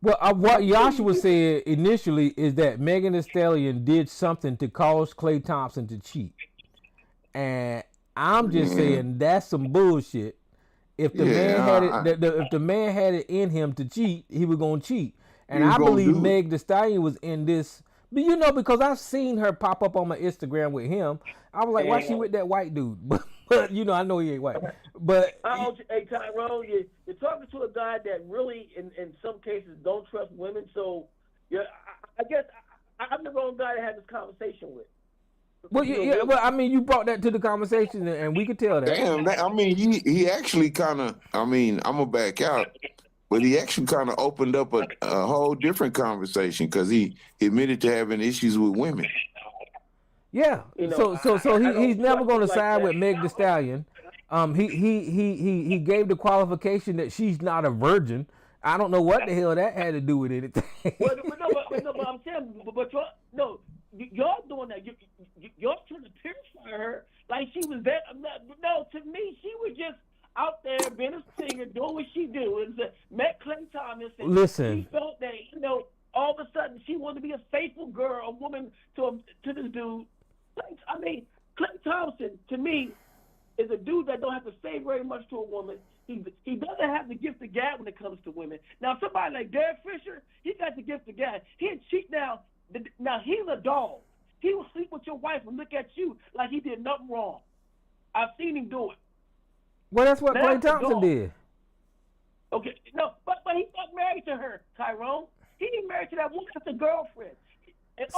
Well, what Joshua said initially is that Megan Thee Stallion did something to cause Klay Thompson to cheat. And I'm just saying that's some bullshit. If the man had it in him to cheat, he was gonna cheat. And I believe Meg Thee Stallion was in this. But because I've seen her pop up on my Instagram with him, I was like, why she with that white dude? But I know he ain't white. But hey, Tyrone, you're talking to a guy that really, in some cases, don't trust women. So, I guess I'm the wrong guy to have this conversation with. Well, well, I mean, you brought that to the conversation, and we could tell that. Damn, I mean, he actually kind of. I mean, I'm gonna back out, but he actually kind of opened up a whole different conversation because he admitted to having issues with women. Yeah, so he's never going to side with Meg Thee Stallion. He gave the qualification that she's not a virgin. I don't know what the hell that had to do with anything. But I'm saying, y'all doing that. Y'all trying to purify her like she was that. No, to me, she was just out there being a singer, doing what she do. And met Klay Thompson. Listen, she felt that all of a sudden she wanted to be a faithful girl, a woman to this dude. I mean, Klay Thompson to me is a dude that don't have to say very much to a woman. He doesn't have the gift of gab when it comes to women. Now somebody like Derek Fisher, he got the gift of gab. He'd cheat now. Now he's a dog. He will sleep with your wife and look at you like he did nothing wrong. I've seen him do it. Well, that's what Klay Thompson did. Okay, no, but he got married to her, Tyrone. He didn't marry to that woman. That's a girlfriend.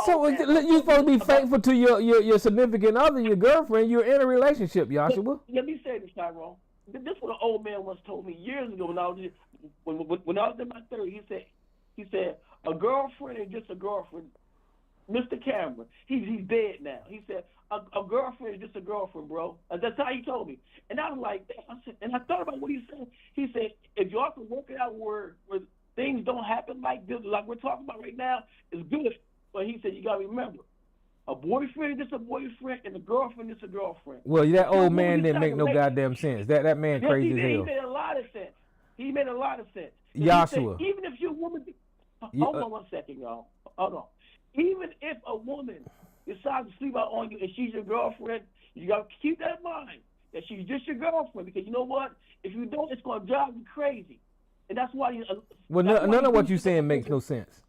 So you're supposed to be faithful to your significant other, your girlfriend. You're in a relationship, Joshua. Let me say this, Tyrone. This is what an old man once told me years ago when I was in my 30s. He said a girlfriend is just a girlfriend. Mr. Cameron, he's dead now. He said a girlfriend is just a girlfriend, bro. That's how he told me. And I was like, I thought about what he said. He said if y'all can work it out where things don't happen like this, like we're talking about right now, it's good. But he said, you got to remember, A boyfriend is a boyfriend, and a girlfriend is a girlfriend. Well, that old man didn't make no goddamn sense. That man crazy as hell. He made a lot of sense. He made a lot of sense. Joshua. Said, even if your woman, hold on 1 second, y'all. Hold on. Even if a woman decides to sleep out on you and she's your girlfriend, you got to keep that in mind that she's just your girlfriend, because you know what? If you don't, it's going to drive you crazy, and that's why. None of what you're saying makes no sense.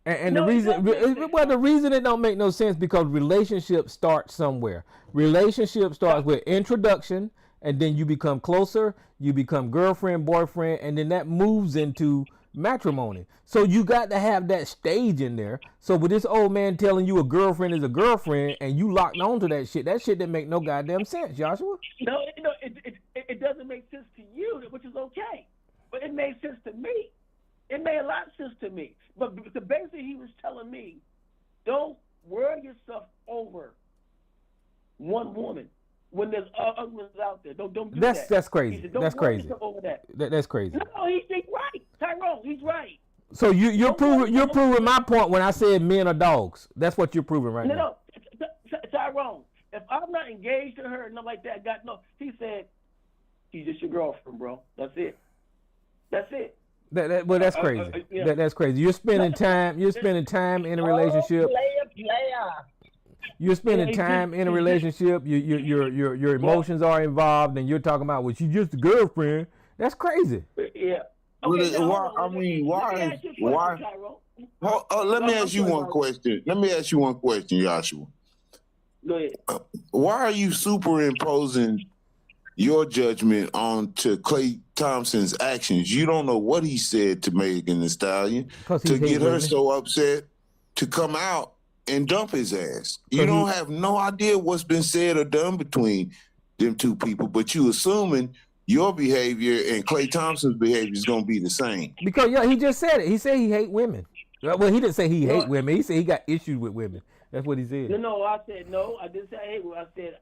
And No, the reason, the reason it don't make no sense because relationships start somewhere. Relationship starts with introduction, and then you become closer. You become girlfriend, boyfriend, and then that moves into matrimony. So you got to have that stage in there. So with this old man telling you a girlfriend is a girlfriend, and you locked onto that shit didn't make no goddamn sense, Joshua. No, it doesn't make sense to you, which is okay, but it made sense to me. It made a lot of sense to me. But the basically he was telling me, don't worry yourself over one woman when there's other ones out there. Don't do that. That's crazy. Said, that's crazy. Over that. That's crazy. No, he's right. Tyrone, he's right. So you're proving my point when I said men are dogs. That's what you're proving right now. No, Tyrone. If I'm not engaged to her and nothing like that, he said, she's just your girlfriend, bro. That's it. That's it. Well, that's crazy. Yeah. That's crazy. You're spending time in a relationship. You're spending time in a relationship. Your emotions are involved, and you're talking about, well, she's just a girlfriend. That's crazy. Yeah. Okay, why? Let me ask you one question, Joshua. Go ahead. Why are you superimposing your judgment onto Klay Thompson's actions? You don't know what he said to Megan Thee Stallion to get her so upset to come out and dump his ass. You don't have no idea what's been said or done between them two people, but you assuming your behavior and Klay Thompson's behavior is going to be the same. Because he just said it. He said he hate women. Well, he didn't say he hate women. He said he got issues with women. That's what he said. No, I said no. I didn't say I hate women. I said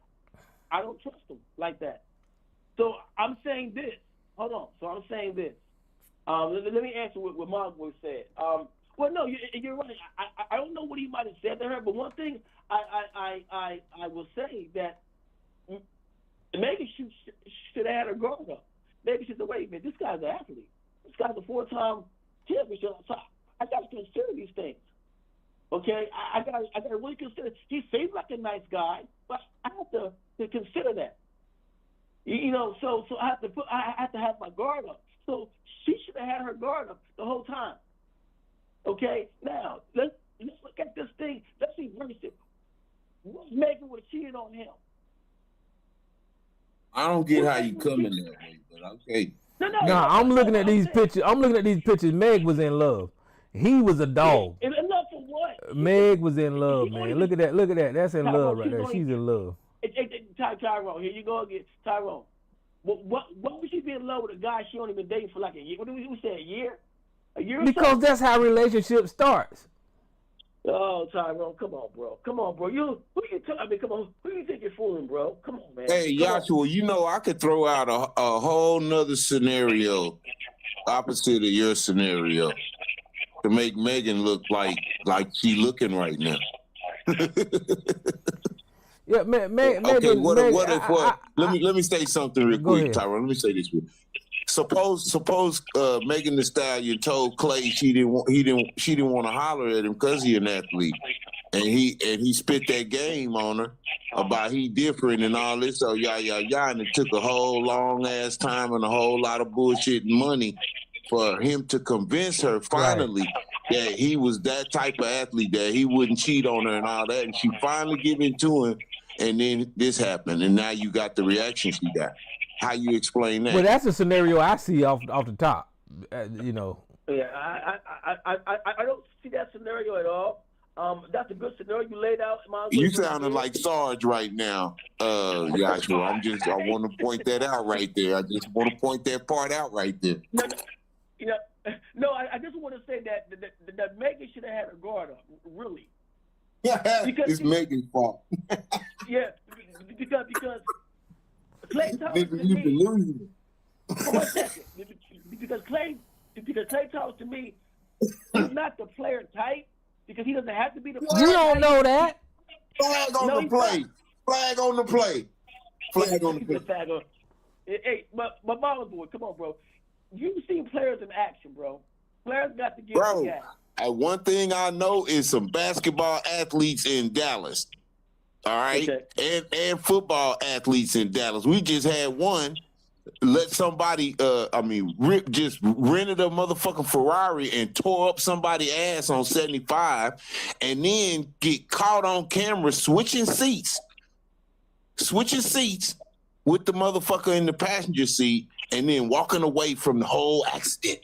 I don't trust them like that. So I'm saying this. Hold on. So I'm saying this. Let me answer what Margaret said. Well, no, you're right. I don't know what he might have said to her, but one thing I will say that maybe she should have had her guard up. Maybe she said, wait a minute, this guy's an athlete. This guy's a 4-time champion. So I got to consider these things. Okay? I got to really consider. He seems like a nice guy, but I have to consider that. You know, so I have to have my guard up. So she should have had her guard up the whole time. Okay? Now, let's look at this thing. Let's reverse it. What Megan would have cheated on him? I don't get how you coming that way, but okay. No, I'm looking at these pictures. Meg was in love. He was a dog. In love for what? Meg was in love, man. Look at that. That's in love right there. She's in love. Tyrone, here you go again. Tyrone. What would she be in love with a guy she only been dating for like a year? What did we say, a year? A year or because so? That's how relationship starts. Oh, Tyrone, come on, bro. Come on, bro. Come on. Who you think you're fooling, bro? Come on, man. Hey, Joshua, you know I could throw out a whole nother scenario opposite of your scenario to make Megan look like she looking right now. Yeah, Megan. Okay, let me say something real quick, Tyrone. Let me say this real. Suppose Megan Thee Stallion told Klay she didn't want to holler at him because he's an athlete, and he spit that game on her about he different and all this, so and it took a whole long ass time and a whole lot of bullshit and money for him to convince her finally that he was that type of athlete, that he wouldn't cheat on her and all that, and she finally gave in to him, and then this happened, and now you got the reaction she got. How you explain that? Well, that's a scenario I see off the top. You know. Yeah, I don't see that scenario at all. That's a good scenario you laid out. You sounding like Sarge right now, Joshua. I want to point that out right there. I just want to point that part out right there. I just want to say that Megan should have had her guard up, really. Yeah, it's Megan's fault. Yeah, because Klay Thompson to me. One second, because Klay Thompson to me is not the player type, because he doesn't have to be the player. You don't type. know that. Flag on the play. Flag on the play. Flag on the play. Hey, but Mama Boy, come on, bro. You've seen players in action, bro. Players got to get the gas. One thing I know is some basketball athletes in Dallas. All right, and football athletes in Dallas. We just had one let somebody, just rented a motherfucking Ferrari and tore up somebody's ass on 75, and then get caught on camera switching seats with the motherfucker in the passenger seat, and then walking away from the whole accident.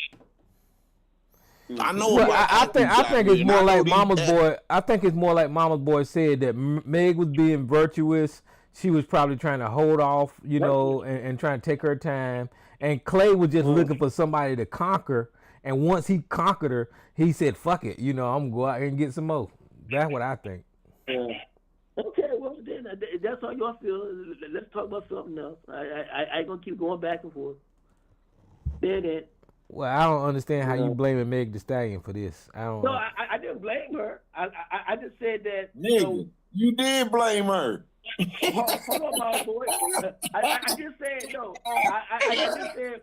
I know. Well, I think it's more like Mama's Boy. I think it's more like Mama's Boy said that Meg was being virtuous. She was probably trying to hold off, and trying to take her time. And Clay was just looking for somebody to conquer. And once he conquered her, he said, "Fuck it, I'm gonna go out here and get some more." That's what I think. Okay, well then, that's how y'all feel. Let's talk about something else. I ain't gonna keep going back and forth. Then. Well, I don't understand how you blaming Meg Thee Stallion for this. No, I didn't blame her. I just said that. You did blame her. Hold on, my boy. I just said no. I just said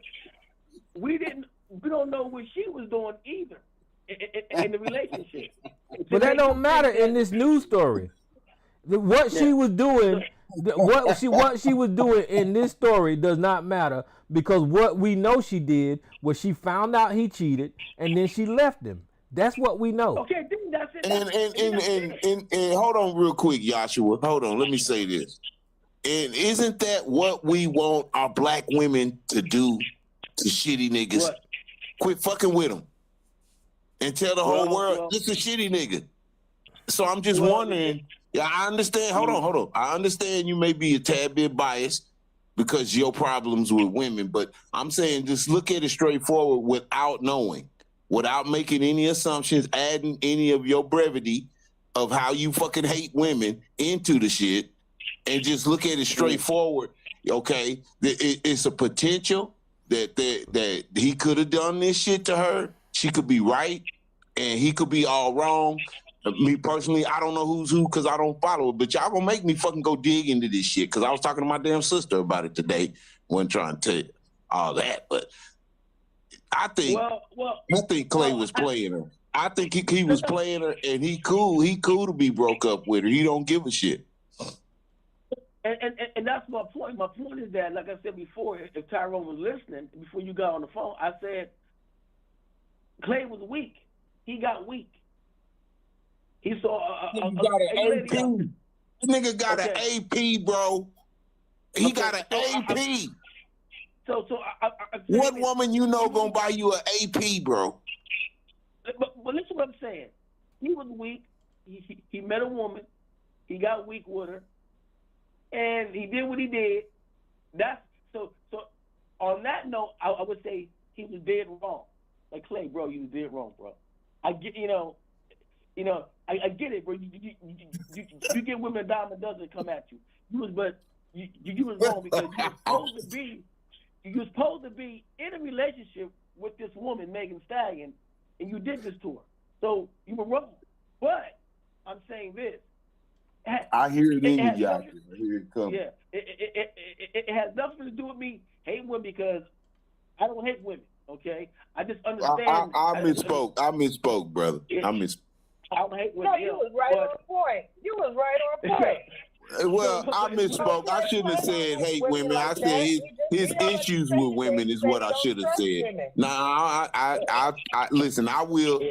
we don't know what she was doing either in the relationship. But that don't matter in this news story. What she was doing, what she was doing in this story does not matter, because what we know she did was she found out he cheated and then she left him. That's what we know. Okay, that's it. And hold on real quick, Joshua. Hold on, let me say this. And isn't that what we want our black women to do to shitty niggas? What? Quit fucking with them and tell the whole world this is a shitty nigga. So I'm just wondering. Yeah, I understand. Hold on. I understand you may be a tad bit biased because of your problems with women, but I'm saying just look at it straightforward without knowing, without making any assumptions, adding any of your brevity of how you fucking hate women into the shit, and just look at it straightforward. Okay, it's a potential that he could have done this shit to her. She could be right, and he could be all wrong. Me personally, I don't know who's who because I don't follow it, but y'all gonna make me fucking go dig into this shit because I was talking to my damn sister about it today. Wasn't trying to tell you all that, but I think Clay was playing her. I think he was playing her, and he cool to be broke up with her. He don't give a shit. And that's my point. My point is that, like I said before, if Tyrone was listening before you got on the phone, I said Clay was weak. He got weak. He saw a AP. This nigga got an AP, bro. He got an AP. So what woman you know gonna buy you an AP, bro? But listen to what I'm saying. He was weak. He met a woman. He got weak with her, and he did what he did. That's so. On that note, I would say he was dead wrong. Like Clay, bro, you was dead wrong, bro. I get, I get it, bro. You get women a dime a dozen come at you. You was wrong because you was supposed to be in a relationship with this woman, Megan Thee Stallion, and you did this to her. So you were wrong. But I'm saying this. I hear it in you, Joshua. I hear it coming. Yeah, it has nothing to do with me hating women because I don't hate women. Okay, I just understand. I misspoke, brother. I misspoke. I don't hate women. No, you was right on point. You was right on point. Well, I misspoke. I shouldn't have said hate women. I said his issues with women is what I should have said. Nah, I listen. I will.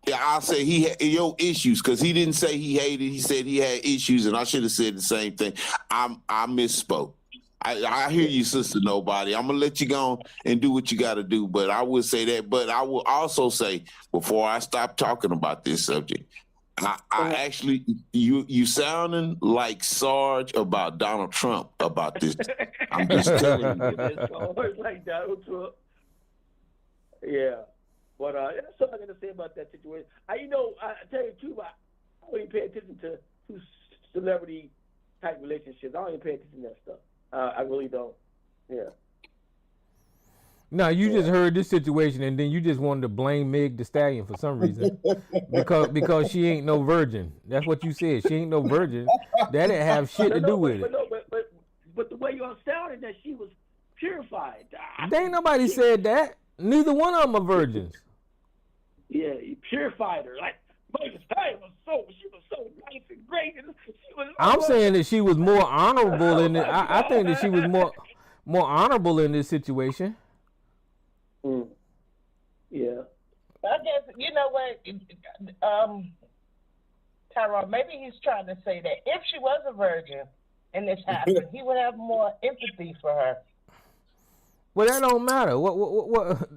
Yeah, I'll say he had your issues because he didn't say he hated. He said he had issues, and I should have said the same thing. I misspoke. I hear you, Sister Nobody. I'm gonna let you go and do what you got to do, but I will say that. But I will also say before I stop talking about this subject, I actually you sounding like Sarge about Donald Trump about this. I'm just telling you. Like Donald Trump. Yeah, but that's all I'm gonna say about that situation. I tell you the truth, I don't even pay attention to celebrity type relationships. I don't even pay attention to that stuff. I really don't. Yeah. No, you just heard this situation and then you just wanted to blame Meg Thee Stallion for some reason because she ain't no virgin. That's what you said. She ain't no virgin. That didn't have shit to do with it. But the way you sounded that she was purified. There ain't nobody said that. Neither one of them are virgins. Yeah, you purified her. Like Meg Thee Stallion she was so nice and great. And I'm saying that she was more honorable in it. I think that she was more honorable in this situation. Yeah. I guess, you know what, Tyrone, maybe he's trying to say that if she was a virgin and this happened, he would have more empathy for her. Well, that don't matter. What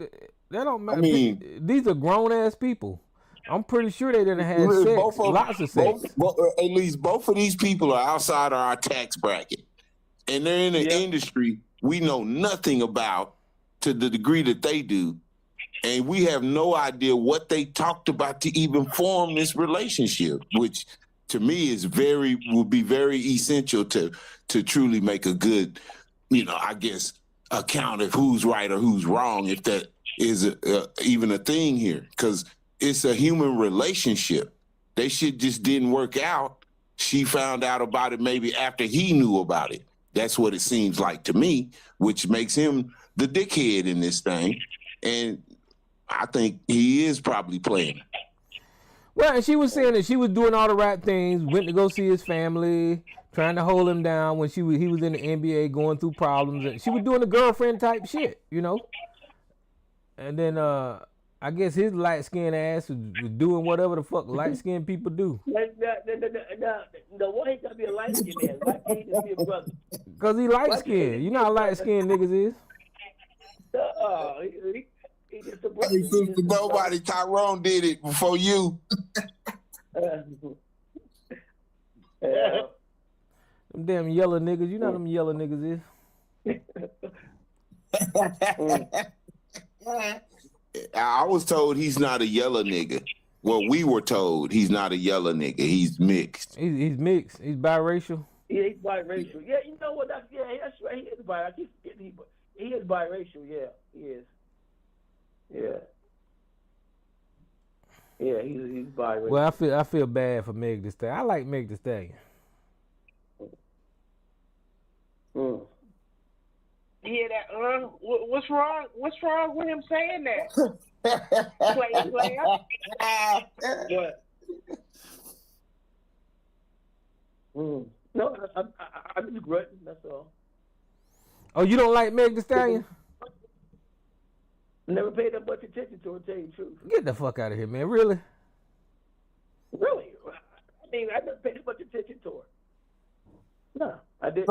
that don't matter. I mean, these are grown ass people. I'm pretty sure they didn't have sex, lots of sex. At least both of these people are outside of our tax bracket, and they're in an industry we know nothing about to the degree that they do, and we have no idea what they talked about to even form this relationship, which to me would be very essential to truly make a good, I guess, account of who's right or who's wrong, if that is even a thing here, because it's a human relationship. They shit just didn't work out. She found out about it maybe after he knew about it. That's what it seems like to me, which makes him the dickhead in this thing. And I think he is probably playing. Well, and she was saying that she was doing all the right things, went to go see his family, trying to hold him down when he was in the NBA going through problems. And she was doing the girlfriend type shit, And then I guess his light-skinned ass was doing whatever the fuck light-skinned people do. The one ain't got to be a light-skinned man. Why can't he just be a brother? Because he light-skinned. You know how light-skinned niggas is. He just a brother. Nobody, Tyrone did it before you. Them damn yellow niggas. You know how them yellow niggas is. I was told he's not a yellow nigga. Well, we were told he's not a yellow nigga. He's mixed. He's mixed. He's biracial. Yeah, he's biracial. Yeah, you know what? That's right. He is biracial. I keep forgetting he is biracial. Yeah, he is. Yeah. Yeah, he's biracial. Well, I feel bad for Meg Thee Stallion. I like Meg Thee Stallion. Yeah, that. What's wrong? What's wrong with him saying that? Player. What? No, I'm just grunting. That's all. Oh, you don't like Meg Thee Stallion? Never paid that much attention to her, to tell you the truth. Get the fuck out of here, man. Really? Really? I mean, I never paid that much attention to her. No, I didn't.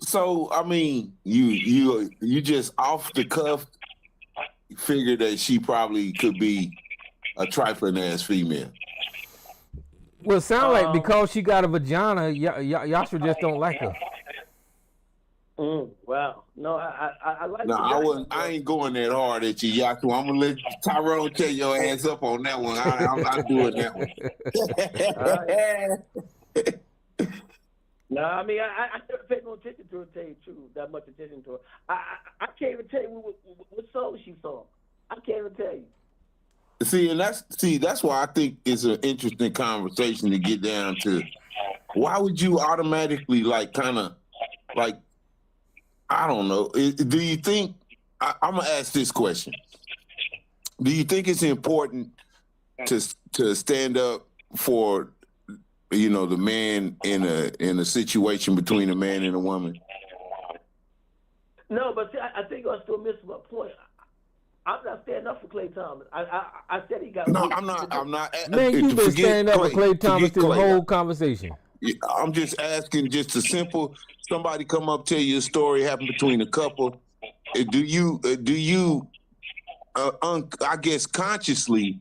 So I mean, you just off the cuff figure that she probably could be a trifling ass female. Well, it sounds like because she got a vagina, Yasser just don't like her. Wow. No, I like. No, I ain't going that hard at you, Yaku. I'm gonna let Tyrone tell your ass up on that one. I'm not doing that one. No, I mean I never paid no attention to her. To tell you the truth, that much attention to her. I can't even tell you what song she sang. I can't even tell you. That's why I think it's an interesting conversation to get down to. Why would you automatically I don't know. Do you think, I'm going to ask this question. Do you think it's important to stand up for, the man in a situation between a man and a woman? No, but see, I think I still missing my point. I'm not standing up for Klay Thomas. I said he got. No, I'm not. Man, you've been standing up for Klay Thomas this whole conversation. I'm just asking, just a simple. Somebody come up, tell you a story happened between a couple. Do you I guess consciously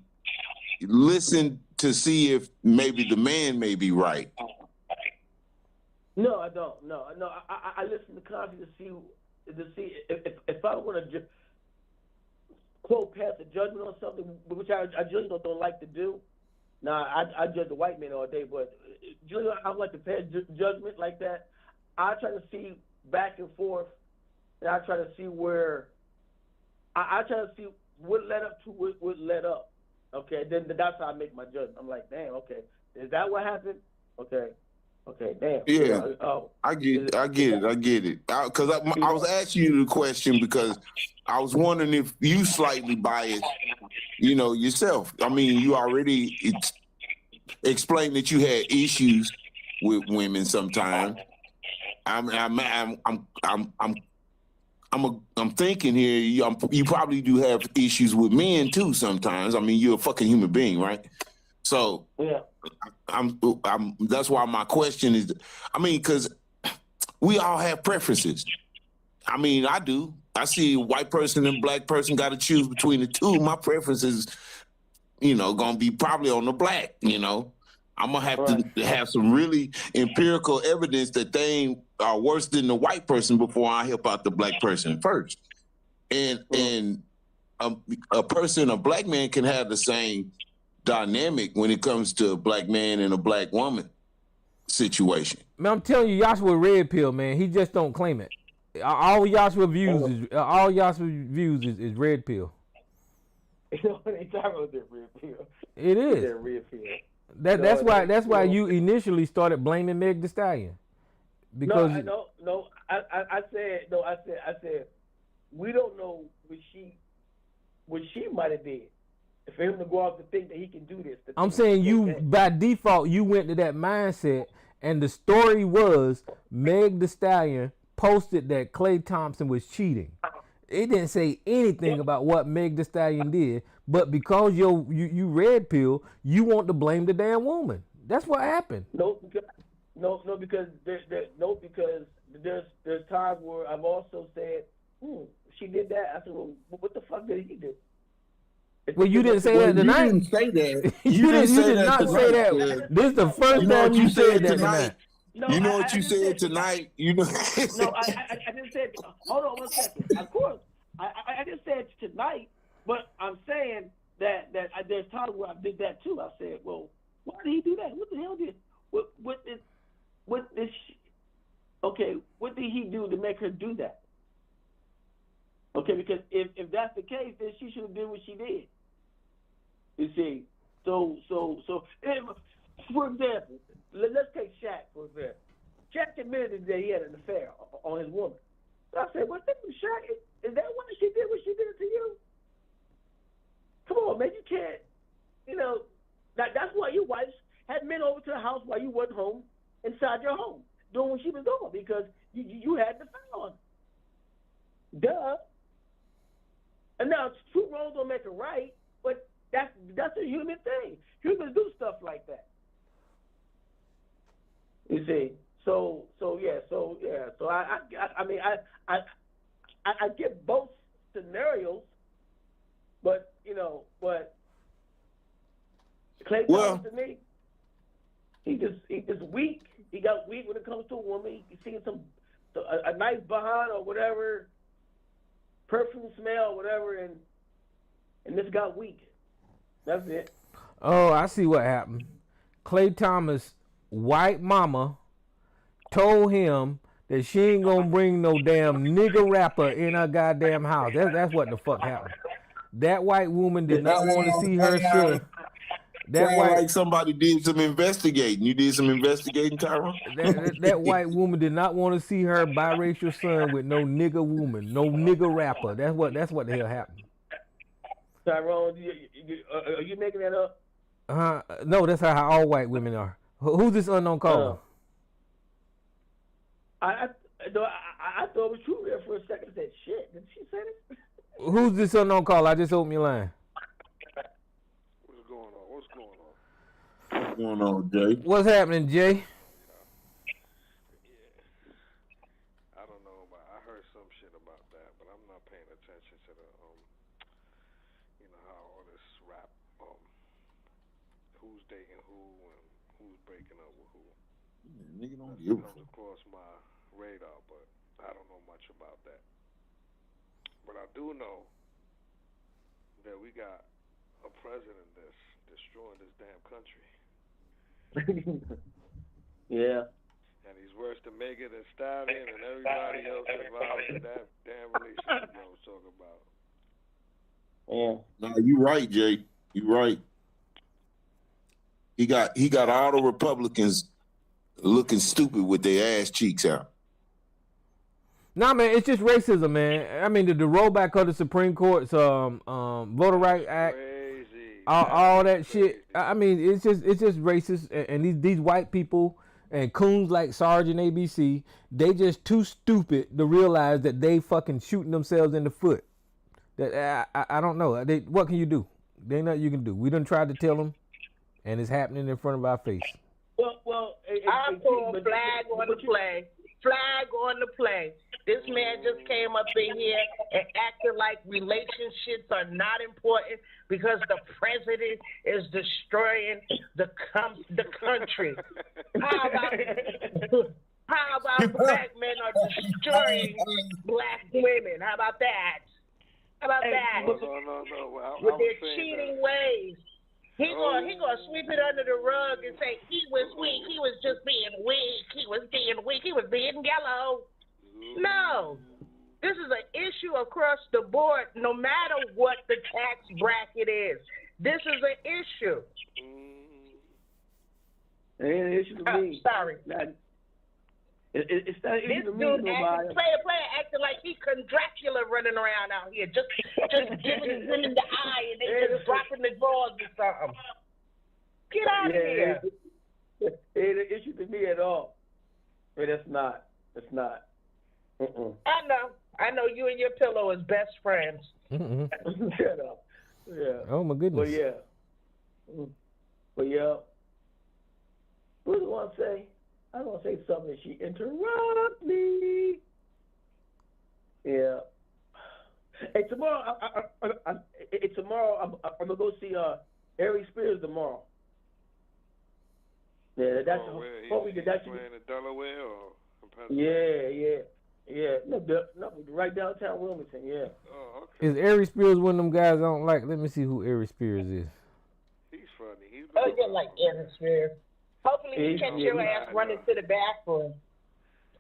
listen to see if maybe the man may be right? No, I don't. No. I listen to consciously to see if I want to quote pass a judgment on something, which I just don't like to do. Now I judge the white man all day, but generally I don't like to pass judgment like that. I try to see back and forth, and I try to see where I try to see what led up to what led up. Okay, then that's how I make my judgment. I'm like, damn, okay, is that what happened? Okay, damn. Yeah, oh, I get it. Because I was asking you the question because I was wondering if you slightly biased, yourself. I mean, you already explained that you had issues with women sometimes. I'm thinking here. You probably do have issues with men too sometimes. I mean, you're a fucking human being, right? So yeah, that's why my question is. I mean, because we all have preferences. I mean, I do. I see a white person and black person got to choose between the two. My preference is, gonna be probably on the black. I'm gonna have to have some really empirical evidence that they are worse than the white person before I help out the black person first. And a black man can have the same dynamic when it comes to a black man and a black woman situation. Man, I'm telling you, Joshua red pill, man. He just don't claim it. All Joshua views is red pill. They talk about that red pill. It is. That red pill. That's why you initially started blaming Meg Thee Stallion. Because I said we don't know what she might have did. For him to go out to think that he can do this. I'm saying by default you went to that mindset, and the story was Meg Thee Stallion posted that Klay Thompson was cheating. It didn't say anything about what Meg Thee Stallion did, but because you red pill, you want to blame the damn woman. That's what happened. Because there's times where I've also said, she did that. I said, well, what the fuck did he do? Well, you didn't say that tonight. You didn't say that. You did not say that. This is the first time you said that tonight. No, you know what you said tonight? No, I didn't say it. Hold on 1 second. Of course, I didn't say it tonight, but I'm saying that there's times where I did that too. I said, well, why did he do that? What the hell did what did he do to make her do that? Okay, because if that's the case, then she should have done what she did. You see, so for example, let's take Shaq for example. Shaq admitted that he had an affair on his woman. So I said, well, Shaq, is that why she did what she did to you? Come on, man, you can't. That's why your wife had men over to the house while you wasn't home, inside your home, doing what she was doing because you had the file on. Duh. And now two wrongs don't make it right, but that's a human thing. Humans do stuff like that. You see, so I mean I get both scenarios, but Klay Thompson to me, he just weak. He got weak when it comes to a woman. He seen a nice behind or whatever, perfume smell, whatever, and this got weak. That's it. Oh, I see what happened. Klay Thomas' white mama told him that she ain't gonna bring no damn nigga rapper in her goddamn house. That's what the fuck happened. That white woman did not want to see her son. Like somebody did some investigating. You did some investigating, Tyrone? That white woman did not want to see her biracial son with no nigga woman, no nigga rapper. That's what the hell happened. Tyrone, are you making that up? No, that's how all white women are. Who's this unknown caller? I thought it was true there for a second. I said, shit, did she say this? Who's this unknown caller? I just opened your line. What's going on, Jay? What's happening, Jay? I don't know, but I heard some shit about that, but I'm not paying attention to the, how all this rap, who's dating who and who's breaking up with who. Nigga don't give a fuck. Comes across my radar, but I don't know much about that. But I do know that we got a president that's destroying this damn country. Yeah. And he's worse than Megan Thee Stallion and everybody else involved in that damn relationship I was talking about. Yeah. No, you right, Jay. You right. He got all the Republicans looking stupid with their ass cheeks out. Nah, man, it's just racism, man. I mean, the rollback of the Supreme Court's Voter Rights Act, all that shit. I mean, it's just racist, and these white people and coons like Sergeant ABC, they just too stupid to realize that they fucking shooting themselves in the foot. That I don't know. What can you do? There ain't nothing you can do. We done tried to tell them, and it's happening in front of our face. Well, I pull a flag on the play. Flag on the play. This man just came up in here and acted like relationships are not important because the president is destroying the country. How about black men are destroying black women? How about that? No. With their cheating ways. He gonna sweep it under the rug and say he was weak. He was just being weak. He was being yellow. No, this is an issue across the board. No matter what the tax bracket is, this is an issue. It ain't an issue to me. Sorry. It's not an issue to me. Player acting like he Dracula running around out here, just giving women the eye and they just dropping the drawers or something. Get out of here. It ain't an issue to me at all. But it's not. It's not. I know you and your pillow is best friends. Shut up. Yeah. Oh my goodness. But yeah. What do I want to say? I want to say something. She interrupted me. Yeah. Hey, tomorrow. I'm gonna go see Ari Spears tomorrow. Yeah, that's what we did. That's playing in Delaware or Pennsylvania? Yeah. No, right downtown Wilmington. Yeah. Oh, okay. Is Ari Spears one of them guys I don't like? Let me see who Ari Spears is. He's funny. You like Ari Spears. Hopefully you catch your ass running to the bathroom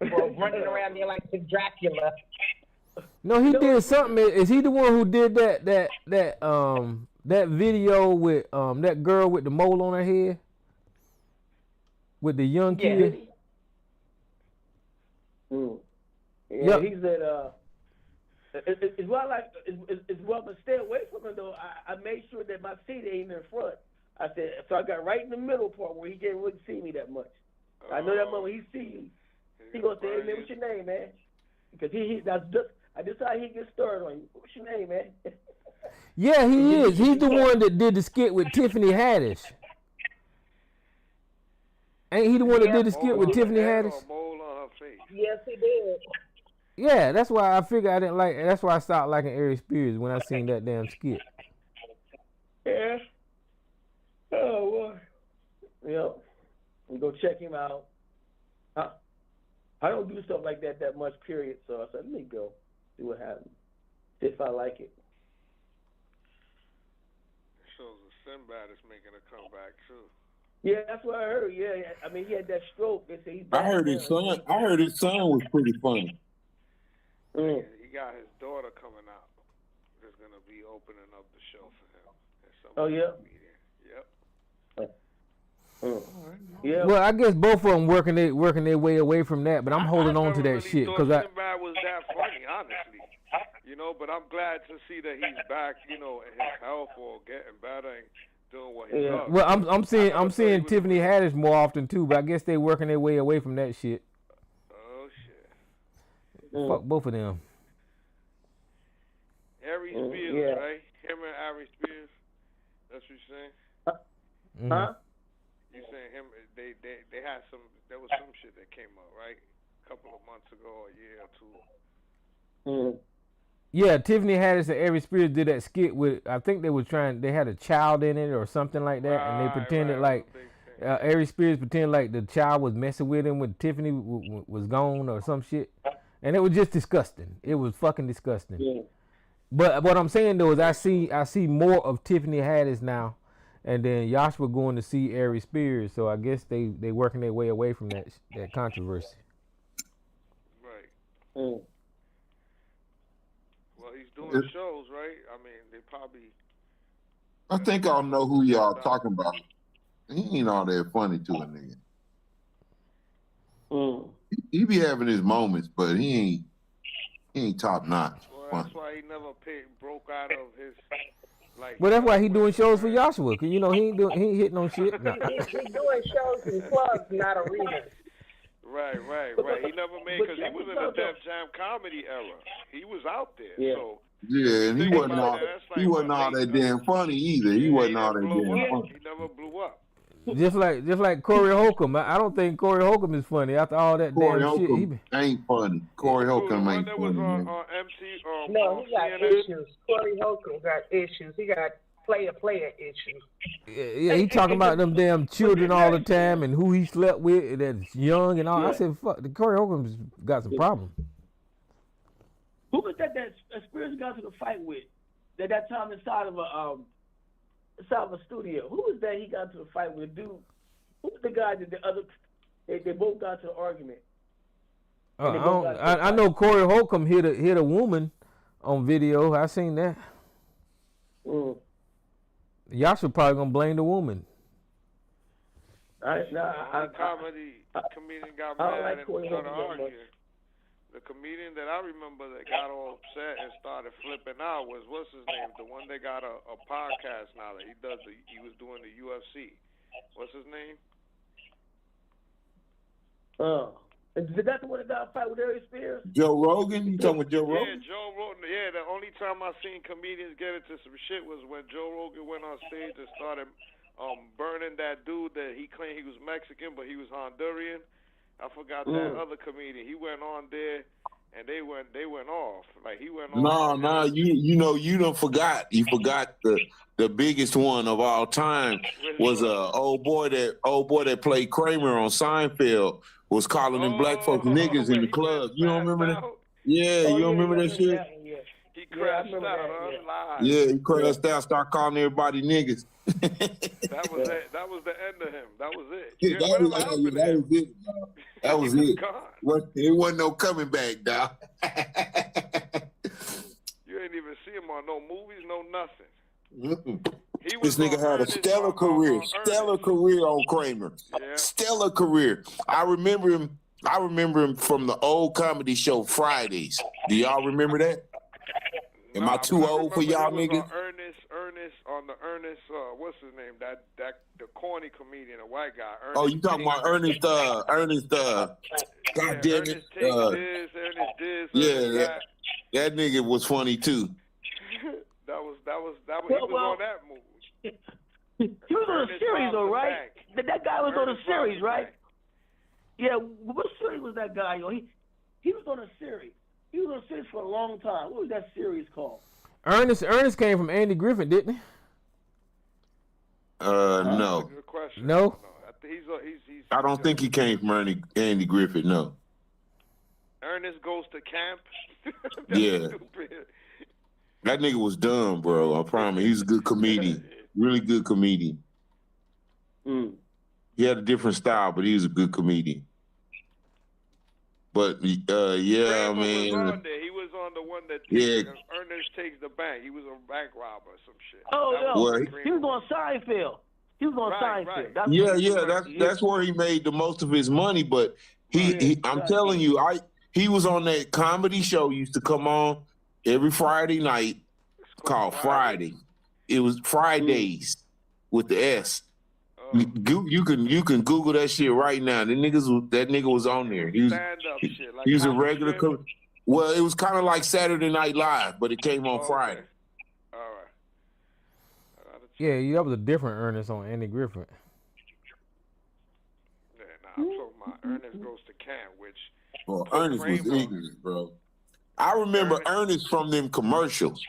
or running around there like the Dracula. No, he did something. Is he the one who did that video with that girl with the mole on her head? With the young kid? Yeah, he said it's well to stay away from him though. I made sure that my seat ain't in front. I said, so I got right in the middle part where he can't really see me that much. I know that moment when he see you, he gonna say, "Hey man, what's your name, man?" Because that's how he gets started on you. What's your name, man? Yeah, he is. He's the one that did the skit with Tiffany Haddish. Ain't he the one that did the skit with Tiffany Haddish? Mole on her face. Yes, he did. Yeah, that's why I figured I didn't like. That's why I stopped liking Ari Spears when I seen that damn skit. Yeah. Oh boy. Yep. We go check him out. I don't do stuff like that much. Period. So I said, let me go see what happens. If I like it. Shows the Sinbad is making a comeback too. Yeah, that's what I heard. Yeah, I mean he had that stroke. They say he's I heard his son was pretty funny. He got his daughter coming out. That's gonna be opening up the show for him. Oh yeah. Yeah. Well, I guess both of them working their way away from that, but I'm holding on to that really shit because Sinbad was that funny, honestly. But I'm glad to see that he's back. His health or getting better and doing what he does. Well, I'm seeing Tiffany Haddish more often too, but I guess they working their way away from that shit. Oh shit. Fuck both of them. Ari Spears, right? Him and Ari Spears. That's what you're saying? Huh? You saying him? They had some. There was some shit that came up, right? A couple of months ago, a year or two. Yeah, Tiffany Haddish and Ari Spears did that skit with. I think they had a child in it or something like that, and they pretended like Ari Spears pretended like the child was messing with him when Tiffany was gone or some shit, and it was just disgusting. It was fucking disgusting. Yeah. But what I'm saying though is I see more of Tiffany Haddish now. And then Joshua going to see Ari Spears, so I guess they working their way away from that controversy. Right. Well, he's doing shows, right? I mean, they probably. I think I'll know who y'all talking about. He ain't all that funny to a nigga. He be having his moments, but he ain't top notch. Well, that's why he never broke out of his. Well, that's why he doing shows for Joshua, cause you know he ain't hitting on shit. No. He's doing shows in clubs, not arenas. Right. He never made, because he was in the Def Jam comedy era. He was out there. Yeah. So yeah, and he wasn't all that damn funny either. He wasn't all that damn funny. He never blew up. Just like Corey Holcomb. I don't think Corey Holcomb is funny after all that Corey damn Holcomb shit. Ain't funny. Corey Holcomb ain't that funny. Was on MT, no, he got CNN. issues. Corey Holcomb got issues. He got player issues. Yeah, he talking about them damn children all the time and who he slept with that's young and all. I said, fuck, the Corey Holcomb's got some problems. Who was that Spears got to the fight with? That time inside of a studio. Who was that he got to the fight with? Dude, who was the guy that the other? They both got to an argument. I know Corey Holcomb hit a woman on video. I seen that. Joshua probably gonna blame the woman. Comedian got mad and started arguing. The comedian that I remember that got all upset and started flipping out was, what's his name? The one that got a podcast now that he was doing the UFC. What's his name? Is that the one that got a fight with Ari Spears? Joe Rogan? You talking about Joe Rogan? Yeah, Joe Rogan. Yeah, the only time I seen comedians get into some shit was when Joe Rogan went on stage and started burning that dude that he claimed he was Mexican, but he was Honduran. I forgot that other comedian. He went on there, and they went off. Like he went on. No, you done forgot. You forgot the biggest one of all time was old boy that played Kramer on Seinfeld was calling them black folk niggas in the club. You don't remember that? Yeah, you don't remember that shit? He crashed out. Yeah, he crashed out. Started calling everybody niggas. That was it. That was the end of him. That was it. That was it. It wasn't no coming back, dog. You ain't even see him on no movies, no nothing. This nigga had a stellar career. Stellar career on Kramer. Yeah. Stellar career. I remember him from the old comedy show Fridays. Do y'all remember that? Am I too old for y'all niggas? Ernest, what's his name? That the corny comedian, a white guy. Ernest you talking about Ernest? God damn it! Ernest Diz. That nigga was funny too. that was he was on that movie. He was on a series, though, right? That guy was on a series, right? Yeah. What series was that guy on? He was on a series. He was on a series for a long time. What was that series called? Ernest came from Andy Griffith, didn't he? No. No? He's I don't think he came from Andy Griffith, no. Ernest Goes to Camp. Yeah. Stupid. That nigga was dumb, bro. I promise. He's a good comedian. Really good comedian. He had a different style, but he was a good comedian. But yeah, man. He was on the one that Ernest Takes the Bank. He was a bank robber or some shit. Oh no, he was on Seinfeld. He was on Seinfeld. Right. That's where he made the most of his money. But I'm telling you, he was on that comedy show used to come on every Friday night called Friday. It was Fridays with the S. You can Google that shit right now. That nigga was on there. He was a regular. Well, it was kind of like Saturday Night Live, but it came on Friday. All right. Yeah, that was a different Ernest on Andy Griffith. Yeah, I'm talking about Ernest Goes to Camp, which. Well, Ernest was ignorant, bro. I remember Ernest from them commercials.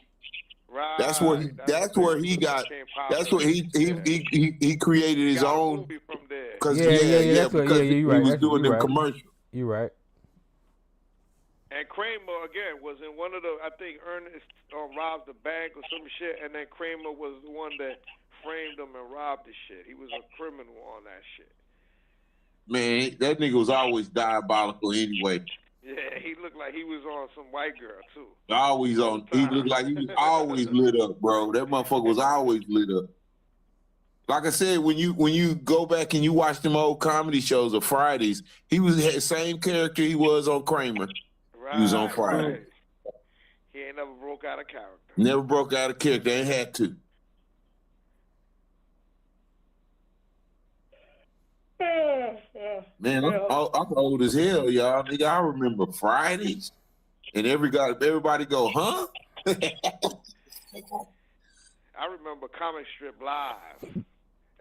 Right. That's where he got. That's where he created his own. Because you're right. He was doing them commercials. You're right. And Kramer again was in one of the. I think Ernest robbed the bank or some shit, and then Kramer was the one that framed him and robbed the shit. He was a criminal on that shit. Man, that nigga was always diabolical anyway. Yeah, he looked like he was on some white girl too. Always on. He looked like he was always lit up, bro. That motherfucker was always lit up. Like I said, when you go back and you watch them old comedy shows of Fridays, he was the same character he was on Kramer. Right, he was on Friday. Right. He ain't never broke out of character. Never broke out of character. Ain't had to. Man, I'm old as hell, y'all. Nigga, I remember Fridays, and everybody go, huh? I remember Comic Strip Live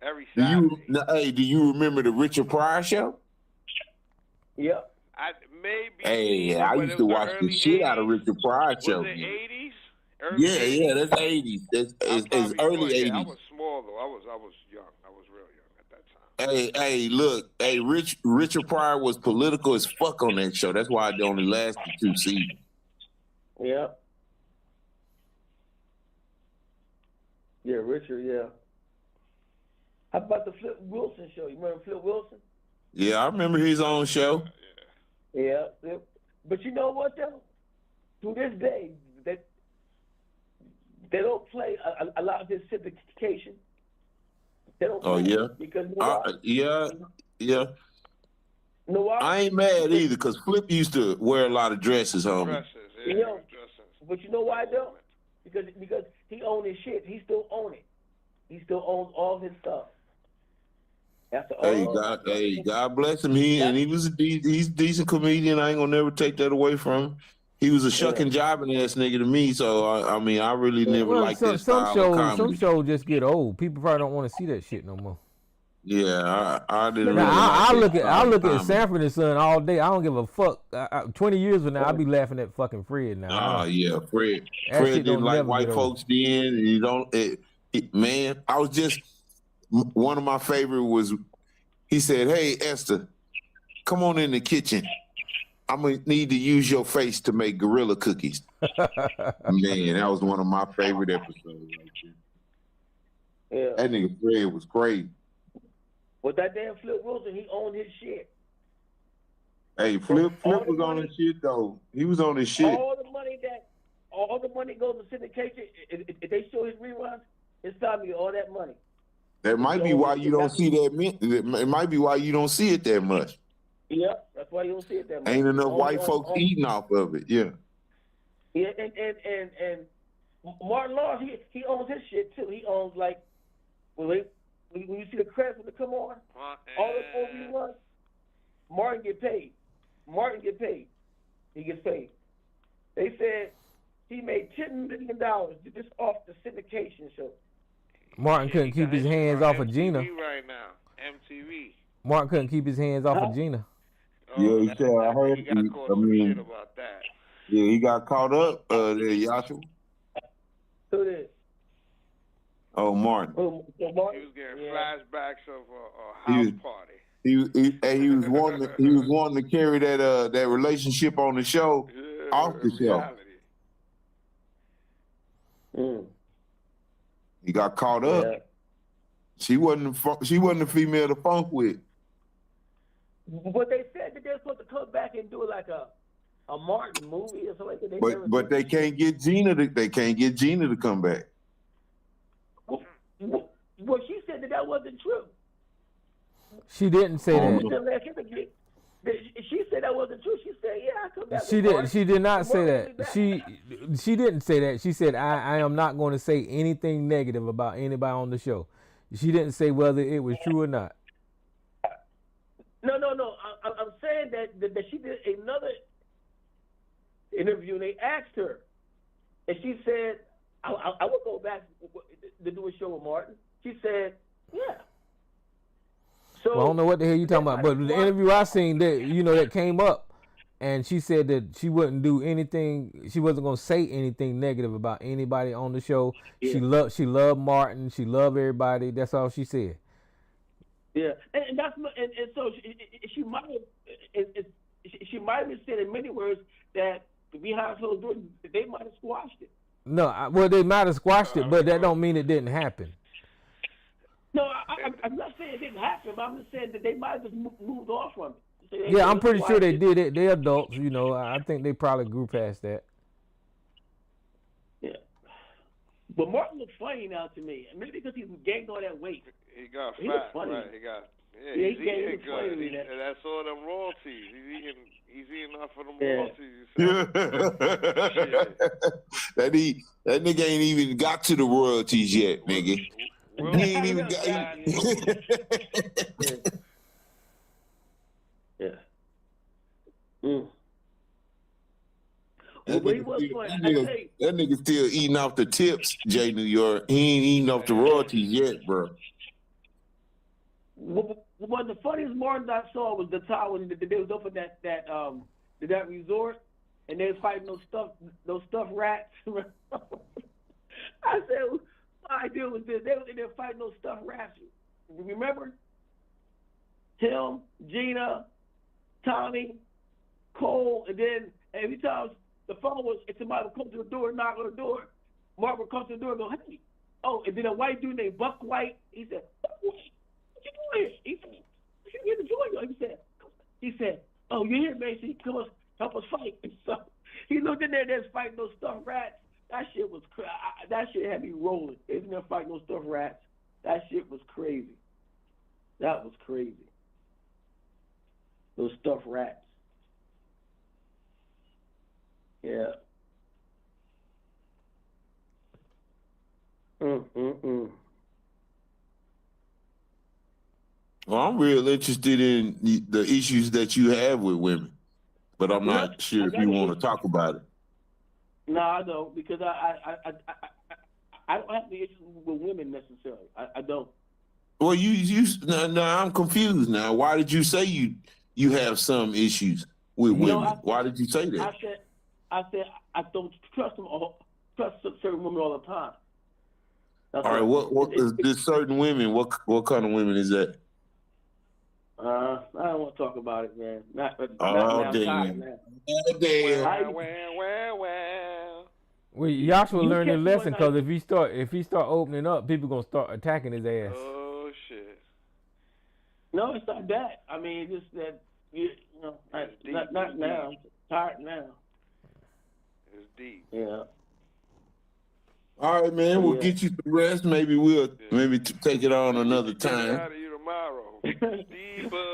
every Saturday. Do you remember the Richard Pryor show? Yep. I used to watch the shit out of Richard Pryor show. Was it 80s? Yeah, that's 80s. It's early 80s. Yeah, I was small though. I was young. I was real young at that time. Look, Richard Pryor was political as fuck on that show. That's why it only lasted 2 seasons. Yep. Yeah, Richard, yeah. How about the Flip Wilson show? You remember Flip Wilson? Yeah, I remember his own show. Yeah. But you know what, though? To this day, they don't play a lot of his syndication. They don't play because yeah. I ain't mad either because Flip used to wear a lot of dresses, homie. But you know why though? Because he owned his shit. He still owns it. He still owns all his stuff. God bless him. He's a decent comedian. I ain't gonna never take that away from him. He was a shucking jobbing ass nigga to me, so I really never liked that style of comedy. Some shows just get old. People probably don't want to see that shit no more. Yeah, I didn't. Really I look at Sanford and Son all day. I don't give a fuck. 20 years from now, I'll be laughing at fucking Fred now. Oh yeah, Fred didn't like white folks then. You don't, man. I was just one of my favorite was. He said, "Hey Esther, come on in the kitchen. I'm gonna need to use your face to make gorilla cookies." Man, that was one of my favorite episodes. Right there. Yeah, that nigga Fred was crazy. But that damn Flip Wilson, he owned his shit. Hey, Flip was on his shit though. He was on his shit. All the money goes to syndication. If they show his reruns, it's time to get all that money. That might be why you don't see that. It might be why you don't see it that much. Yeah, that's why you don't see it that much. Ain't enough white folks eating off of it. Yeah. Yeah, and Martin Lawrence, he owns his shit too. He owns like when you see the credits when they come on, all the movies run. Martin get paid. He gets paid. They said he made $10 million just off the syndication show. Martin couldn't keep his hands off of Gina. Right now, MTV. Martin couldn't keep his hands off of Gina. Yeah, he said. I heard. He got caught shit about that. Yeah, he got caught up there, Yasha. Who did? Oh, Martin. He was getting flashbacks of a house party. He was wanting to carry that relationship on the show off the show. He got caught up. Yeah. She wasn't the female to funk with. But they said that they're supposed to come back and do like a Martin movie or something like that. But they can't get Gina. They can't get Gina to come back. Well, she said that wasn't true. She didn't say that. She said that wasn't true. She said, "Yeah, I come back." She did not say that. She didn't say that. She said, "I am not going to say anything negative about anybody on the show." She didn't say whether it was true or not. No. I'm saying that she did another interview and they asked her, and she said, "I would go back to do a show with Martin." She said, "Yeah." So I don't know what the hell you talking about, but the interview I seen that came up, and she said that she wouldn't do anything. She wasn't gonna say anything negative about anybody on the show. Yeah. She loved Martin. She loved everybody. That's all she said. Yeah, and so she might have been saying in many words that behind closed doors they might have squashed it. No, they might have squashed it, but that don't mean it didn't happen. No, I'm not saying it didn't happen, but I'm just saying that they might have just moved off from it. Yeah, I'm pretty sure they did it. They're adults, you know. I think they probably grew past that. Yeah. But Martin looks funny now to me. Maybe because he gained all that weight. He got He fat, funny. right? He's he eating good. And that's all them royalties. He's eating off of them royalties. That nigga ain't even got to the royalties yet, nigga. He ain't even got. Yeah. That nigga still eating off the tips, Jay New York. He ain't eating off the royalties yet, bro. Well, the funniest Martin I saw was the time when they was up at that resort, and they was fighting those stuffed rats. I said, my idea was this: they were fighting those stuffed rats. You remember? Him, Gina, Tommy, Cole, and then every time the phone was, if somebody would come to the door, knock on the door, Mark would come to the door and go, hey. Oh, and then a white dude named Buck White, he said, Buck White, what you doing? He said, you here to join you. He said, oh, you're here, Macy. Come on, help us fight. And so he looked in there and they was fighting those stuffed rats. That shit was crazy. That shit had me rolling. They was in there fighting those stuffed rats. That shit was crazy. That was crazy. Those stuffed rats. Yeah. Well, I'm real interested in the issues that you have with women, but I'm not sure if you want to talk about it. No, I don't, because I don't have the issues with women necessarily. I don't. Well, now I'm confused now. Why did you say you have some issues with women? Why did you say that? I said I don't trust them trust certain women all the time. All right, what is this certain women? What kind of women is that? I don't want to talk about it, man. Not damn. Well, Joshua learned his lesson, because if he start opening up, people gonna start attacking his ass. Oh shit! No, it's not that. I mean, it's just that not now. I'm tired now. It's deep. Yeah. All right, man. We'll get you some rest. Maybe we'll take it on another time. Out of you tomorrow.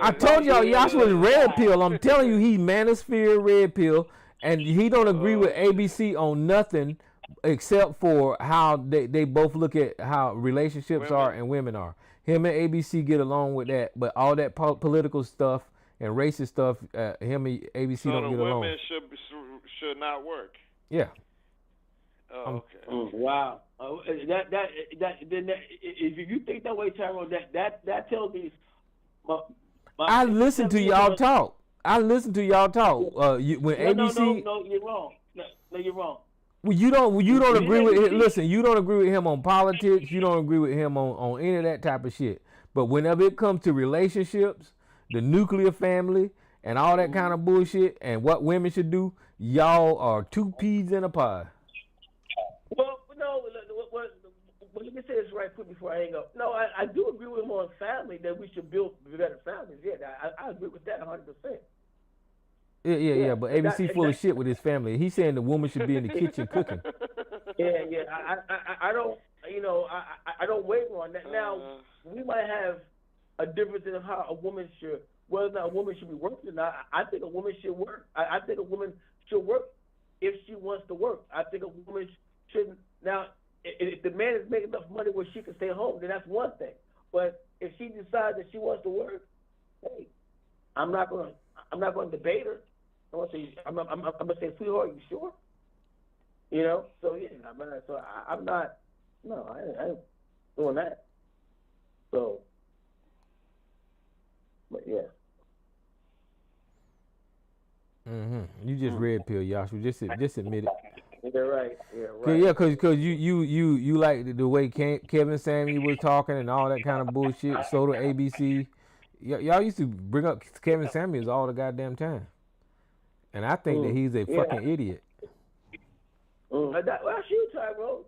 I told y'all Joshua's red pill. I'm telling you, he manosphere red pill, and he don't agree with ABC on nothing except for how they both look at how relationships are and women are. Him and ABC get along with that, but all that political stuff and racist stuff, him and ABC don't get along. Women should not work. Yeah. Oh, okay. Wow. That if you think that way, Tyrone, that tells me. I listen to y'all talk. When ABC. No, you're wrong. No, you're wrong. Well, you don't agree with him. Listen, you don't agree with him on politics. You don't agree with him on any of that type of shit. But whenever it comes to relationships, the nuclear family, and all that kind of bullshit, and what women should do, y'all are two peas in a pod. Well, no. Let me say this right quick before I hang up. No, I do agree with him on family, that we should build better families. Yeah, I agree with that 100%. Yeah. But ABC full of shit with his family. He's saying the woman should be in the kitchen cooking. Yeah. I don't. I don't waver on that. Now, we might have a difference in how a woman should, whether or not a woman should be working or not. I think a woman should work. I think a woman should work if she wants to work. I think a woman shouldn't. Now, if the man is making enough money where she can stay home, then that's one thing. But if she decides that she wants to work, hey, I'm not going to debate her. I'm gonna say, sweetheart, you sure? So yeah, I'm not. No, I ain't doing that. So, but yeah. You just red pill, Joshua. Just admit it. You're right. Yeah, because you like the way Kevin Samuel was talking and all that kind of bullshit. So did ABC. Y'all used to bring up Kevin Samuels all the goddamn time, and I think that he's a fucking idiot. Well, that's you, Tyrone.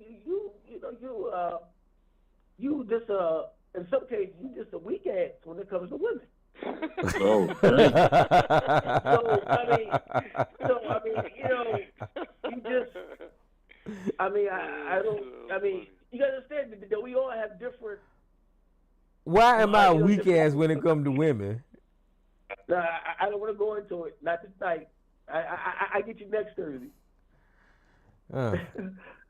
You just in some cases you just a weak ass when it comes to women. Oh, So I mean, you know, you just. I mean, I don't. I mean, you gotta understand that we all have different. Why am I a weak ass when it comes to women? Nah, I don't want to go into it. Not tonight. I get you next Thursday.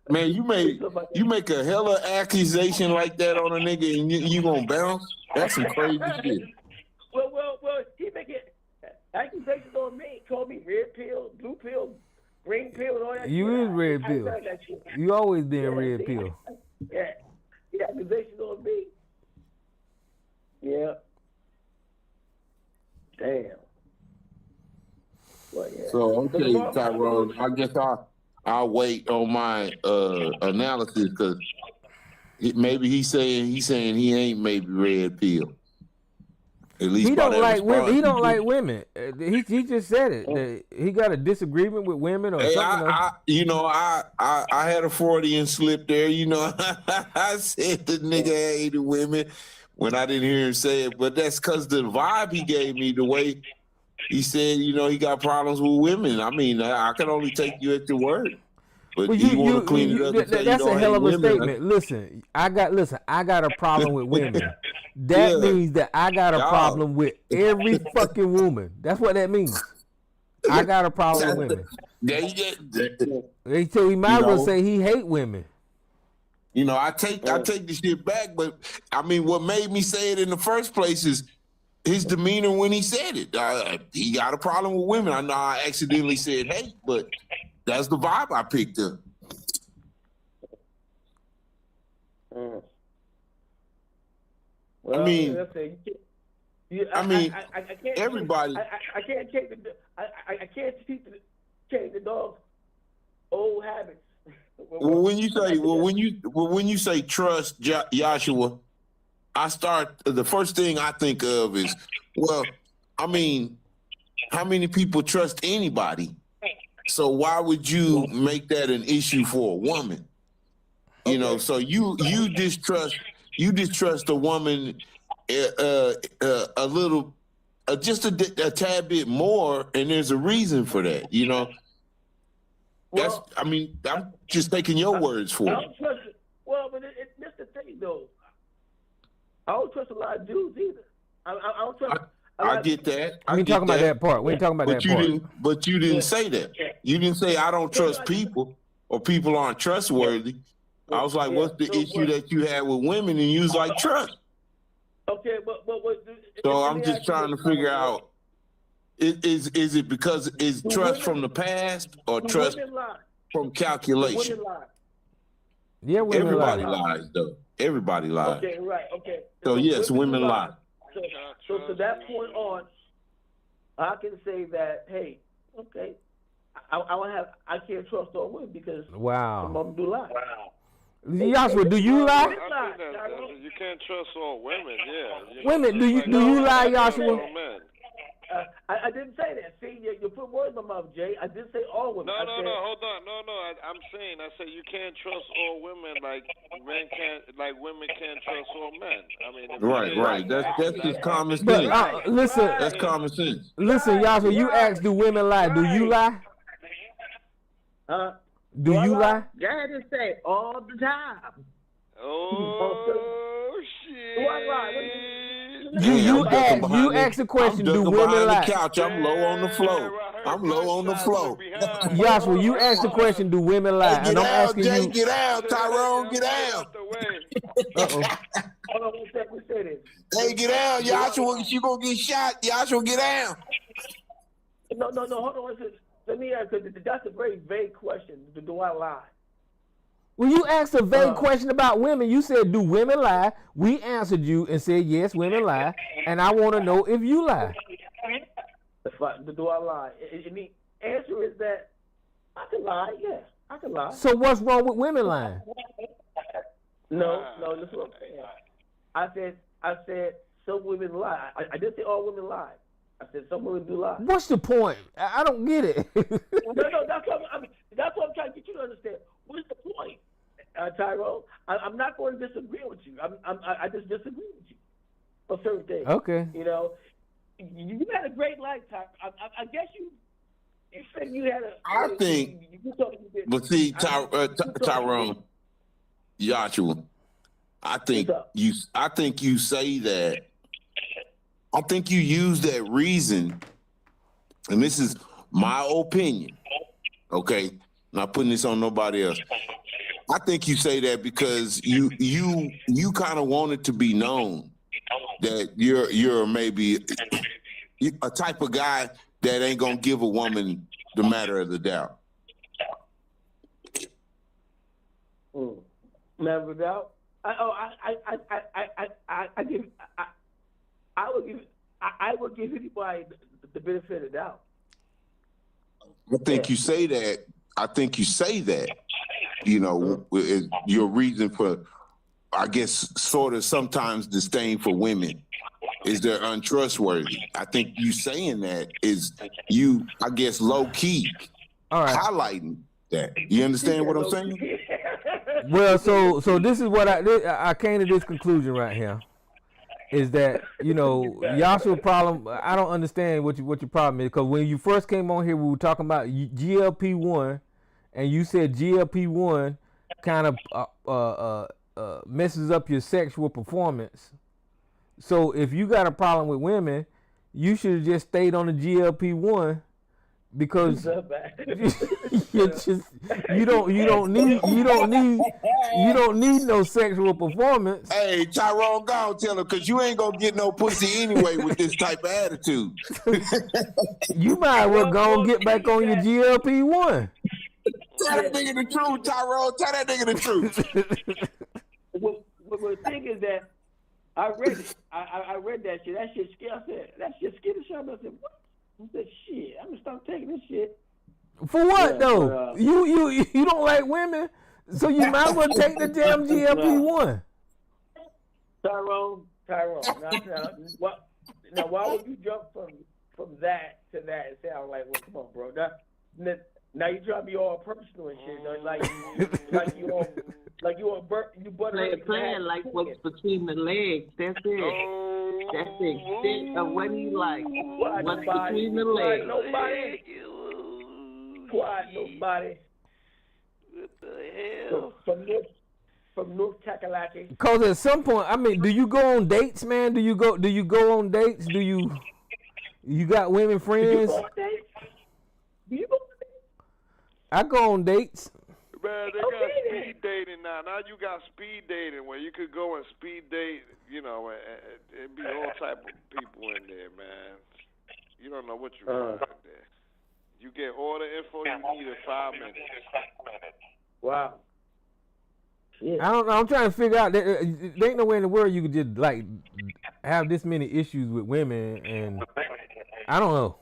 Man, you make a hella accusation like that on a nigga and you gonna bounce? That's some crazy shit. Well, he make it accusations on me. Call me red pill, blue pill, green pill, and all that. You is red pill. You always been red pill. Yeah, accusations on me. Yeah. Damn. Well, yeah. So okay, Tyrone, I guess I'll wait on my analysis because maybe he's saying he ain't maybe red pill. At least he don't like women. He don't like women. He just said it. That he got a disagreement with women or something. I had a Freudian slip there. You know, I said the nigga hated women when I didn't hear him say it, but that's because the vibe he gave me, the way he said, you know, he got problems with women. I mean, I can only take you at your word. But well, you want to clean it up and say that's you don't a hell of a women. statement. Listen, I got a problem with women. That means that I got a problem with every fucking woman. That's what that means. I got a problem with women. He might as well say he hate women. You know, I take the shit back, but I mean, what made me say it in the first place is his demeanor when he said it. He got a problem with women. I know I accidentally said hate, but that's the vibe I picked up. Well, I mean, I can't, everybody. I can't change I can't change the dog's old habits. When you say trust, Joshua, the first thing I think of is, well, I mean, how many people trust anybody? So why would you make that an issue for a woman? You know, so you distrust a woman a little, just a tad bit more, and there's a reason for that. You know, I'm just taking your words for it. Well, but that's the thing, though. I don't trust a lot of dudes either. I don't trust. I get that. We ain't talking about that part. We ain't talking about that part. But you didn't say that. You didn't say I don't trust people or people aren't trustworthy. I was like, what's the issue that you had with women? And you was like, trust. Okay, but so I'm just trying to figure out, is it because it's trust from the past or trust from calculation? Yeah, everybody lies though. Everybody lies. Okay, right. Okay. So yes, women lie. So to that point on, I can say that, hey, okay, I can't trust all women because some of them do lie. Wow. Joshua, do you lie? You can't trust all women. Yeah. Women, do you lie, Joshua? I didn't say that. See, you put words in my mouth, Jay. I didn't say all women. No, hold on. No. I'm saying, I say you can't trust all women like women can't trust all men. I mean, right. That's just common sense. Listen, that's common sense. Listen, Joshua, you asked, do women lie? Do you lie? Do you lie? Go ahead and say all the time. Oh shit! Do I lie? You asked the question, do women lie? The couch. I'm low on the floor. Joshua, you asked the question, do women lie? Hey, and I'm asking Jay, you. Get out, Tyrone, get out. Hold on, one second. Hey, get out, Joshua. You gonna get shot, Joshua. Get out. No. Hold on. Let me ask. That's a very vague question. Do I lie? When you asked a vague question about women, you said, do women lie? We answered you and said, yes, women lie. And I want to know if you lie. Do I lie? The answer is that I can lie, yes. I can lie. So what's wrong with women lying? No, that's what I'm saying. I said some women lie. I didn't say all women lie. I said some women do lie. What's the point? I don't get it. No, that's what I'm trying to get you to understand. What is the point, Tyrone? I'm not going to disagree with you. I just disagree with you on certain things. Okay. You know, you had a great lifetime. I guess you said you had a. I think, but see, Tyrone, Joshua, I think you say that. I think you use that reason, and this is my opinion. Okay, not putting this on nobody else. I think you say that because you kind of want it to be known that you're maybe a type of guy that ain't gonna give a woman the matter of the doubt. Matter of doubt. I would give anybody the benefit of the doubt. I think you say that. I think you say that. You know, your reason for, I guess, sort of sometimes disdain for women is they're untrustworthy. I think you saying that is you, I guess, low key highlighting that. You understand what I'm saying? Well, so this is what I came to this conclusion right here. Is that, you know, Yashua's problem? I don't understand what your problem is, because when you first came on here, we were talking about GLP-1, and you said GLP-1 kind of messes up your sexual performance. So if you got a problem with women, you should have just stayed on the GLP-1, because you don't need no sexual performance. Hey, Tyrone, go on, tell him, because you ain't gonna get no pussy anyway with this type of attitude. You might well go and get back on your GLP-1. Tell that nigga the truth, Tyrone. Tell that nigga the truth. Well, the thing is that I read it. I read that shit. That shit scared. I said, that shit scared the shit out of me. I said, what? I said, shit, I'm gonna start taking this shit. For what though? You don't like women, so you might as well take the damn GLP-1. Tyrone. Now, why would you jump from that to that and say, I'm like, well, come on, bro. Now you try to be all personal and shit, you butter playing like what's between the legs. That's it. That's the extent of what he likes. What's between the legs. Nobody. Quiet, nobody. What the hell? From North Kakalaki. Because at some point, I mean, do you go on dates, man? Do you go on dates? You got women friends? Do you go on dates? I go on dates. Man, they got speed dating now. Now you got speed dating where you could go and speed date, you know, and be all type of people in there, man. You don't know what you're doing in there. You get all the info you need in 5 minutes. Wow. Yeah. I don't know. I'm trying to figure out. There ain't nowhere in the world you could just like have this many issues with women, and I don't know.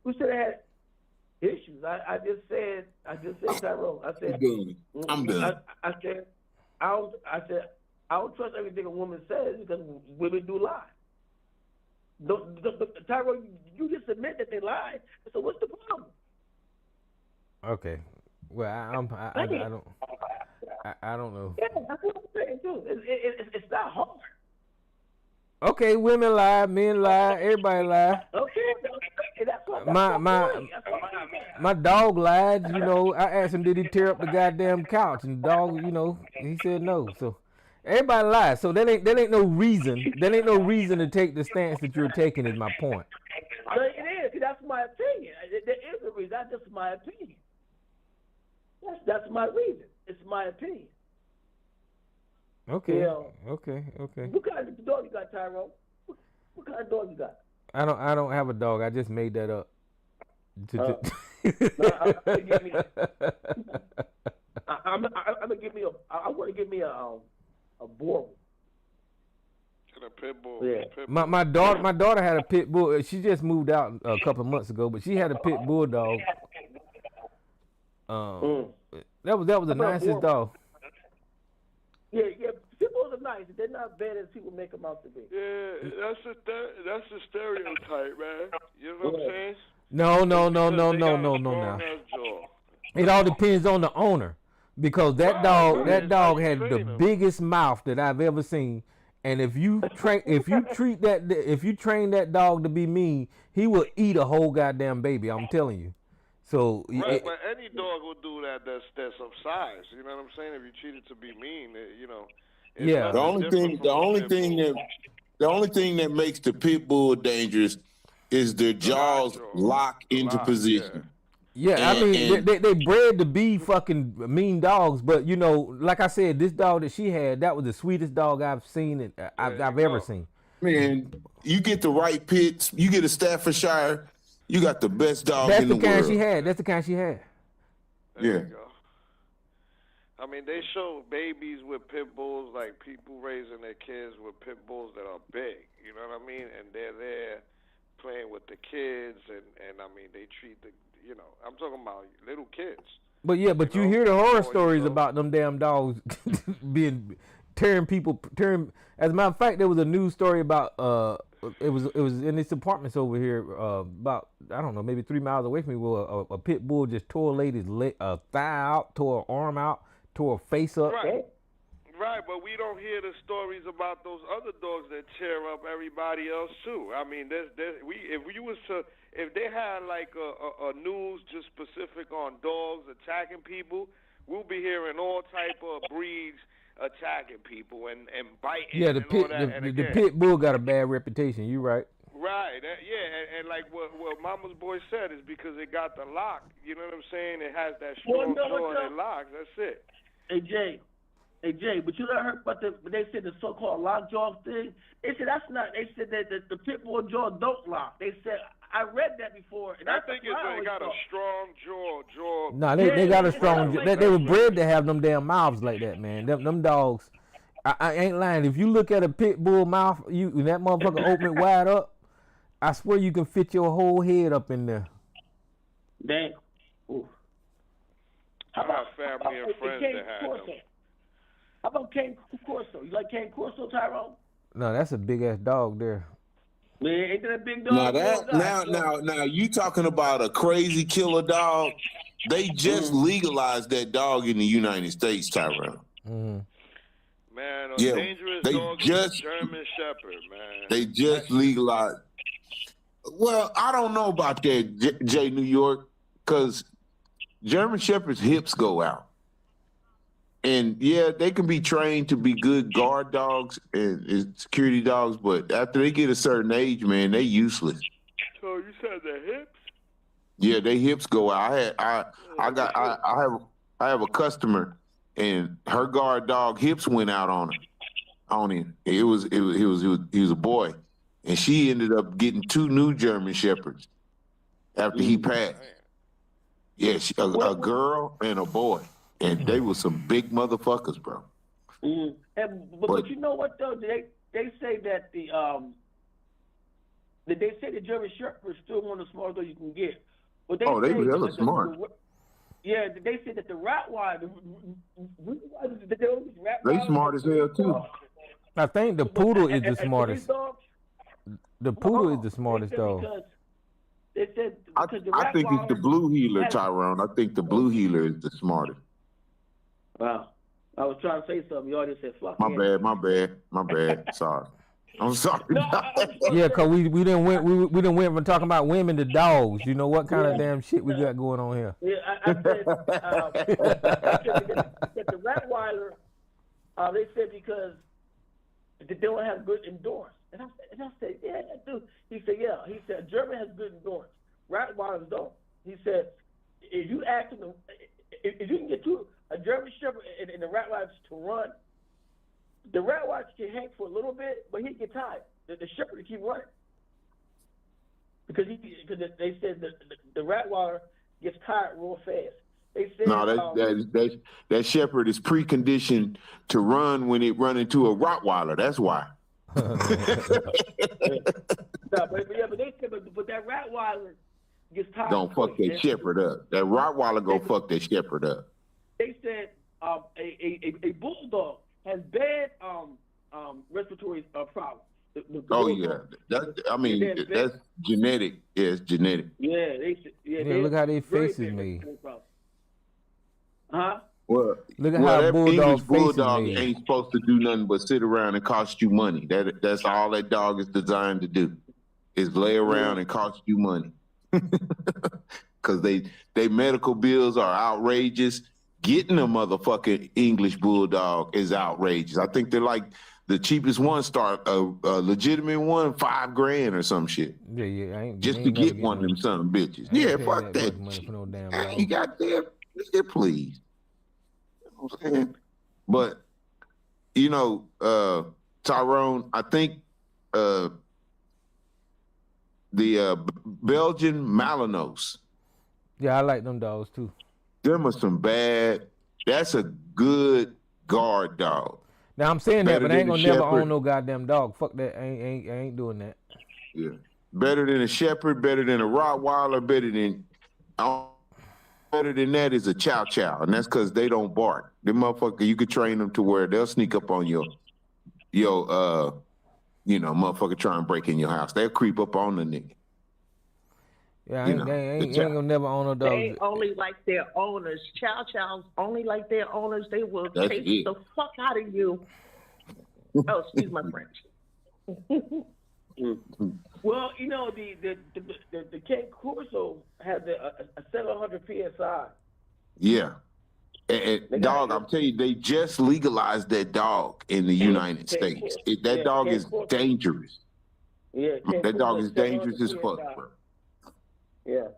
Who said I had issues? I just said Tyrone. I said I'm done. I said I don't trust everything a woman says because women do lie. Tyrone, you just admit that they lie. So what's the problem? Okay. Well, I don't know. Yeah, that's what I'm saying too. It's not hard. Okay, women lie, men lie, everybody lie. Okay, that's what my dog lied. You know, I asked him, did he tear up the goddamn couch? And the dog, you know, he said no. So everybody lies. So that ain't no reason. That ain't no reason to take the stance that you're taking. Is my point. No, it is. That's my opinion. There is a reason. That's just my opinion. That's my reason. It's my opinion. Okay. Yeah. Okay. What kind of dog you got, Tyrone? What kind of dog you got? I don't have a dog. I just made that up. I want to give me a bull. A pit bull. Yeah. My daughter had a pit bull. She just moved out a couple of months ago, but she had a pit bulldog. That was the nicest dog. Yeah. Pit bulls are nice. They're not bad as people make them out to be. Yeah, that's a stereotype, man. You know what I'm saying? No. Now it all depends on the owner, because that dog had the biggest mouth that I've ever seen, And if you train that dog to be mean, he will eat a whole goddamn baby. I'm telling you. So right, but any dog will do that. That's of size. You know what I'm saying? If you treat it to be mean, you know. Yeah. The only thing that makes the pit bull dangerous is their jaws lock into position. Yeah, I mean, they bred to be fucking mean dogs, but you know, like I said, this dog that she had, that was the sweetest dog I've seen and I've ever seen. Man, you get the right pits, you get a Staffordshire, you got the best dog in the world. That's the kind she had. There you go. I mean, they show babies with pit bulls, like people raising their kids with pit bulls that are big. You know what I mean? And they're there playing with the kids, and I mean, they treat the, you know, I'm talking about little kids. But yeah, but you hear the horror stories about them damn dogs tearing people. As a matter of fact, there was a news story about it was in this apartments over here about, I don't know, maybe 3 miles away from me, where a pit bull just tore a lady's thigh out, tore her arm out, tore her face up. Right, but we don't hear the stories about those other dogs that tear up everybody else too. I mean, if they had like a news just specific on dogs attacking people, we'll be hearing all type of breeds attacking people and biting. Yeah, the pit bull got a bad reputation. You right. Right, and like what Mama's boy said is because it got the lock. You know what I'm saying? It has that strong jaw and it locks. That's it. Hey Jay, but you never heard about they said the so-called lockjaw thing? They said that's not. They said that the pit bull jaw don't lock. They said, I read that before. And I think they got a strong jaw. No, they got a strong jaw. They were bred to have them damn mouths like that, man. Them dogs, I ain't lying. If you look at a pit bull mouth, and that motherfucker open it wide up, I swear you can fit your whole head up in there. Damn. Ooh. How about family and friends that had them? How about Cane Corso? You like Cane Corso, Tyrone? No, that's a big ass dog there. Man, ain't that a big dog? Now you talking about a crazy killer dog? They just legalized that dog in the United States, Tyrone. Man, dangerous dog is a German Shepherd, man. They just legalized. Well, I don't know about that, Jay New York, because German Shepherds' hips go out. And yeah, they can be trained to be good guard dogs and security dogs, but after they get a certain age, man, they useless. So you said their hips? Yeah, their hips go out. I have a customer, and her guard dog hips went out on him. He was a boy, and she ended up getting 2 new German Shepherds after he passed. Yeah, a girl and a boy. And they were some big motherfuckers, bro. But you know what though? They say that the German Shepherd is still one of the smartest dogs you can get. But they were hella smart. Yeah, they say that the Rottweiler, they smart as hell too. I think the poodle is the smartest. The poodle is the smartest dog. They said I think it's the blue heeler, Tyrone. I think the blue heeler is the smartest. Wow. I was trying to say something. You already said fuck. My bad. Sorry. I'm sorry. Yeah, cause we didn't went from talking about women to dogs. You know what kind of damn shit we got going on here? Yeah, I said that the Rottweiler. They said because they don't have good endurance, and I said, yeah, dude. He said, yeah. He said German has good endurance. Rottweilers don't. He said if you ask them, if you can get a German Shepherd and the Rottweiler to run, the Rottweiler can hang for a little bit, but he get tired. The Shepherd will keep running because they said the Rottweiler gets tired real fast. They said that Shepherd is preconditioned to run when it run into a Rottweiler. That's why. But they said, but that Rottweiler gets tired. Don't fuck that Shepherd up. That Rottweiler go fuck that Shepherd up. They said a bulldog has bad respiratory problems. That's genetic. Yeah, it's genetic. Yeah, look how their faces made. Huh? Well, Look at Well, how that bulldog English faces bulldog made. ain't supposed to do nothing but sit around and cost you money. That's all that dog is designed to do, is lay around and cost you money. Because they medical bills are outrageous. Getting a motherfucking English bulldog is outrageous. I think they're like the cheapest one start a legitimate one $5,000 or some shit. Yeah. I Just ain't to never get one of them son of bitches. I ain't Yeah, paying fuck that that. much money for no damn I dog. ain't got that. Yeah, please. You know what I'm saying? But Tyrone, I think the Belgian Malinois. Yeah, I like them dogs too. Them are some bad. That's a good guard dog. Now I'm saying that, Better but I ain't than gonna a never shepherd. own no goddamn dog. Fuck that. I ain't doing that. Yeah, better than a shepherd. Better than a Rottweiler. Better than that is a Chow Chow, and that's because they don't bark. Them motherfucker, you could train them to where they'll sneak up on your motherfucker try and break in your house. They'll creep up on the nigga. Yeah, I ain't gonna never own no dogs. They only like their owners. Chow Chows only like their owners. They will That's chase it. the fuck out of you. Oh, excuse my French. Well, the King Corso had a 700 psi. Yeah. And dog, I'm telling you, they just legalized that dog in the United States. That dog is dangerous. Yeah, that dog is dangerous as fuck, bro. Yeah.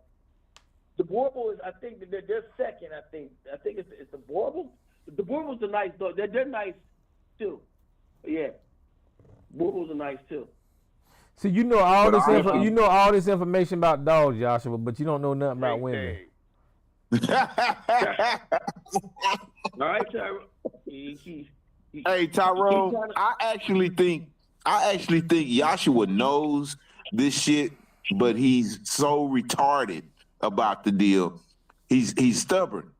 The Borble is, I think, they're second. I think it's the Borble. The Borble's a nice dog. They're nice too. Yeah. Borble's are nice too. So you know all this information about dogs, Joshua, but you don't know nothing about women. All right, Tyrone. Hey, Tyrone, I actually think Joshua knows this shit, but he's so retarded about the deal. He's stubborn.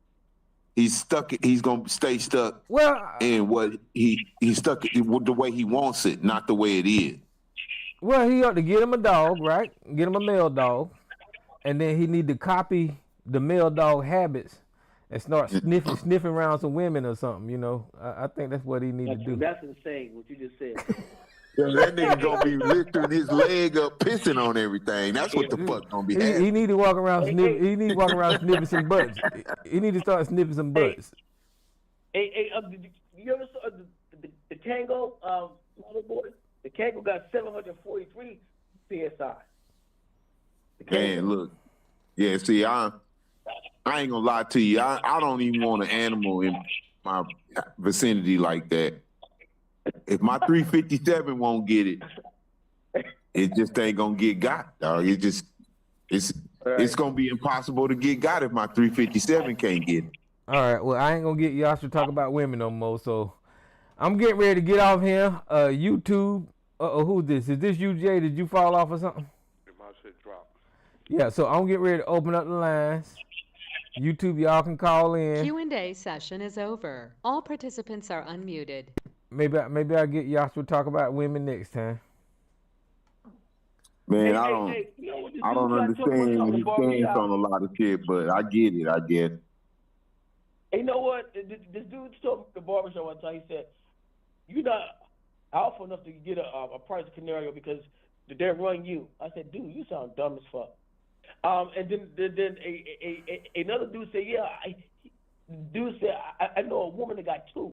He's stuck. He's gonna stay stuck. In what he's stuck with the way he wants it, not the way it is. Well, he ought to get him a dog, right? Get him a male dog, and then he need to copy the male dog habits and start sniffing around some women or something. I think that's what he need to do. That's insane. What you just said. Yeah, that nigga gonna be lifting his leg up, pissing on everything. That's what the fuck gonna be. He need to walk around sniffing some butts. He need to start sniffing some butts. Hey, you ever saw the Kango model boy? The Kango got 743 psi. Man, look. Yeah, see, I ain't gonna lie to you. I don't even want an animal in my vicinity like that. If my 357 won't get it, it just ain't gonna get got, dog. It's gonna be impossible to get got if my 357 can't get it. All right, well, I ain't gonna get y'all to talk about women no more, so I'm getting ready to get off here. YouTube, who's this? Is this you, Jay? Did you fall off or something? My shit dropped. Yeah, so I'm getting ready to open up the lines. YouTube, y'all can call in. Q&A session is over. All participants are unmuted. Maybe I'll get y'all to talk about women next time. Man, I don't understand his stance on a lot of shit, but I get it. Hey, you know what? This dude told the barbershop one time. He said, "You're not alpha enough to get a price of Canario because they run you." I said, "Dude, you sound dumb as fuck." And then another dude said, "Yeah." Dude said, "I know a woman that got two."